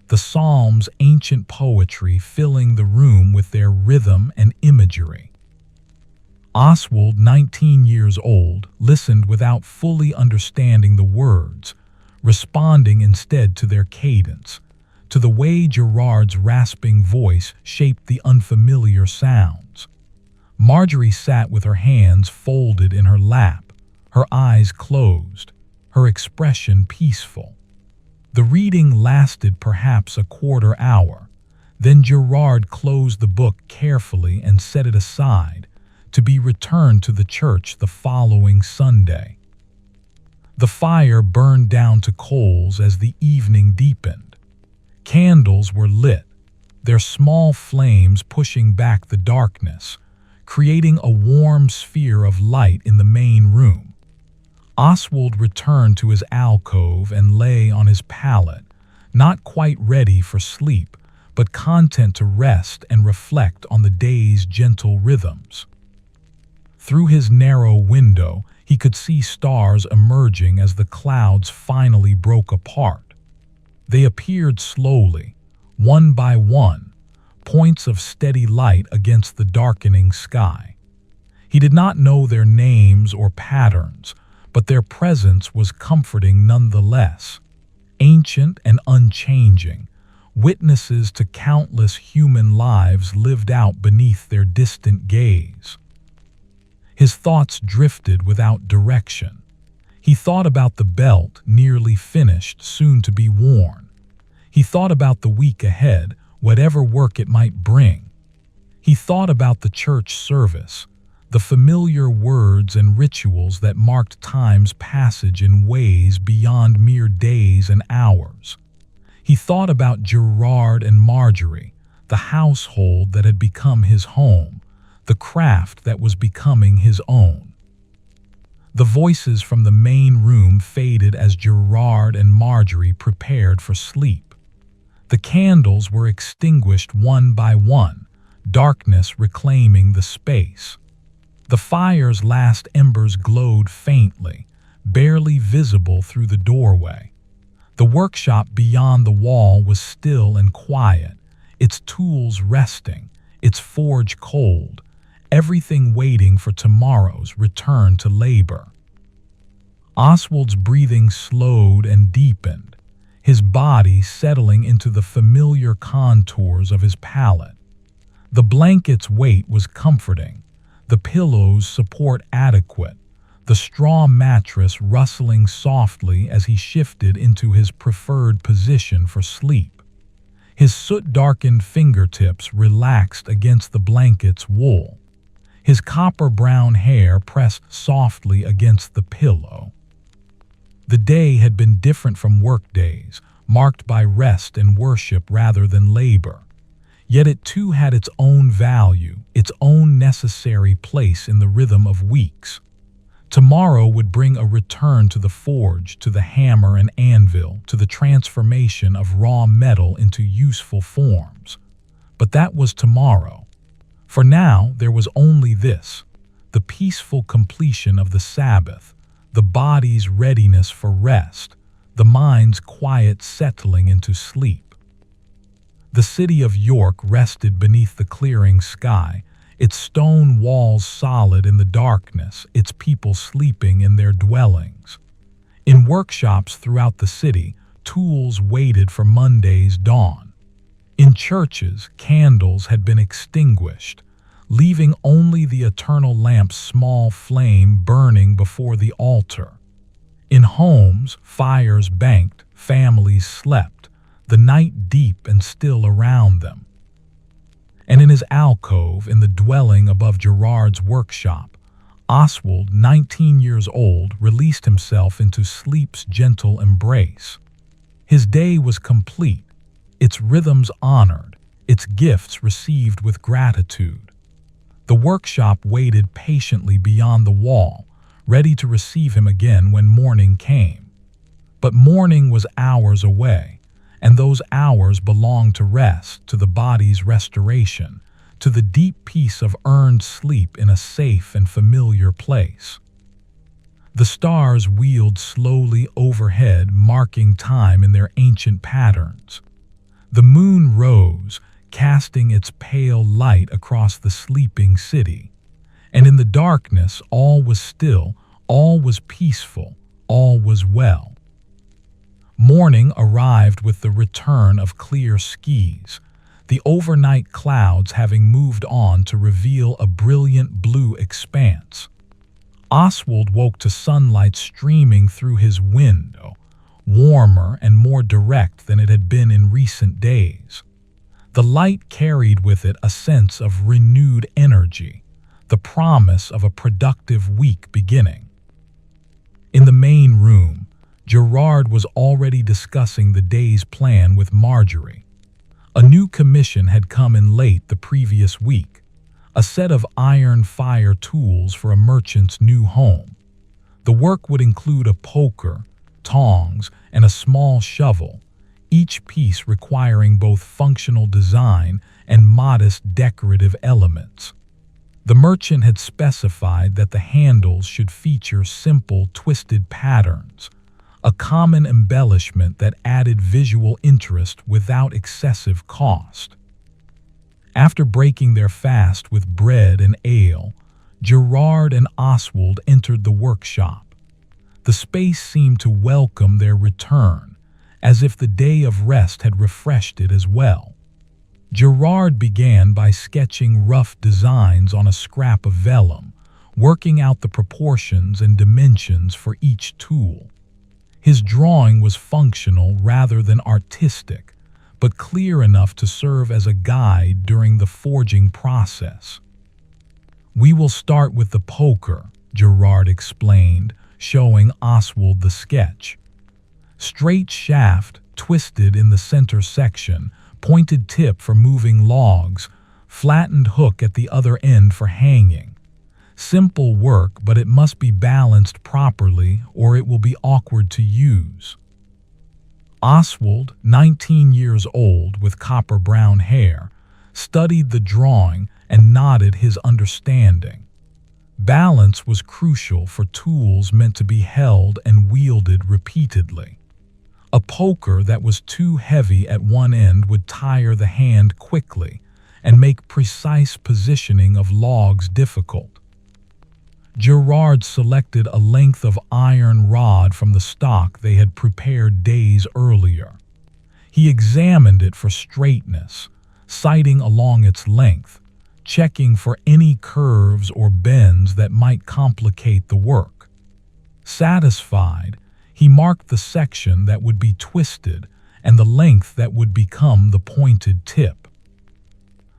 the Psalms' ancient poetry filling the room with their rhythm and imagery. Oswald, 19 years old, listened without fully understanding the words, responding instead to their cadence, to the way Gerard's rasping voice shaped the unfamiliar sounds. Marjorie sat with her hands folded in her lap, her eyes closed, her expression peaceful. The reading lasted perhaps a quarter hour. Then Gerard closed the book carefully and set it aside, to be returned to the church the following Sunday. The fire burned down to coals as the evening deepened. Candles were lit, their small flames pushing back the darkness, creating a warm sphere of light in the main room. Oswald returned to his alcove and lay on his pallet, not quite ready for sleep, but content to rest and reflect on the day's gentle rhythms. Through his narrow window, he could see stars emerging as the clouds finally broke apart. They appeared slowly, one by one, points of steady light against the darkening sky. He did not know their names or patterns, but their presence was comforting nonetheless. Ancient and unchanging, witnesses to countless human lives lived out beneath their distant gaze. His thoughts drifted without direction. He thought about the belt, nearly finished, soon to be worn. He thought about the week ahead, whatever work it might bring. He thought about the church service, the familiar words and rituals that marked time's passage in ways beyond mere days and hours. He thought about Gerard and Marjorie, the household that had become his home, the craft that was becoming his own. The voices from the main room faded as Gerard and Marjorie prepared for sleep. The candles were extinguished one by one, darkness reclaiming the space. The fire's last embers glowed faintly, barely visible through the doorway. The workshop beyond the wall was still and quiet, its tools resting, its forge cold, everything waiting for tomorrow's return to labor. Oswald's breathing slowed and deepened, his body settling into the familiar contours of his pallet. The blanket's weight was comforting, the pillow's support adequate, the straw mattress rustling softly as he shifted into his preferred position for sleep. His soot-darkened fingertips relaxed against the blanket's wool. His copper-brown hair pressed softly against the pillow. The day had been different from workdays, marked by rest and worship rather than labor. Yet it too had its own value, its own necessary place in the rhythm of weeks. Tomorrow would bring a return to the forge, to the hammer and anvil, to the transformation of raw metal into useful forms. But that was tomorrow. For now, there was only this, the peaceful completion of the Sabbath, the body's readiness for rest, the mind's quiet settling into sleep. The city of York rested beneath the clearing sky, its stone walls solid in the darkness, its people sleeping in their dwellings. In workshops throughout the city, tools waited for Monday's dawn. In churches, candles had been extinguished, leaving only the eternal lamp's small flame burning before the altar. In homes, fires banked, families slept, the night deep and still around them. And in his alcove in the dwelling above Gerard's workshop, Oswald, 19 years old, released himself into sleep's gentle embrace. His day was complete, its rhythms honored, its gifts received with gratitude. The workshop waited patiently beyond the wall, ready to receive him again when morning came. But morning was hours away, and those hours belonged to rest, to the body's restoration, to the deep peace of earned sleep in a safe and familiar place. The stars wheeled slowly overhead, marking time in their ancient patterns. The moon rose, casting its pale light across the sleeping city. And in the darkness, all was still, all was peaceful, all was well. Morning arrived with the return of clear skies, the overnight clouds having moved on to reveal a brilliant blue expanse. Oswald woke to sunlight streaming through his window, warmer and more direct than it had been in recent days. The light carried with it a sense of renewed energy, the promise of a productive week beginning. In the main room, Gerard was already discussing the day's plan with Marjorie. A new commission had come in late the previous week, a set of iron fire tools for a merchant's new home. The work would include a poker, tongs, and a small shovel, each piece requiring both functional design and modest decorative elements. The merchant had specified that the handles should feature simple, twisted patterns, a common embellishment that added visual interest without excessive cost. After breaking their fast with bread and ale, Gerard and Oswald entered the workshop. The space seemed to welcome their return, as if the day of rest had refreshed it as well. Gerard began by sketching rough designs on a scrap of vellum, working out the proportions and dimensions for each tool. His drawing was functional rather than artistic, but clear enough to serve as a guide during the forging process. "We will start with the poker," Gerard explained, showing Oswald the sketch. Straight shaft, twisted in the center section, pointed tip for moving logs, flattened hook at the other end for hanging. Simple work, but it must be balanced properly or it will be awkward to use. Oswald, 19 years old with copper-brown hair, studied the drawing, and nodded his understanding. Balance was crucial for tools meant to be held and wielded repeatedly. A poker that was too heavy at one end would tire the hand quickly and make precise positioning of logs difficult. Gerard selected a length of iron rod from the stock they had prepared days earlier. He examined it for straightness, sighting along its length, checking for any curves or bends that might complicate the work. Satisfied, he marked the section that would be twisted and the length that would become the pointed tip.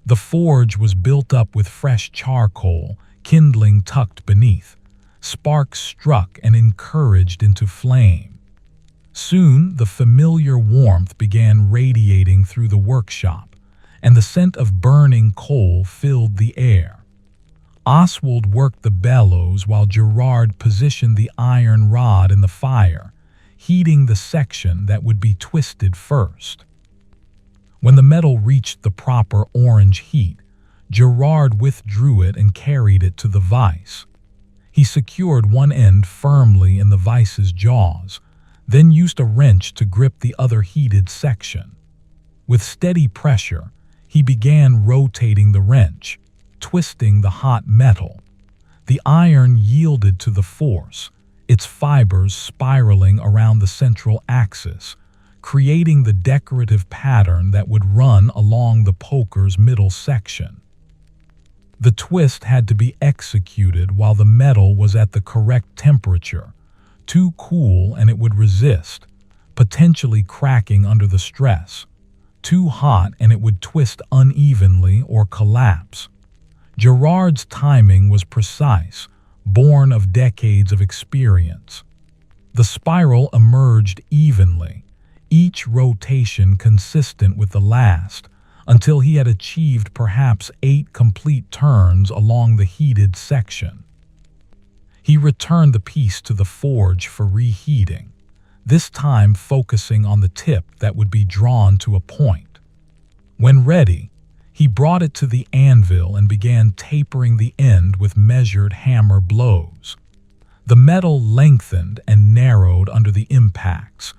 The forge was built up with fresh charcoal, kindling tucked beneath. Sparks struck and encouraged into flame. Soon the familiar warmth began radiating through the workshop, and the scent of burning coal filled the air. Oswald worked the bellows while Gerard positioned the iron rod in the fire, heating the section that would be twisted first. When the metal reached the proper orange heat, Gerard withdrew it and carried it to the vise. He secured one end firmly in the vice's jaws, then used a wrench to grip the other heated section. With steady pressure, he began rotating the wrench, twisting the hot metal. The iron yielded to the force, its fibers spiraling around the central axis, creating the decorative pattern that would run along the poker's middle section. The twist had to be executed while the metal was at the correct temperature. Too cool and it would resist, potentially cracking under the stress. Too hot and it would twist unevenly or collapse. Gerard's timing was precise, born of decades of experience. The spiral emerged evenly, each rotation consistent with the last, until he had achieved perhaps 8 complete turns along the heated section. He returned the piece to the forge for reheating, this time focusing on the tip that would be drawn to a point. When ready, he brought it to the anvil and began tapering the end with measured hammer blows. The metal lengthened and narrowed under the impacts,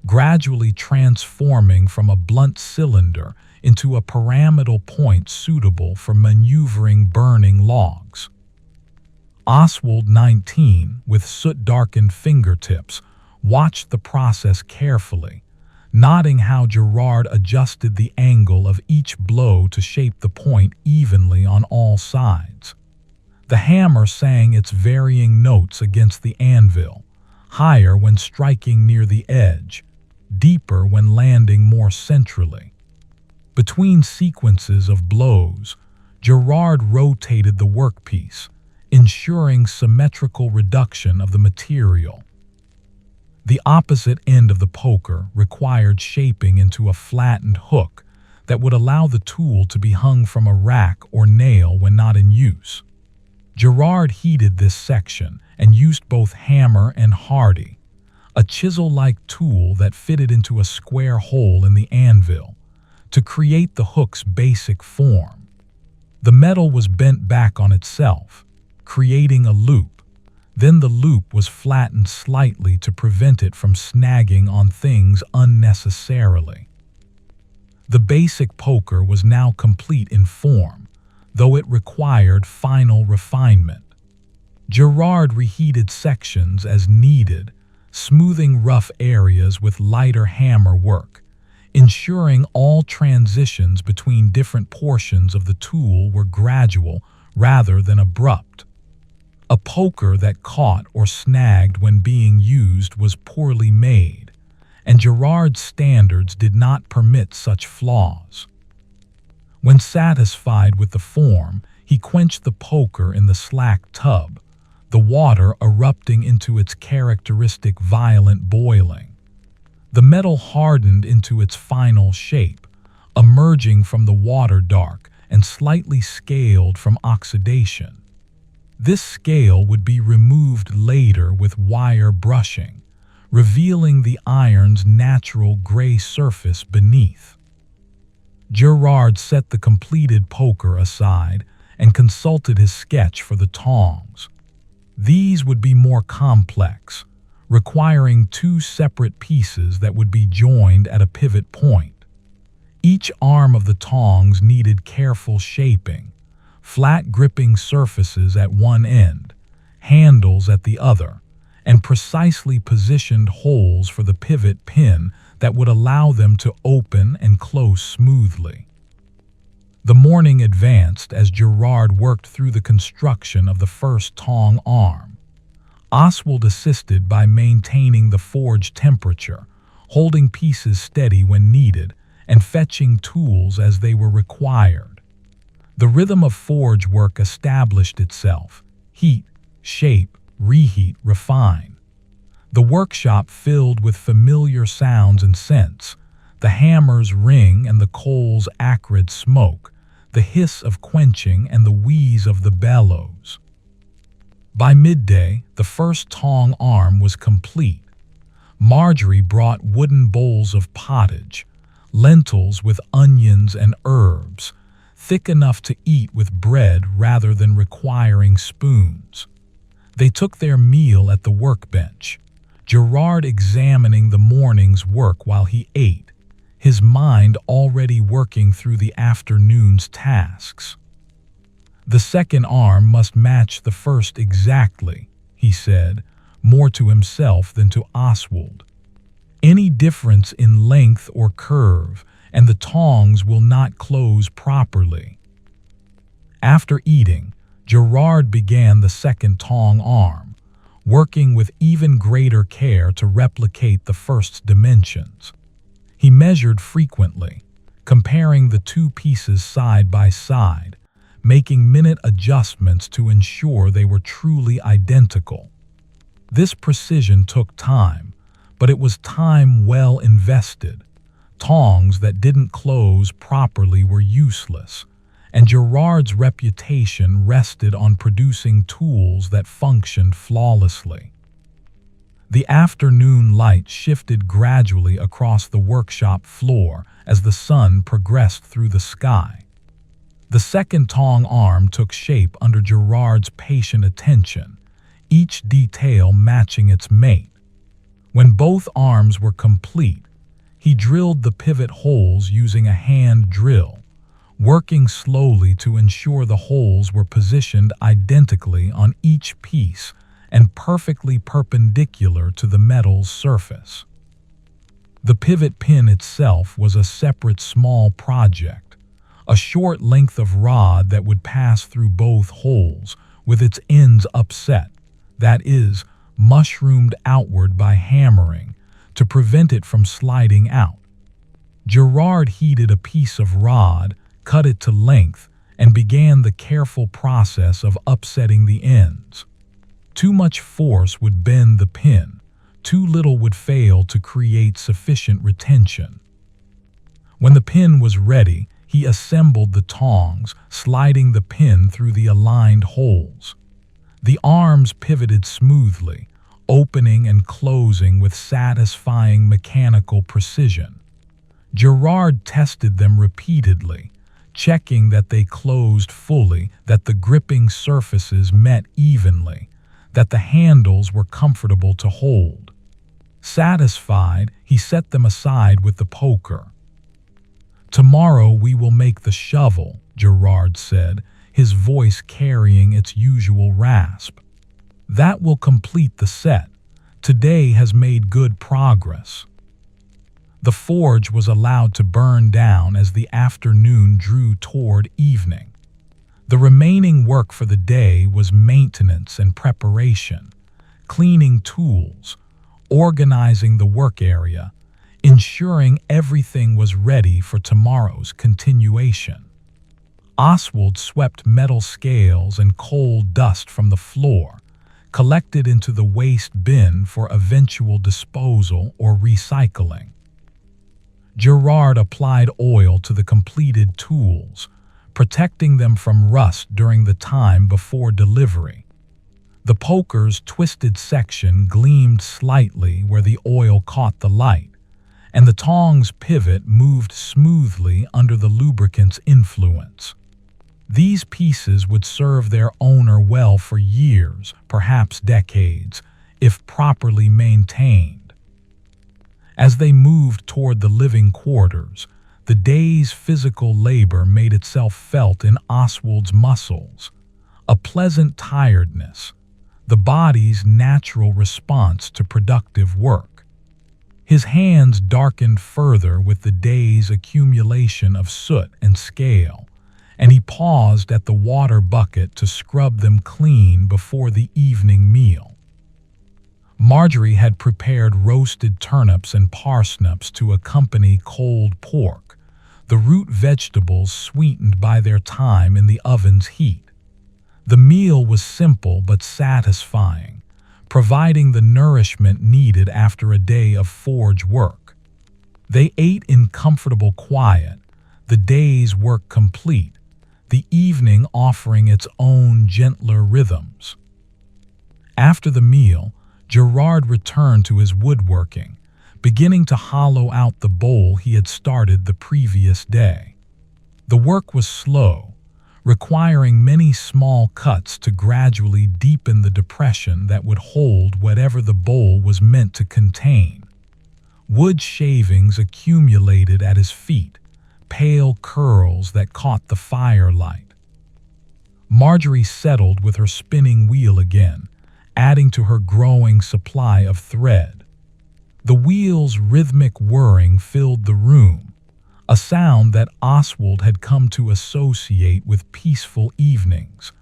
gradually transforming from a blunt cylinder into a pyramidal point suitable for maneuvering burning logs. Oswald, 19, with soot-darkened fingertips, watched the process carefully, noting how Gerard adjusted the angle of each blow to shape the point evenly on all sides. The hammer sang its varying notes against the anvil, higher when striking near the edge, deeper when landing more centrally. Between sequences of blows, Gerard rotated the workpiece, ensuring symmetrical reduction of the material. The opposite end of the poker required shaping into a flattened hook that would allow the tool to be hung from a rack or nail when not in use. Gerard heated this section and used both hammer and hardy, a chisel-like tool that fitted into a square hole in the anvil, to create the hook's basic form. The metal was bent back on itself, creating a loop. Then the loop was flattened slightly to prevent it from snagging on things unnecessarily. The basic poker was now complete in form, though it required final refinement. Gerard reheated sections as needed, smoothing rough areas with lighter hammer work, ensuring all transitions between different portions of the tool were gradual rather than abrupt. A poker that caught or snagged when being used was poorly made, and Gerard's standards did not permit such flaws. When satisfied with the form, he quenched the poker in the slack tub, the water erupting into its characteristic violent boiling. The metal hardened into its final shape, emerging from the water dark and slightly scaled from oxidation. This scale would be removed later with wire brushing, revealing the iron's natural gray surface beneath. Gerard set the completed poker aside and consulted his sketch for the tongs. These would be more complex, requiring two separate pieces that would be joined at a pivot point. Each arm of the tongs needed careful shaping, flat gripping surfaces at one end, handles at the other, and precisely positioned holes for the pivot pin that would allow them to open and close smoothly. The morning advanced as Gerard worked through the construction of the first tong arm. Oswald assisted by maintaining the forge temperature, holding pieces steady when needed, and fetching tools as they were required. The rhythm of forge work established itself: heat, shape, reheat, refine. The workshop filled with familiar sounds and scents: the hammer's ring and the coal's acrid smoke, the hiss of quenching and the wheeze of the bellows. By midday, the first tong arm was complete. Marjorie brought wooden bowls of pottage, lentils with onions and herbs, thick enough to eat with bread rather than requiring spoons. They took their meal at the workbench, Gerard examining the morning's work while he ate, his mind already working through the afternoon's tasks. "The second arm must match the first exactly," he said, more to himself than to Oswald. "Any difference in length or curve, and the tongs will not close properly." After eating, Gerard began the second tong arm, working with even greater care to replicate the first's dimensions. He measured frequently, comparing the two pieces side by side, making minute adjustments to ensure they were truly identical. This precision took time, but it was time well invested. Tongs that didn't close properly were useless, and Gerard's reputation rested on producing tools that functioned flawlessly. The afternoon light shifted gradually across the workshop floor as the sun progressed through the sky. The second tong arm took shape under Gerard's patient attention, each detail matching its mate. When both arms were complete, he drilled the pivot holes using a hand drill, working slowly to ensure the holes were positioned identically on each piece and perfectly perpendicular to the metal's surface. The pivot pin itself was a separate small project, a short length of rod that would pass through both holes with its ends upset, that is, mushroomed outward by hammering, to prevent it from sliding out. Gerard heated a piece of rod, cut it to length, and began the careful process of upsetting the ends. Too much force would bend the pin, too little would fail to create sufficient retention. When the pin was ready, he assembled the tongs, sliding the pin through the aligned holes. The arms pivoted smoothly, opening and closing with satisfying mechanical precision. Gerard tested them repeatedly, checking that they closed fully, that the gripping surfaces met evenly, that the handles were comfortable to hold. Satisfied, he set them aside with the poker. "Tomorrow we will make the shovel," Gerard said, his voice carrying its usual rasp. "That will complete the set. Today has made good progress." The forge was allowed to burn down as the afternoon drew toward evening. The remaining work for the day was maintenance and preparation, cleaning tools, organizing the work area, ensuring everything was ready for tomorrow's continuation. Oswald swept metal scales and coal dust from the floor, collected into the waste bin for eventual disposal or recycling. Gerard applied oil to the completed tools, protecting them from rust during the time before delivery. The poker's twisted section gleamed slightly where the oil caught the light, and the tong's pivot moved smoothly under the lubricant's influence. These pieces would serve their owner well for years, perhaps decades, if properly maintained. As they moved toward the living quarters, the day's physical labor made itself felt in Oswald's muscles, a pleasant tiredness, the body's natural response to productive work. His hands darkened further with the day's accumulation of soot and scale, and he paused at the water bucket to scrub them clean before the evening meal. Marjorie had prepared roasted turnips and parsnips to accompany cold pork, the root vegetables sweetened by their time in the oven's heat. The meal was simple but satisfying, providing the nourishment needed after a day of forge work. They ate in comfortable quiet, the day's work complete, the evening offering its own gentler rhythms. After the meal, Gerard returned to his woodworking, beginning to hollow out the bowl he had started the previous day. The work was slow, requiring many small cuts to gradually deepen the depression that would hold whatever the bowl was meant to contain. Wood shavings accumulated at his feet, pale curls that caught the firelight. Marjorie settled with her spinning wheel again, adding to her growing supply of thread. The wheel's rhythmic whirring filled the room, a sound that Oswald had come to associate with peaceful evenings,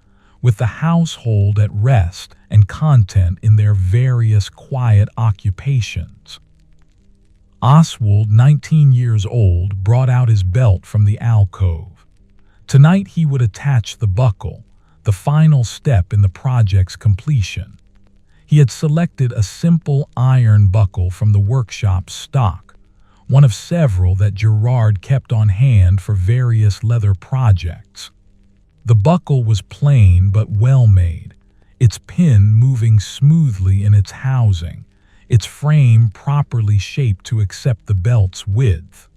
with the household at rest and content in their various quiet occupations. Oswald, 19 years old, brought out his belt from the alcove. Tonight he would attach the buckle, the final step in the project's completion. He had selected a simple iron buckle from the workshop's stock, one of several that Gerard kept on hand for various leather projects. The buckle was plain but well made, its pin moving smoothly in its housing, its frame properly shaped to accept the belt's width.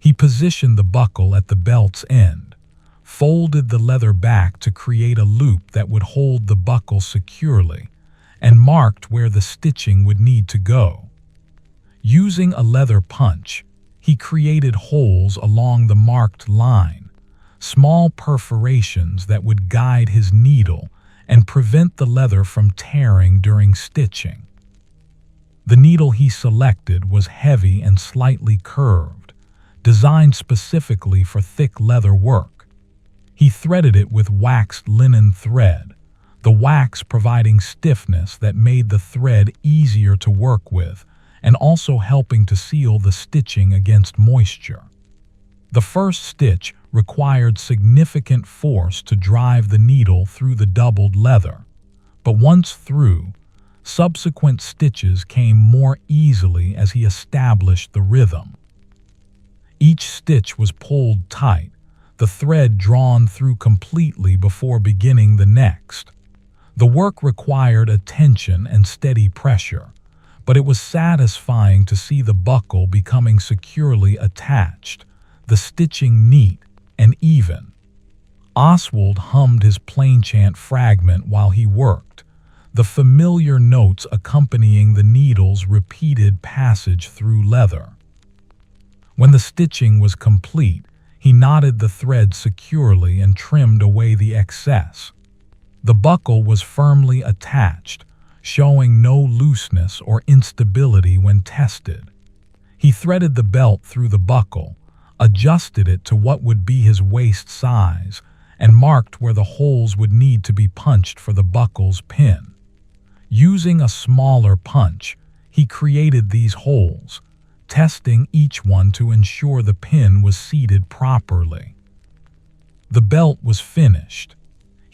He positioned the buckle at the belt's end, folded the leather back to create a loop that would hold the buckle securely, and marked where the stitching would need to go. Using a leather punch, he created holes along the marked line, small perforations that would guide his needle and prevent the leather from tearing during stitching. The needle he selected was heavy and slightly curved, designed specifically for thick leather work. He threaded it with waxed linen thread, the wax providing stiffness that made the thread easier to work with and also helping to seal the stitching against moisture. The first stitch required significant force to drive the needle through the doubled leather, but once through, subsequent stitches came more easily as he established the rhythm. Each stitch was pulled tight, the thread drawn through completely before beginning the next. The work required attention and steady pressure, but it was satisfying to see the buckle becoming securely attached, the stitching neat and even. Oswald hummed his plainchant fragment while he worked, the familiar notes accompanying the needle's repeated passage through leather. When the stitching was complete, he knotted the thread securely and trimmed away the excess. The buckle was firmly attached, showing no looseness or instability when tested. He threaded the belt through the buckle, adjusted it to what would be his waist size, and marked where the holes would need to be punched for the buckle's pin. Using a smaller punch, he created these holes, testing each one to ensure the pin was seated properly. The belt was finished.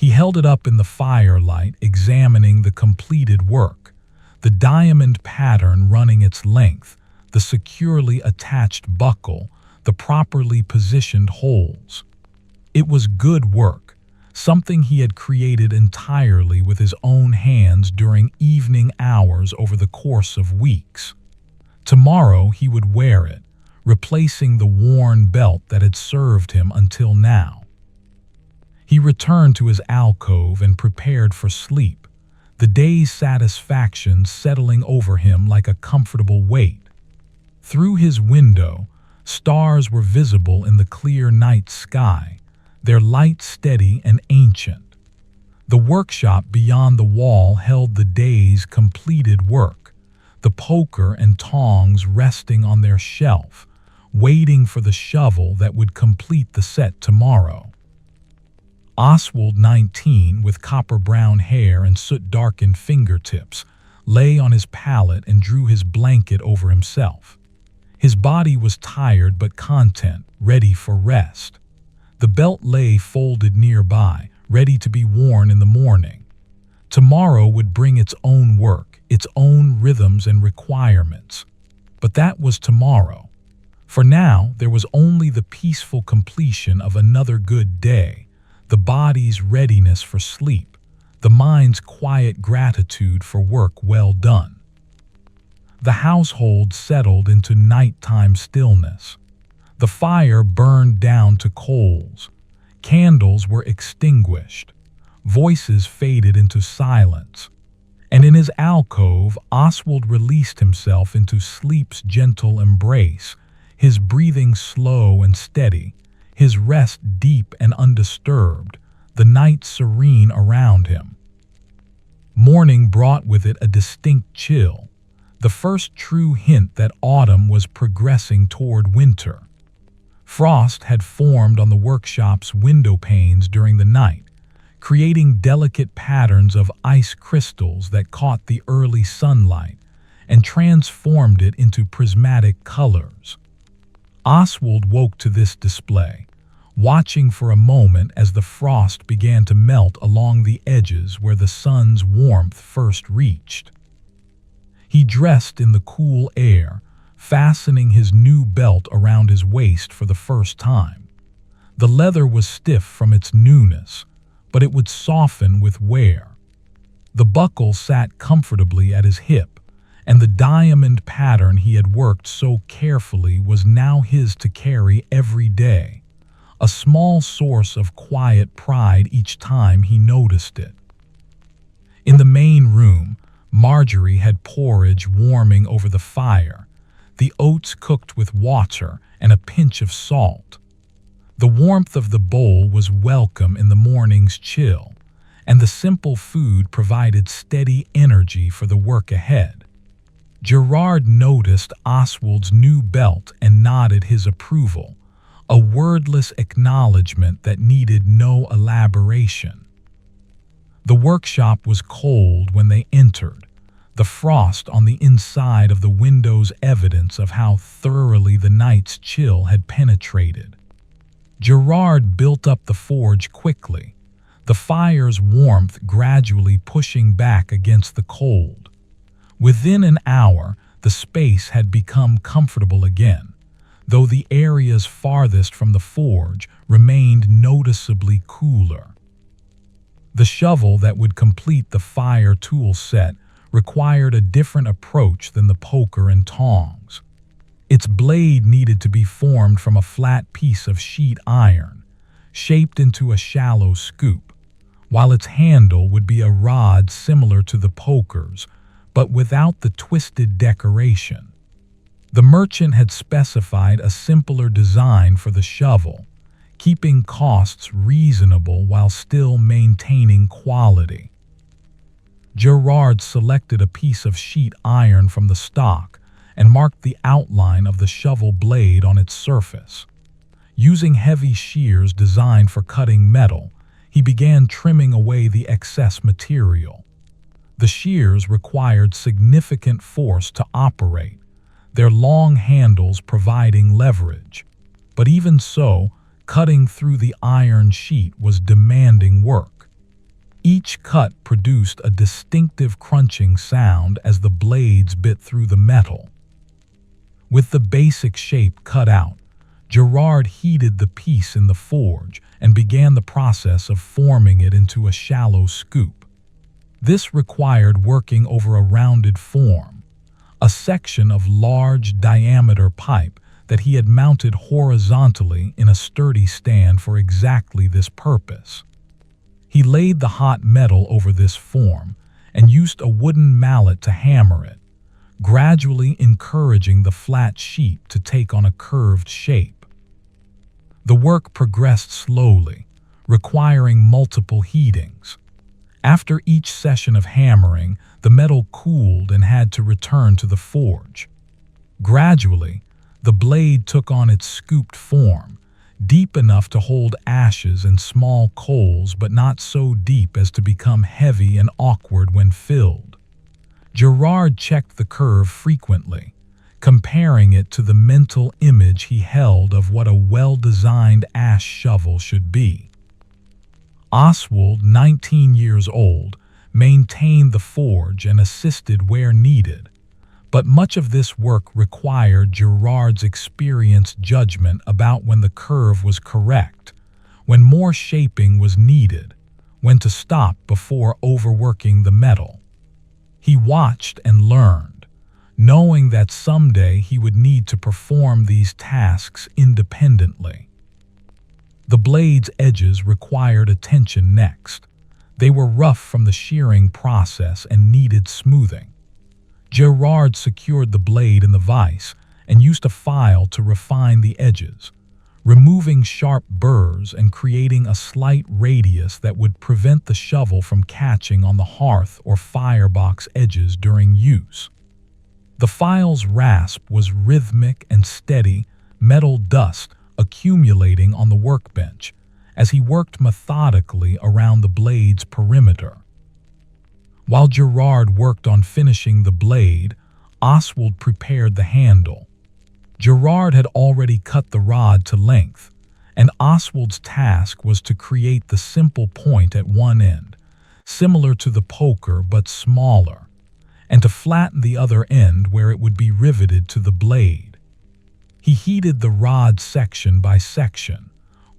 He held it up in the firelight, examining the completed work, the diamond pattern running its length, the securely attached buckle, the properly positioned holes. It was good work, something he had created entirely with his own hands during evening hours over the course of weeks. Tomorrow he would wear it, replacing the worn belt that had served him until now. He returned to his alcove and prepared for sleep, the day's satisfaction settling over him like a comfortable weight. Through his window, stars were visible in the clear night sky, their light steady and ancient. The workshop beyond the wall held the day's completed work, the poker and tongs resting on their shelf, waiting for the shovel that would complete the set tomorrow. Oswald, 19, with copper-brown hair and soot-darkened fingertips, lay on his pallet and drew his blanket over himself. His body was tired but content, ready for rest. The belt lay folded nearby, ready to be worn in the morning. Tomorrow would bring its own work, its own rhythms and requirements. But that was tomorrow. For now, there was only the peaceful completion of another good day, the body's readiness for sleep, the mind's quiet gratitude for work well done. The household settled into nighttime stillness. The fire burned down to coals. Candles were extinguished. Voices faded into silence. And in his alcove, Oswald released himself into sleep's gentle embrace, his breathing slow and steady, his rest deep and undisturbed, the night serene around him. Morning brought with it a distinct chill, the first true hint that autumn was progressing toward winter. Frost had formed on the workshop's window panes during the night, creating delicate patterns of ice crystals that caught the early sunlight and transformed it into prismatic colors. Oswald woke to this display, watching for a moment as the frost began to melt along the edges where the sun's warmth first reached. He dressed in the cool air, fastening his new belt around his waist for the first time. The leather was stiff from its newness, but it would soften with wear. The buckle sat comfortably at his hip, and the diamond pattern he had worked so carefully was now his to carry every day, a small source of quiet pride each time he noticed it. In the main room, Marjorie had porridge warming over the fire, the oats cooked with water and a pinch of salt. The warmth of the bowl was welcome in the morning's chill, and the simple food provided steady energy for the work ahead. Gerard noticed Oswald's new belt and nodded his approval, a wordless acknowledgement that needed no elaboration. The workshop was cold when they entered, the frost on the inside of the windows evidence of how thoroughly the night's chill had penetrated. Gerard built up the forge quickly, the fire's warmth gradually pushing back against the cold. Within an hour, the space had become comfortable again, though the areas farthest from the forge remained noticeably cooler. The shovel that would complete the fire tool set required a different approach than the poker and tongs. Its blade needed to be formed from a flat piece of sheet iron, shaped into a shallow scoop, while its handle would be a rod similar to the poker's, but without the twisted decoration. The merchant had specified a simpler design for the shovel, keeping costs reasonable while still maintaining quality. Gerard selected a piece of sheet iron from the stock and marked the outline of the shovel blade on its surface. Using heavy shears designed for cutting metal, he began trimming away the excess material. The shears required significant force to operate, their long handles providing leverage. But even so, cutting through the iron sheet was demanding work. Each cut produced a distinctive crunching sound as the blades bit through the metal. With the basic shape cut out, Gerard heated the piece in the forge and began the process of forming it into a shallow scoop. This required working over a rounded form, a section of large diameter pipe that he had mounted horizontally in a sturdy stand for exactly this purpose. He laid the hot metal over this form and used a wooden mallet to hammer it, gradually encouraging the flat sheet to take on a curved shape. The work progressed slowly, requiring multiple heatings. After each session of hammering, the metal cooled and had to return to the forge. Gradually, the blade took on its scooped form, deep enough to hold ashes and small coals, but not so deep as to become heavy and awkward when filled. Gerard checked the curve frequently, comparing it to the mental image he held of what a well-designed ash shovel should be. Oswald, 19 years old, maintained the forge and assisted where needed, but much of this work required Gerard's experienced judgment about when the curve was correct, when more shaping was needed, when to stop before overworking the metal. He watched and learned, knowing that someday he would need to perform these tasks independently. The blade's edges required attention next. They were rough from the shearing process and needed smoothing. Gerard secured the blade in the vise and used a file to refine the edges, removing sharp burrs and creating a slight radius that would prevent the shovel from catching on the hearth or firebox edges during use. The file's rasp was rhythmic and steady, metal dust accumulating on the workbench as he worked methodically around the blade's perimeter. While Gerard worked on finishing the blade, Oswald prepared the handle. Gerard had already cut the rod to length, and Oswald's task was to create the simple point at one end, similar to the poker but smaller, and to flatten the other end where it would be riveted to the blade. He heated the rod section by section,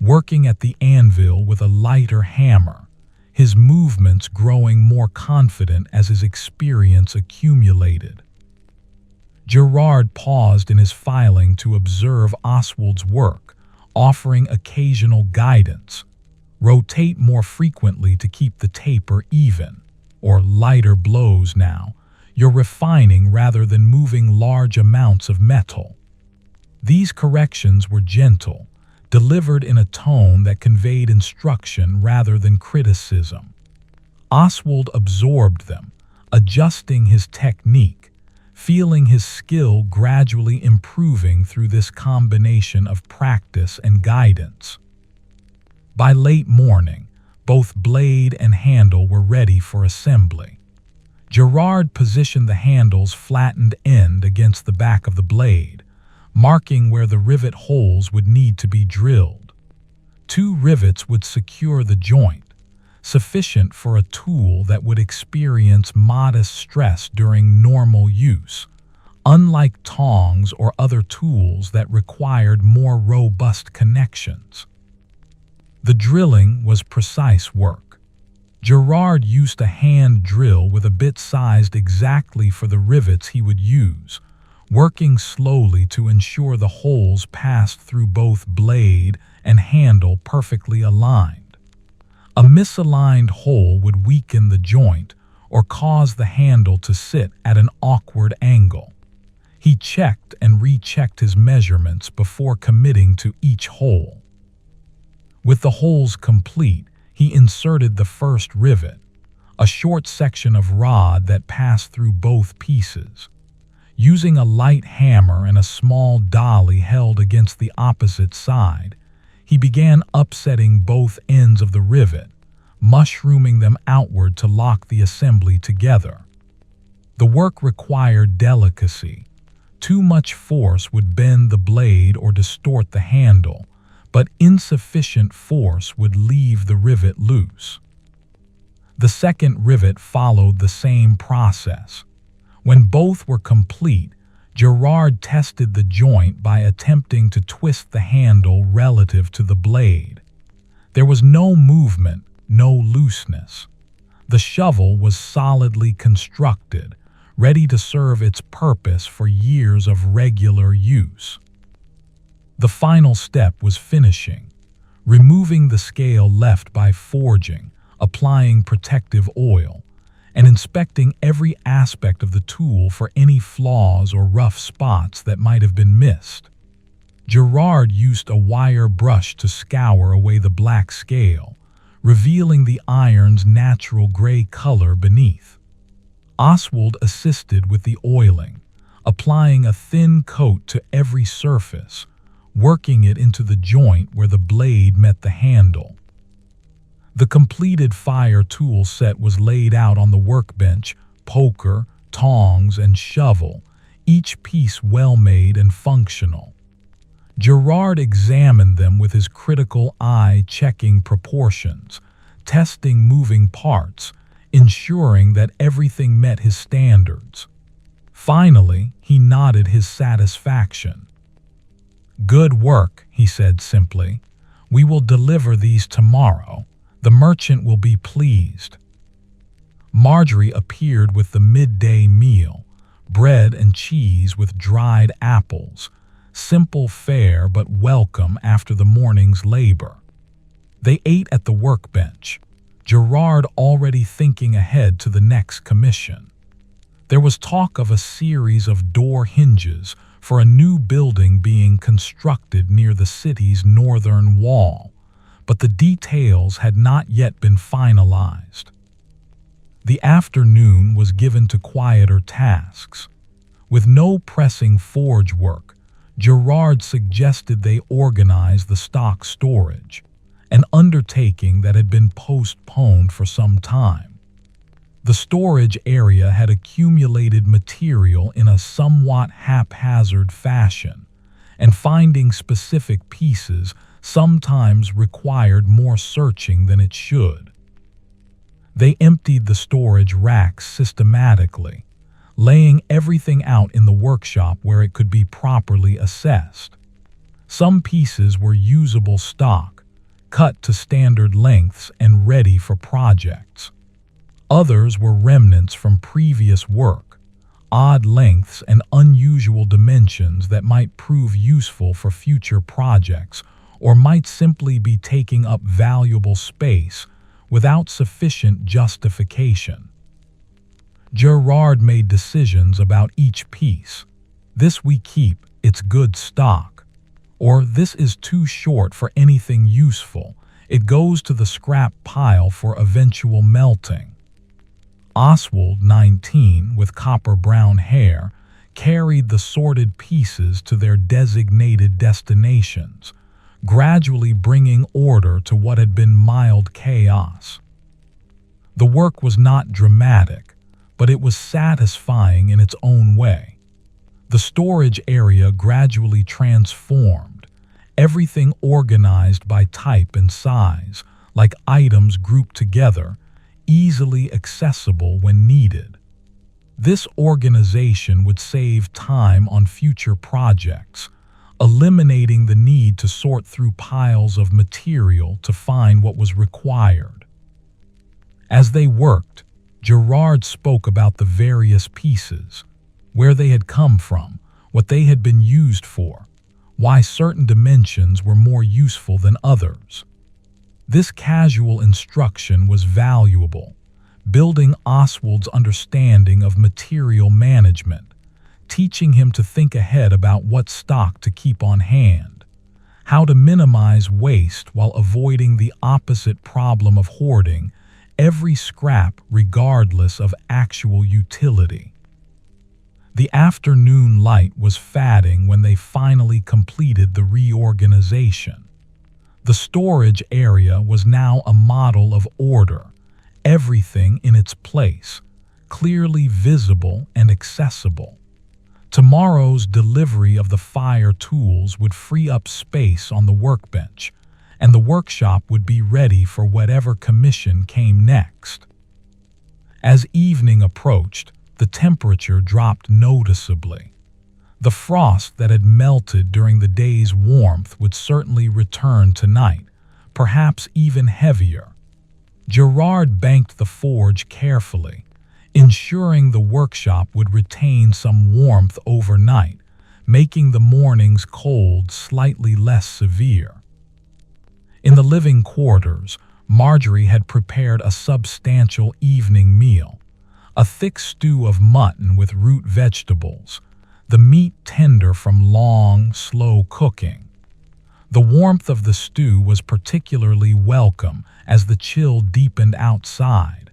working at the anvil with a lighter hammer, his movements growing more confident as his experience accumulated. Gerard paused in his filing to observe Oswald's work, offering occasional guidance. Rotate more frequently to keep the taper even, or lighter blows now. You're refining rather than moving large amounts of metal. These corrections were gentle, delivered in a tone that conveyed instruction rather than criticism. Oswald absorbed them, adjusting his technique, feeling his skill gradually improving through this combination of practice and guidance. By late morning, both blade and handle were ready for assembly. Gerard positioned the handle's flattened end against the back of the blade, marking where the rivet holes would need to be drilled. 2 rivets would secure the joint, sufficient for a tool that would experience modest stress during normal use, unlike tongs or other tools that required more robust connections. The drilling was precise work. Gerard used a hand drill with a bit sized exactly for the rivets he would use, working slowly to ensure the holes passed through both blade and handle perfectly aligned. A misaligned hole would weaken the joint or cause the handle to sit at an awkward angle. He checked and rechecked his measurements before committing to each hole. With the holes complete, he inserted the first rivet, a short section of rod that passed through both pieces. Using a light hammer and a small dolly held against the opposite side, he began upsetting both ends of the rivet, mushrooming them outward to lock the assembly together. The work required delicacy. Too much force would bend the blade or distort the handle, but insufficient force would leave the rivet loose. The second rivet followed the same process. When both were complete, Gerard tested the joint by attempting to twist the handle relative to the blade. There was no movement, no looseness. The shovel was solidly constructed, ready to serve its purpose for years of regular use. The final step was finishing, removing the scale left by forging, applying protective oil, and inspecting every aspect of the tool for any flaws or rough spots that might have been missed. Gerard used a wire brush to scour away the black scale, revealing the iron's natural gray color beneath. Oswald assisted with the oiling, applying a thin coat to every surface, working it into the joint where the blade met the handle. The completed fire tool set was laid out on the workbench, poker, tongs, and shovel, each piece well made and functional. Gerard examined them with his critical eye, checking proportions, testing moving parts, ensuring that everything met his standards. Finally, he nodded his satisfaction. "Good work," he said simply. "We will deliver these tomorrow. The merchant will be pleased." Marjorie appeared with the midday meal, bread and cheese with dried apples, simple fare but welcome after the morning's labor. They ate at the workbench, Gerard already thinking ahead to the next commission. There was talk of a series of door hinges for a new building being constructed near the city's northern wall, but the details had not yet been finalized. The afternoon was given to quieter tasks. With no pressing forge work, Gerard suggested they organize the stock storage, an undertaking that had been postponed for some time. The storage area had accumulated material in a somewhat haphazard fashion, and finding specific pieces sometimes required more searching than it should. They emptied the storage racks systematically, laying everything out in the workshop where it could be properly assessed. Some pieces were usable stock, cut to standard lengths and ready for projects. Others were remnants from previous work, odd lengths and unusual dimensions that might prove useful for future projects or might simply be taking up valuable space without sufficient justification. Gerard made decisions about each piece. "This we keep, it's good stock," or "this is too short for anything useful, it goes to the scrap pile for eventual melting." Oswald, 19, with copper-brown hair, carried the sorted pieces to their designated destinations, gradually bringing order to what had been mild chaos. The work was not dramatic, but it was satisfying in its own way. The storage area gradually transformed, everything organized by type and size, like items grouped together, easily accessible when needed. This organization would save time on future projects, eliminating the need to sort through piles of material to find what was required. As they worked, Gerard spoke about the various pieces, where they had come from, what they had been used for, why certain dimensions were more useful than others. This casual instruction was valuable, building Oswald's understanding of material management, teaching him to think ahead about what stock to keep on hand, how to minimize waste while avoiding the opposite problem of hoarding every scrap regardless of actual utility. The afternoon light was fading when they finally completed the reorganization. The storage area was now a model of order, everything in its place, clearly visible and accessible. Tomorrow's delivery of the fire tools would free up space on the workbench, and the workshop would be ready for whatever commission came next. As evening approached, the temperature dropped noticeably. The frost that had melted during the day's warmth would certainly return tonight, perhaps even heavier. Gerard banked the forge carefully, ensuring the workshop would retain some warmth overnight, making the morning's cold slightly less severe. In the living quarters, Marjorie had prepared a substantial evening meal, a thick stew of mutton with root vegetables, the meat tender from long, slow cooking. The warmth of the stew was particularly welcome as the chill deepened outside.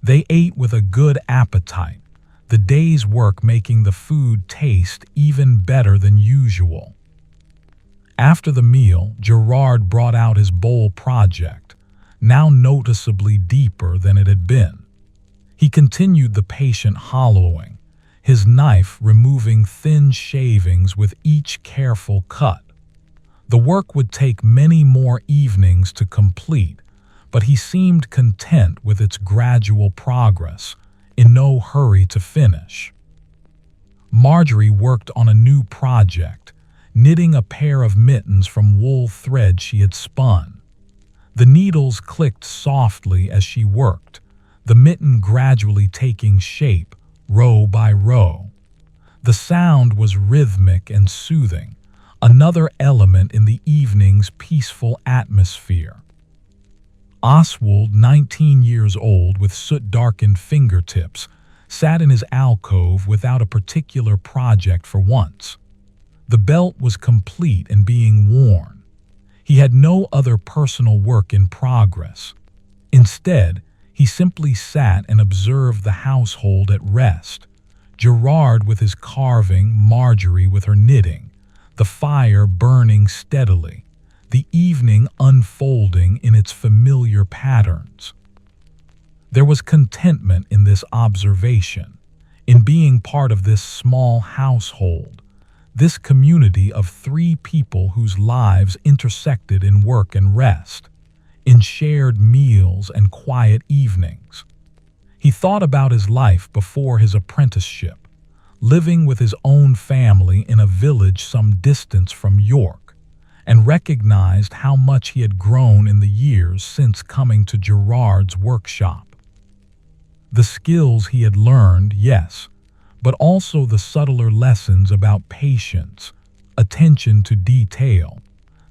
They ate with a good appetite, the day's work making the food taste even better than usual. After the meal, Gerard brought out his bowl project, now noticeably deeper than it had been. He continued the patient hollowing, his knife removing thin shavings with each careful cut. The work would take many more evenings to complete, but he seemed content with its gradual progress, in no hurry to finish. Marjorie worked on a new project, knitting a pair of mittens from wool thread she had spun. The needles clicked softly as she worked, the mitten gradually taking shape, row by row. The sound was rhythmic and soothing, another element in the evening's peaceful atmosphere. Oswald, 19 years old with soot-darkened fingertips, sat in his alcove without a particular project for once. The belt was complete and being worn. He had no other personal work in progress. Instead, he simply sat and observed the household at rest, Gerard with his carving, Marjorie with her knitting, the fire burning steadily, the evening unfolding in its familiar patterns. There was contentment in this observation, in being part of this small household, this community of three people whose lives intersected in work and rest, in shared meals and quiet evenings. He thought about his life before his apprenticeship, living with his own family in a village some distance from York, and recognized how much he had grown in the years since coming to Gerard's workshop. The skills he had learned, yes, but also the subtler lessons about patience, attention to detail,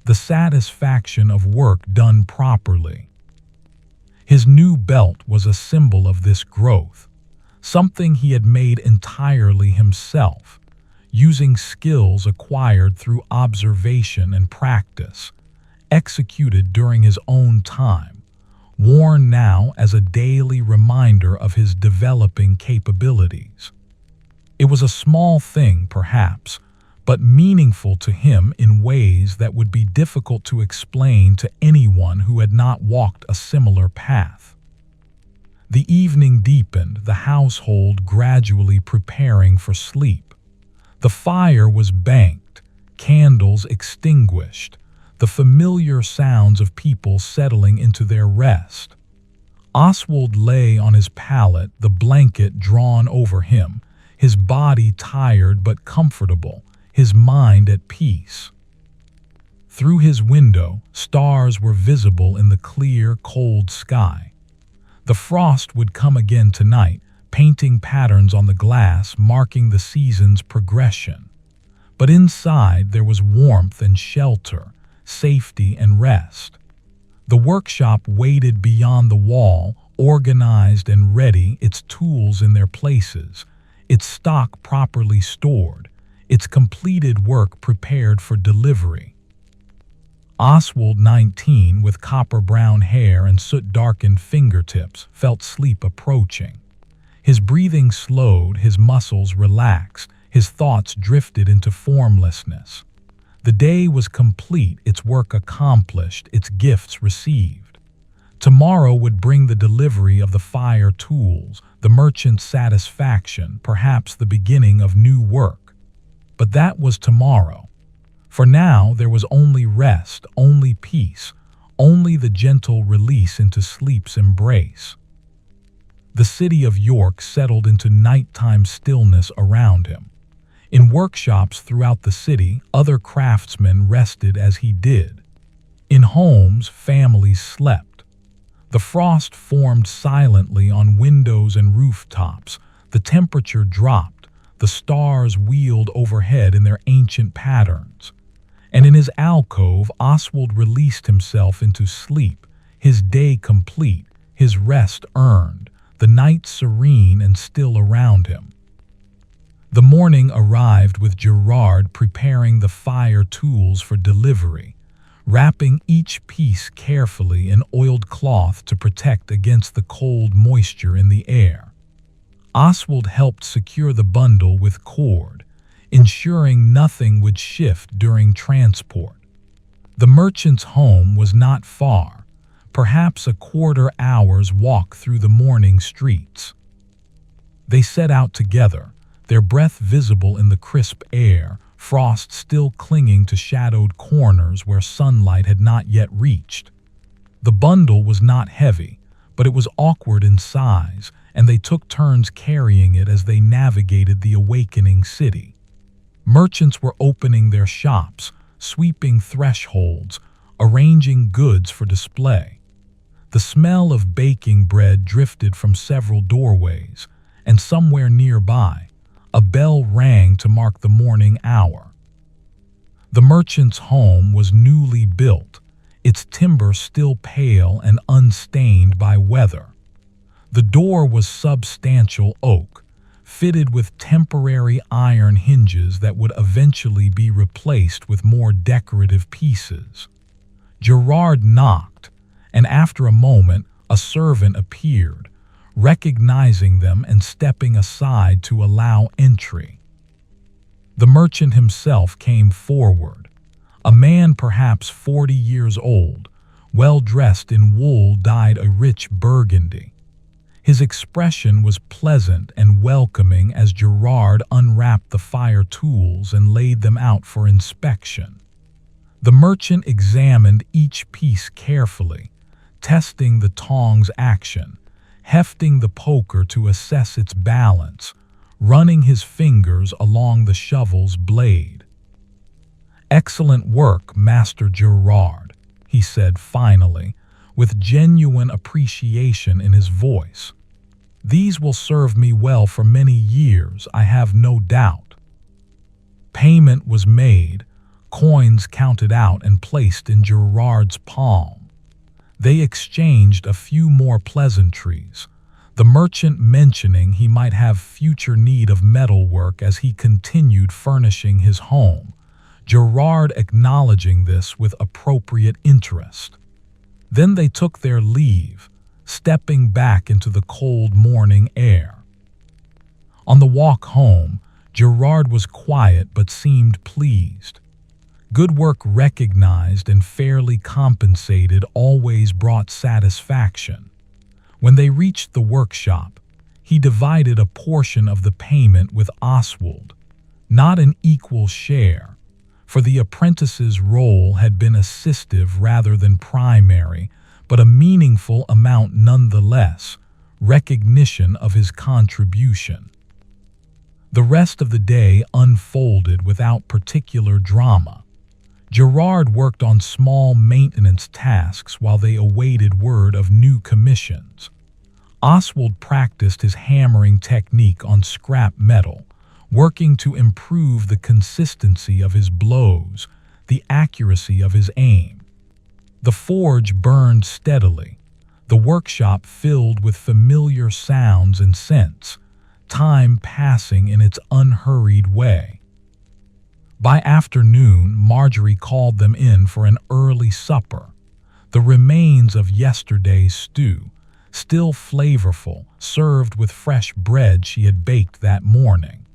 the satisfaction of work done properly. His new belt was a symbol of this growth, something he had made entirely himself, using skills acquired through observation and practice, executed during his own time, worn now as a daily reminder of his developing capabilities. It was a small thing, perhaps, but meaningful to him in ways that would be difficult to explain to anyone who had not walked a similar path. The evening deepened, the household gradually preparing for sleep. The fire was banked, candles extinguished, the familiar sounds of people settling into their rest. Oswald lay on his pallet, the blanket drawn over him, his body tired but comfortable, his mind at peace. Through his window, stars were visible in the clear, cold sky. The frost would come again tonight, painting patterns on the glass, marking the season's progression. But inside there was warmth and shelter, safety and rest. The workshop waited beyond the wall, organized and ready, its tools in their places, its stock properly stored, its completed work prepared for delivery. Oswald, 19, with copper-brown hair and soot-darkened fingertips, felt sleep approaching. His breathing slowed, his muscles relaxed, his thoughts drifted into formlessness. The day was complete, its work accomplished, its gifts received. Tomorrow would bring the delivery of the fire tools, the merchant's satisfaction, perhaps the beginning of new work. But that was tomorrow. For now there was only rest, only peace, only the gentle release into sleep's embrace. The city of York settled into nighttime stillness around him. In workshops throughout the city, other craftsmen rested as he did. In homes, families slept. The frost formed silently on windows and rooftops. The temperature dropped. The stars wheeled overhead in their ancient patterns. And in his alcove, Oswald released himself into sleep, his day complete, his rest earned, the night serene and still around him. The morning arrived with Gerard preparing the fire tools for delivery, wrapping each piece carefully in oiled cloth to protect against the cold moisture in the air. Oswald helped secure the bundle with cord, ensuring nothing would shift during transport. The merchant's home was not far, perhaps a quarter-hour's walk through the morning streets. They set out together, their breath visible in the crisp air, frost still clinging to shadowed corners where sunlight had not yet reached. The bundle was not heavy, but it was awkward in size, and they took turns carrying it as they navigated the awakening city. Merchants were opening their shops, sweeping thresholds, arranging goods for display. The smell of baking bread drifted from several doorways, and somewhere nearby, a bell rang to mark the morning hour. The merchant's home was newly built, its timber still pale and unstained by weather. The door was substantial oak, fitted with temporary iron hinges that would eventually be replaced with more decorative pieces. Gerard knocked, and after a moment, a servant appeared, recognizing them and stepping aside to allow entry. The merchant himself came forward, a man perhaps 40 years old, well dressed in wool dyed a rich burgundy. His expression was pleasant and welcoming as Gerard unwrapped the fire tools and laid them out for inspection. The merchant examined each piece carefully, testing the tong's action, hefting the poker to assess its balance, running his fingers along the shovel's blade. "Excellent work, Master Gerard," he said finally, with genuine appreciation in his voice. "These will serve me well for many years, I have no doubt." Payment was made, coins counted out and placed in Gerard's palm. They exchanged a few more pleasantries, the merchant mentioning he might have future need of metalwork as he continued furnishing his home, Gerard acknowledging this with appropriate interest. Then they took their leave, stepping back into the cold morning air. On the walk home, Gerard was quiet but seemed pleased. Good work recognized and fairly compensated always brought satisfaction. When they reached the workshop, he divided a portion of the payment with Oswald, not an equal share, for the apprentice's role had been assistive rather than primary, but a meaningful amount nonetheless, recognition of his contribution. The rest of the day unfolded without particular drama. Gerard worked on small maintenance tasks while they awaited word of new commissions. Oswald practiced his hammering technique on scrap metal, working to improve the consistency of his blows, the accuracy of his aim. The forge burned steadily, the workshop filled with familiar sounds and scents, time passing in its unhurried way. By afternoon, Marjorie called them in for an early supper, the remains of yesterday's stew, still flavorful, served with fresh bread she had baked that morning.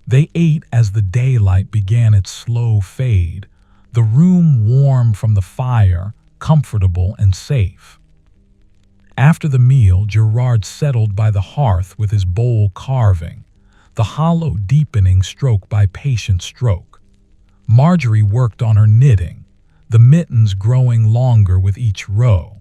They ate as the daylight began its slow fade, the room warm from the fire, comfortable and safe. After the meal, Gerard settled by the hearth with his bowl carving, the hollow deepening stroke by patient stroke. Marjorie worked on her knitting, the mittens growing longer with each row.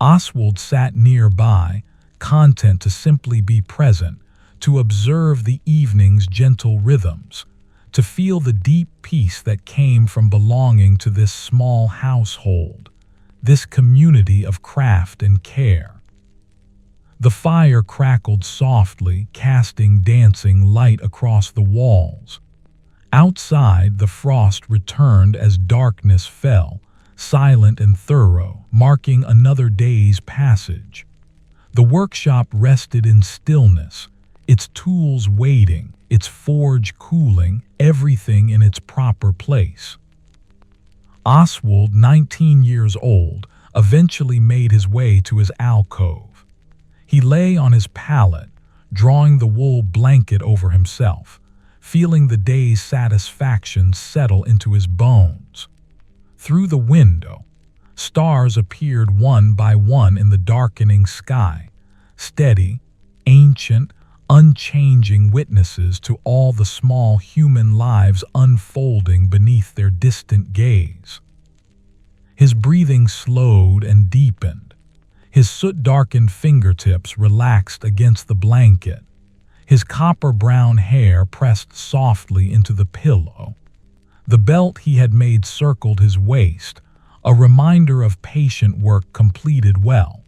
Oswald sat nearby, content to simply be present, to observe the evening's gentle rhythms, to feel the deep peace that came from belonging to this small household. this community of craft and care. The fire crackled softly, casting dancing light across the walls. Outside, the frost returned as darkness fell, silent and thorough, marking another day's passage. The workshop rested in stillness, its tools waiting, its forge cooling, everything in its proper place. Oswald, 19 years old, eventually made his way to his alcove. He lay on his pallet, drawing the wool blanket over himself, feeling the day's satisfaction settle into his bones. Through the window, stars appeared one by one in the darkening sky, steady, ancient, unchanging witnesses to all the small human lives unfolding beneath their distant gaze. His breathing slowed and deepened. His soot-darkened fingertips relaxed against the blanket. His copper-brown hair pressed softly into the pillow. The belt he had made circled his waist, a reminder of patient work completed well.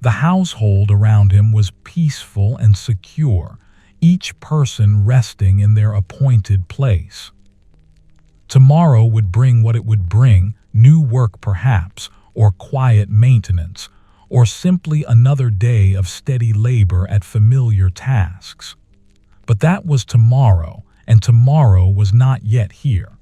The household around him was peaceful and secure, each person resting in their appointed place. Tomorrow would bring what it would bring, new work perhaps, or quiet maintenance, or simply another day of steady labor at familiar tasks. But that was tomorrow, and tomorrow was not yet here.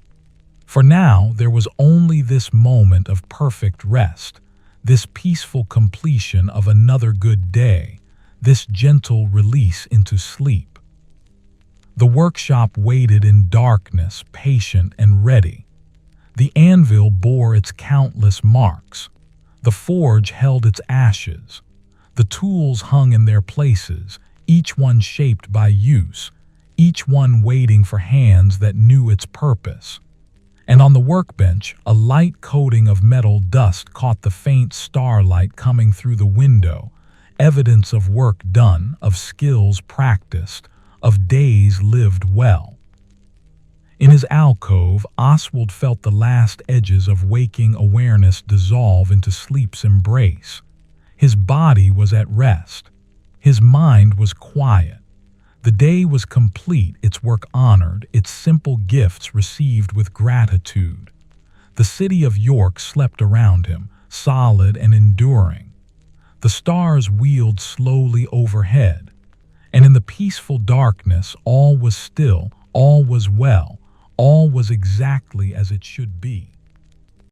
For now, there was only this moment of perfect rest, this peaceful completion of another good day, this gentle release into sleep. The workshop waited in darkness, patient and ready. The anvil bore its countless marks. The forge held its ashes. The tools hung in their places, each one shaped by use, each one waiting for hands that knew its purpose. And on the workbench, a light coating of metal dust caught the faint starlight coming through the window, evidence of work done, of skills practiced, of days lived well. In his alcove, Oswald felt the last edges of waking awareness dissolve into sleep's embrace. His body was at rest. His mind was quiet. The day was complete, its work honored, its simple gifts received with gratitude. The city of York slept around him, solid and enduring. The stars wheeled slowly overhead, and in the peaceful darkness all was still, all was well, all was exactly as it should be.